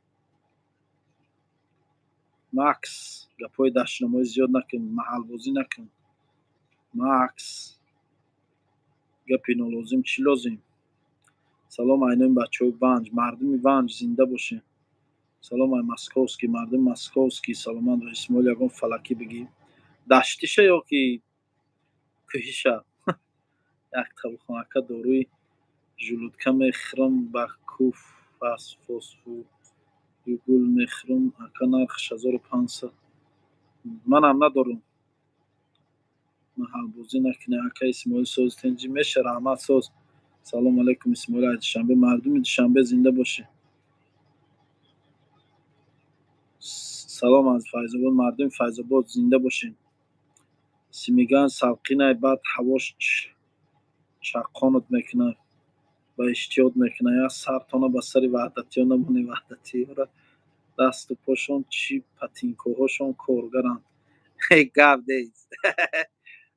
ماکس گپای دشنمایی زیاد نکن. محل بازی نکن ماکس. گپی نلازم چی لازم؟ سلام اینم بچه های ونج. مردم ونج زنده باشه. سلام ای مسکوسکی مردم مسکوسکی. سلامت و اسماعیل یگان فلکی بگی دشتیشه یا که کهیشه. یک طبخانکه داروی ژلودکه میخرم با کوف فسفو گل میخرم اکا نرخش 1500. من هم ندارم. محل بازی نکنه اکا اسماعیل سوز تنجی میشه رحمت سوز. سلام علیکم اسماعیل دوشنبه مردم دوشنبه زنده باشه. سلام از فیض‌آباد مردم فیض‌آباد زنده باشین. سیمیگان سلقینه بعد هواش چقانت میکنه و اشتیاد میکنه. یا سرطانه به سر وحدتی ها نمونه. وحدتی ها را دست و پاشون چی پتینکوهاشون کارگرن. گفت دیست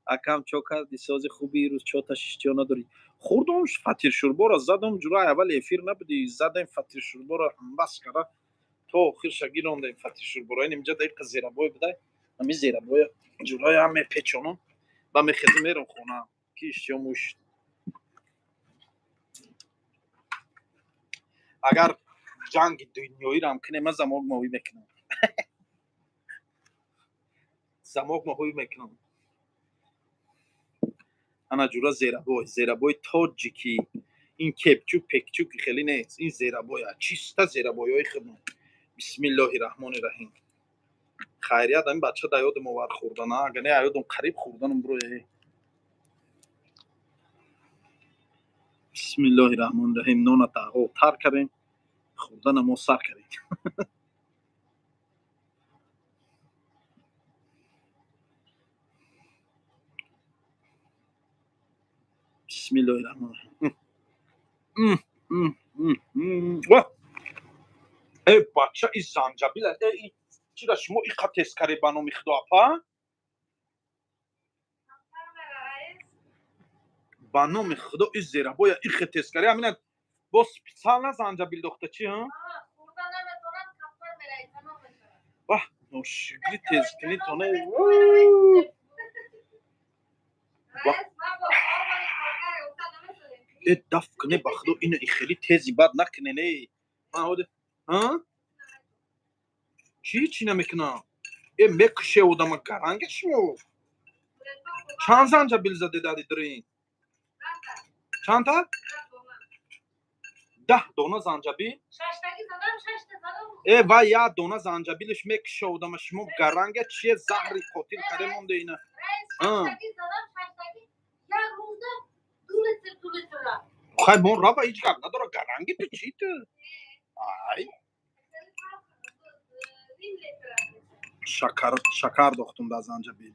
اکم چوکر دیساز خوبی روز چوتش اشتیا نداری. خوردمش فتیر شوربا را زدم جلوی اول افیر نبودی زدم فتیر شوربا را هم بس کرده تو آخر شگیرانده این فتیر شوربا را. این اینجا دقیق زیره بای بده همین زیره بای جلوی هم میپیچونم و میخیزی میرم خونه که اشتیا موش. اگر جنگ دنیایی را هم کنه من زماغ ماهی میکنم. زماغ ماهی میکنم. انا جورا زیره بای تاجیکی این کپچو پکچو که خیلی نیست. این زیره بای چیستا زیره بای های خودم. بسم الله الرحمن الرحیم. خیریت این بچه دا یادم آورد خوردن اگه نه یادم قریب خوردنم برو. بسم الله الرحمن الرحیم. نان تا تر کردیم خوردن ما سر کردیم. بسم الله الرحمن الرحیم. واه ای بچه این زنجبیل ای چرا شما این خط تسکری بانو میخدو اپا بانو میخدو این زیرا بایا این خط تسکری همین با سپیسال نه زنجبیل دخته چی ها واه نوشگلی تسکنی تونه ای دف کنه بخدو اینو ای خیلی تیزی بد نکنه نه ها چی نمیکنه ای مکشه odama garangeş mi? Çan zancabil zade dadi drin. Çanta? 10 dona zancabil. E vay ya dona zancabilش مکشه odama شما garange چیه زهری قاتل کرده مونده اینه. خواهی من را با هیچ کار نداره garange تو چی تو؟ آی شکر دختم در زنجبیل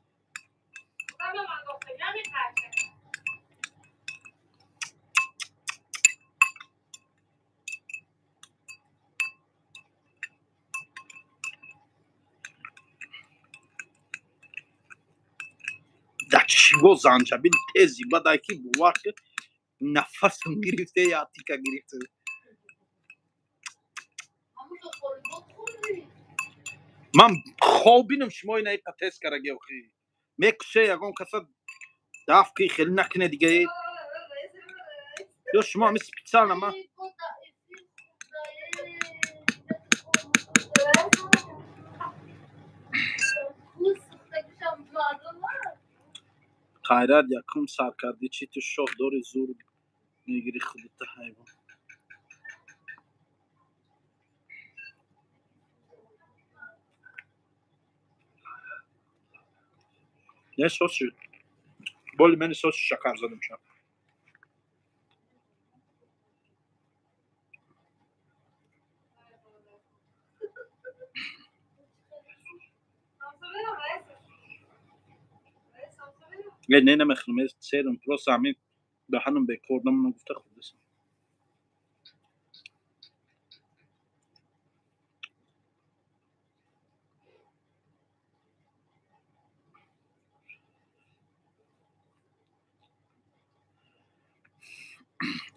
در چیو زنجبیل تیزی بدای که بوقت نفسم گرفته یا تیکا گرفته من خوابینم شما اینه ایتا تست کرده اوخی میکشه یکم کسا دفکی خیلی نکنه دیگه یا شما همی سپیچال نما خیرات یکم سر کردی چی تو شاه داری زور میگیری خودت حیوان نه سوس شد بولی من سوس شکر زدم شد نه نمیخونم سیرم پروس همین دهنم بکردم اونو گفته خودشم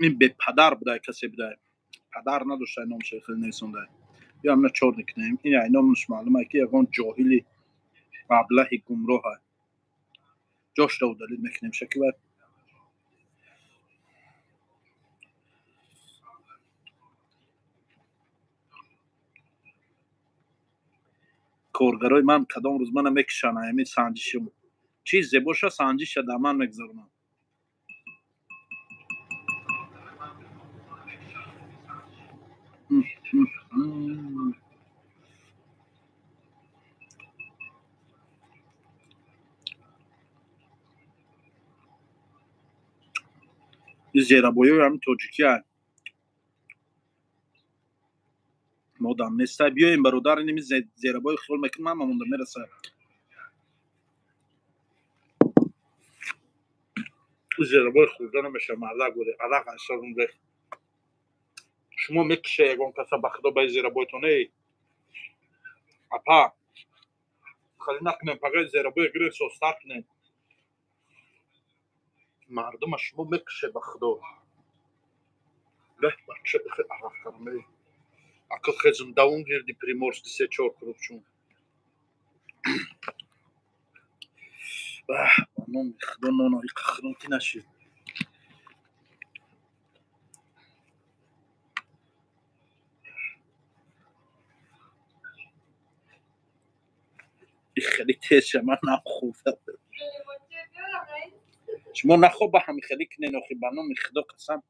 این به پدر بوده کسی بوده پدر نداشته نام شیخ نیسونده یا همه چور نکنیم این اینامش معلومه که یکان جاهلی ابله گمراه های جاش دو دلیل میکنیم شکل باید کارگرای من کدام روز من میکشن همین سنجشم چیزی باشه سنجش در من میگذارم این زیرابایی همین توجیکی های مادم نیسته بیایم برادر اینمی زیرابای خیل میکنم من مونده میرسه زیرابای خورده نمیشه مردک بوده علاق اصلا ریخ شما میکشه یکم کسا بخدا بای زیرابایتونه اپا خیلی نکنیم پقای زیرابای گره سوستر کنیم مردم شما میکشه بخدا به بچه بخیر عرق کرمه اکل خیزم داون گردی پریمورس دی 3-4 کروبچون به بانون خدا نانایی قخرانتی نشید این خیلی تیشه من نخورده شما نخواه به همی خیلی کنین اخی بانون خدا قسم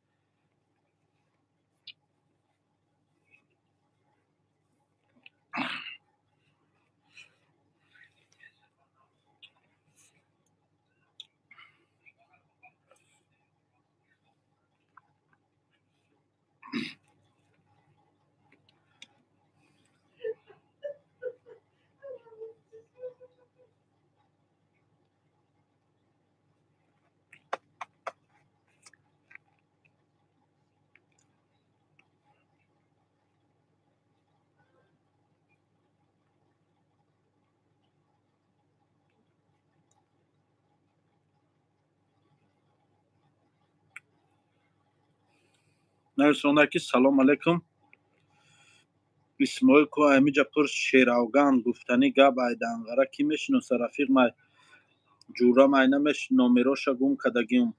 نرسونه که سلام علیکم اسماعیل کو امیجا پر شیراوگان گفتنی گاب ایدانغرا کی میشناسه رفیق ما جورا ماینمش نومراشا گم کدگیم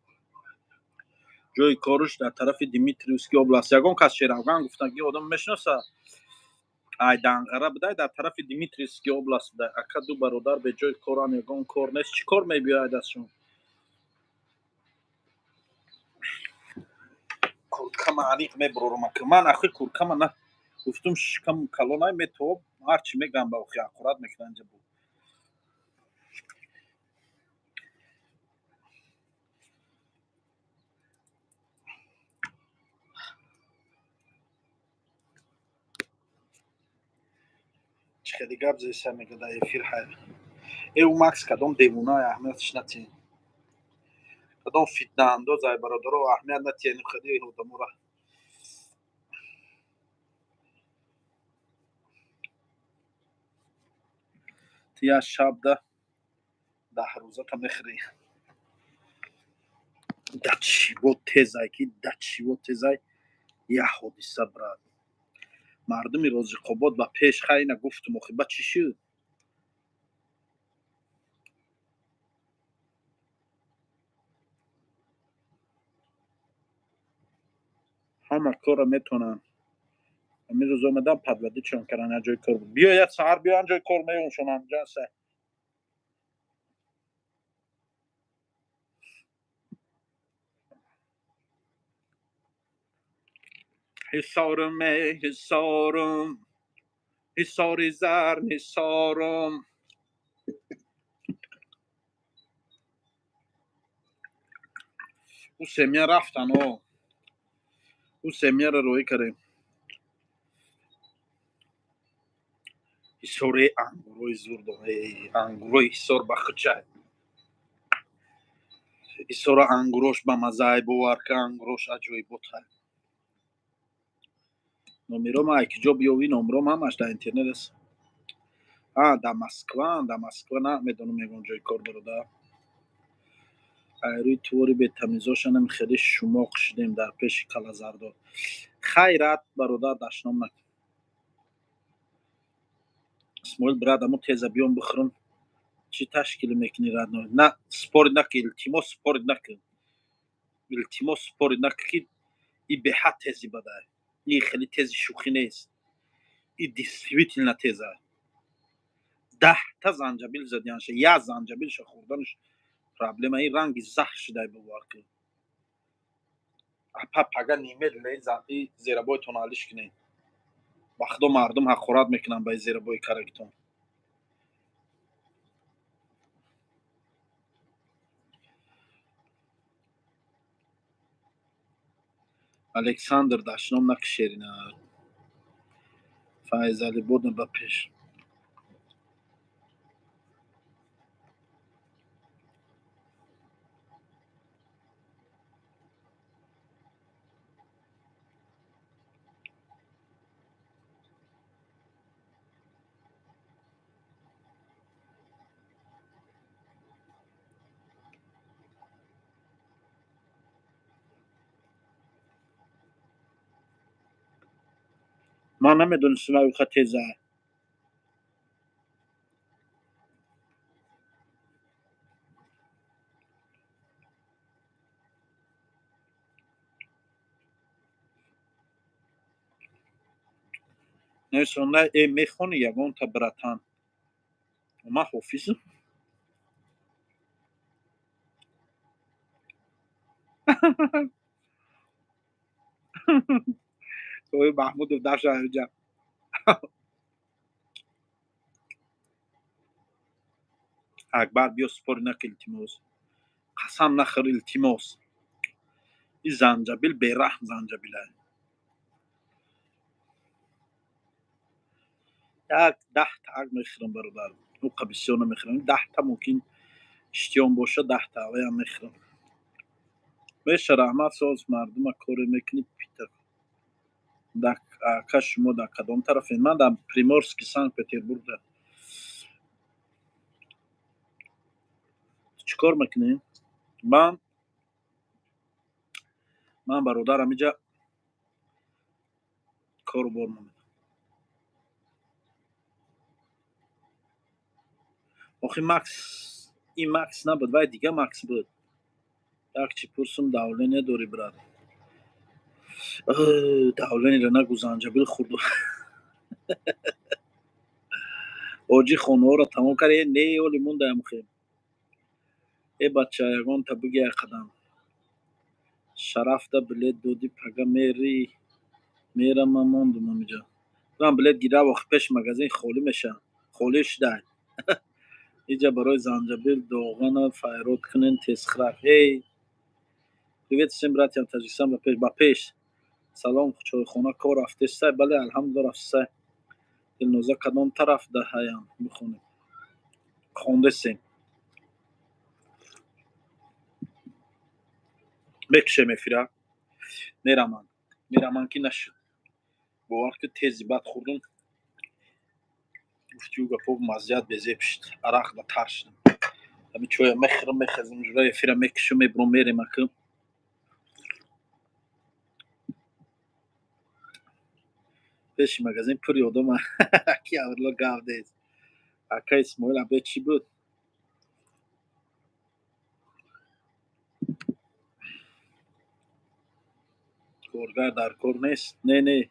جای کارش در طرف دیمیتریوسکی اوبلاست یگان کس شیراوگان گفتنگی آدم میشناسه ایدانغرا بوده در طرف دیمیتریوسکی اوبلاست بوده اکا دو برادر به جای کاران یگان کار نیست چی کار میبیاید ازشون کورتکم عریق میبرورم که من اخی کورتکم نه گفتم شکم کلونای میتوب هرچی میگم با اخی اخورات میکنن جبو چخیلی گب زیسه میگه در افیر حیل ایو مکس کدام دیوونای احمدش نتی کدام فتنه انداز ای برادر و احمد نتی اینو خیلی هودمو را تیا شب ده روزه تا میخری دچی بود تیزای کی دچی بود تیزای یه حادثه براد مردمی روز قباد با پیش خیلی نگفت مخیبت چی شد همه کار میتونن امیر روز اومدم پدوادی چون کردن جای کار بود بیا یه سهر بیا جای کار میون شما انجا سه حسارم حسارم حساری زر حسارم او سمیه رفتن او سمیه رو روی کریم حساری انگوروی زور دو انگوروی حسار بخچه حسار انگوروش با مزای بوار که انگوروش اجوی بوده نمیرم ایکی جا بیاوی نمرم همش در اینترنت است در مسکو نه میدونم میگم جای کار برده روی توری به تمیزاشن هم خیلی شماق شدیم در پیش کلازردو خیرت برادر دشنام نکن اسماعیل برادر مو تیزه بیام بخورم چی تشکیل میکنی رد نه سپور نکن التیماس سپور نکن این به حد تیزی بده این خیلی تیزی شوخی نیست این دیسویتل تیزه 10 تا زنجبیل زدیانش یا زنجبیلش خوردنش پرابلم این رنگ زهر شده بوار که اپا پگا نیمه لی زنی زیر بای تونالیش کنی وقتا مردم حق خورد میکنن به زیر بای کرگتون الکساندر دشنام نک شیرینه فایز علی بودن با پیش ما نمیدونستم او خط تیزه نویسون نه ای میخونی یگون تا براتان ما حافظم توی محمود در شهرجم اکبر بیا سپور نک التیماس قسم نخور التیماس این زنجبیل بیرحم زنجبیله یک 10 تا اگ میخرم برادر او قبیسیون میخرم 10 تا ممکن اشتیان باشه 10 تا اوی هم میخرم میشه رحمت ساز مردم کاری میکنی پیتر در کش شما در کدام طرف من در پریمورسکی سنت پتربورگ چیکار میکنی من برادرم اینجا کارو بار نمیده. آخه مکس این مکس نبود وای دیگه مکس بود. یک چی پرسم داوله نداری براد. داوله را نگو زنجبیل خورد. آجی خونه را تمام کرد نه اولی مونده مخیم. ای بچه یگان تا بگی قدم. شرف دا بلیت دودی پگا میری میرم من موندم اونجا. من بلیت گیره وقت پیش مغازین خالی میشه. خالیش ده. اینجا برای زنجبیل دوغان فایرود کنین تسخرک. هی привет всем братьям таджикистан ба пеш. Салом чойхона кор рафтеста? Бале алҳамдулилла рафтеста. Дилноза кадом тараф да ҳаям бихонем. Хондесем. Мекшем эфира. Мераман ки нашуд. Бовар ки тези бад хурдум. гуфтиу гапо маззият безеб шуд. Арақ да тар шудам. Ами чоя мехрам мехазим жура эфира мекшум мебрум мерем акам. пеши магазин пури одама ки аврло гавдез. Ака Исмоил абе чӣ буд? коргар дар кор нест? Не.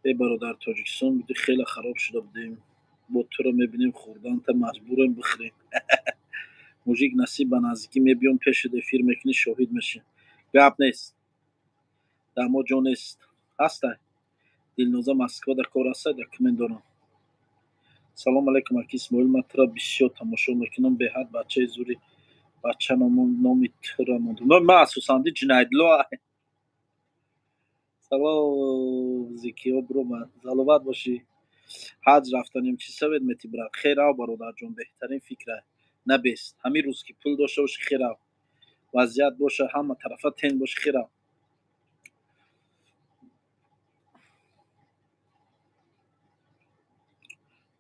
ای برادر تاجیکستان بودی خیلی خراب شده بودیم. با تو رو میبینیم خوردن تا مجبوریم بخوریم. موژیک نصیب به نزدیکی میبیام پیش دفیر میکنی شاهد میشه. گپ نیست. دما جا نیست. هسته. دلنوزا مسکو در کار هسته در کمین دارم. سلام علیکم اکی اسماعیل من تو را بسیار تماشا میکنم به حد بچه زوری بچه نامی تو را موندم. نام من اساساندی جنایدلو. سلام زیکیو برو من سلامت باشی. حج رفتنیم چی سوید متی براد خیر او برادر جون بهترین فکره نه بیست همین روز که پول داشته باشی خیر او وضعیت باشه همه طرفا تن باشه خیر او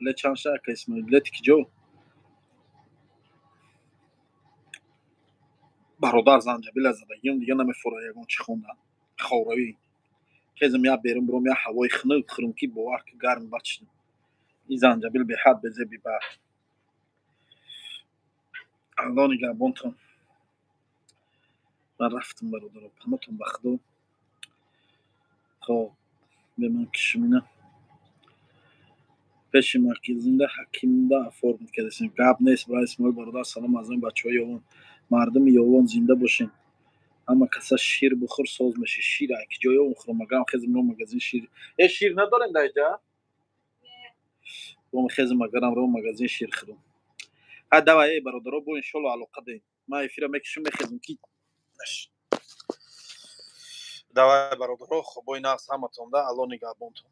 بله چند شهر که اسمه بلتی که جو برادر زنجبیل از زدگیم دیگه نمیفوره یکون چی خوندن خوروی خیزم یا بیرون برم یا هوای خنک خورم که باور که گرم بچنم این زنجبیل به حد بزه بیبر الله نگهبانتون. من رفتم برادر پناتون بخدا خب به من کشمینه پیش مرکزینده حکیمده فرم کردیم گپ نیست برای اسماعیل برادر سلام از این بچه‌های یوان مردم یوان زنده باشین اما کسا شیر بخور ساز میشه شیر که جای اون خورم مگم خیزم رو مغازین شیر شیر ندارین در اینجا رو خیزم مگرم رو مغازین شیر خورم ها دوای برادرها بو ان شاء الله علاقه داریم ما افیرا میکشم میخیزم کی دوای برادرها خب با این از همتون ده الله نگهبانتون.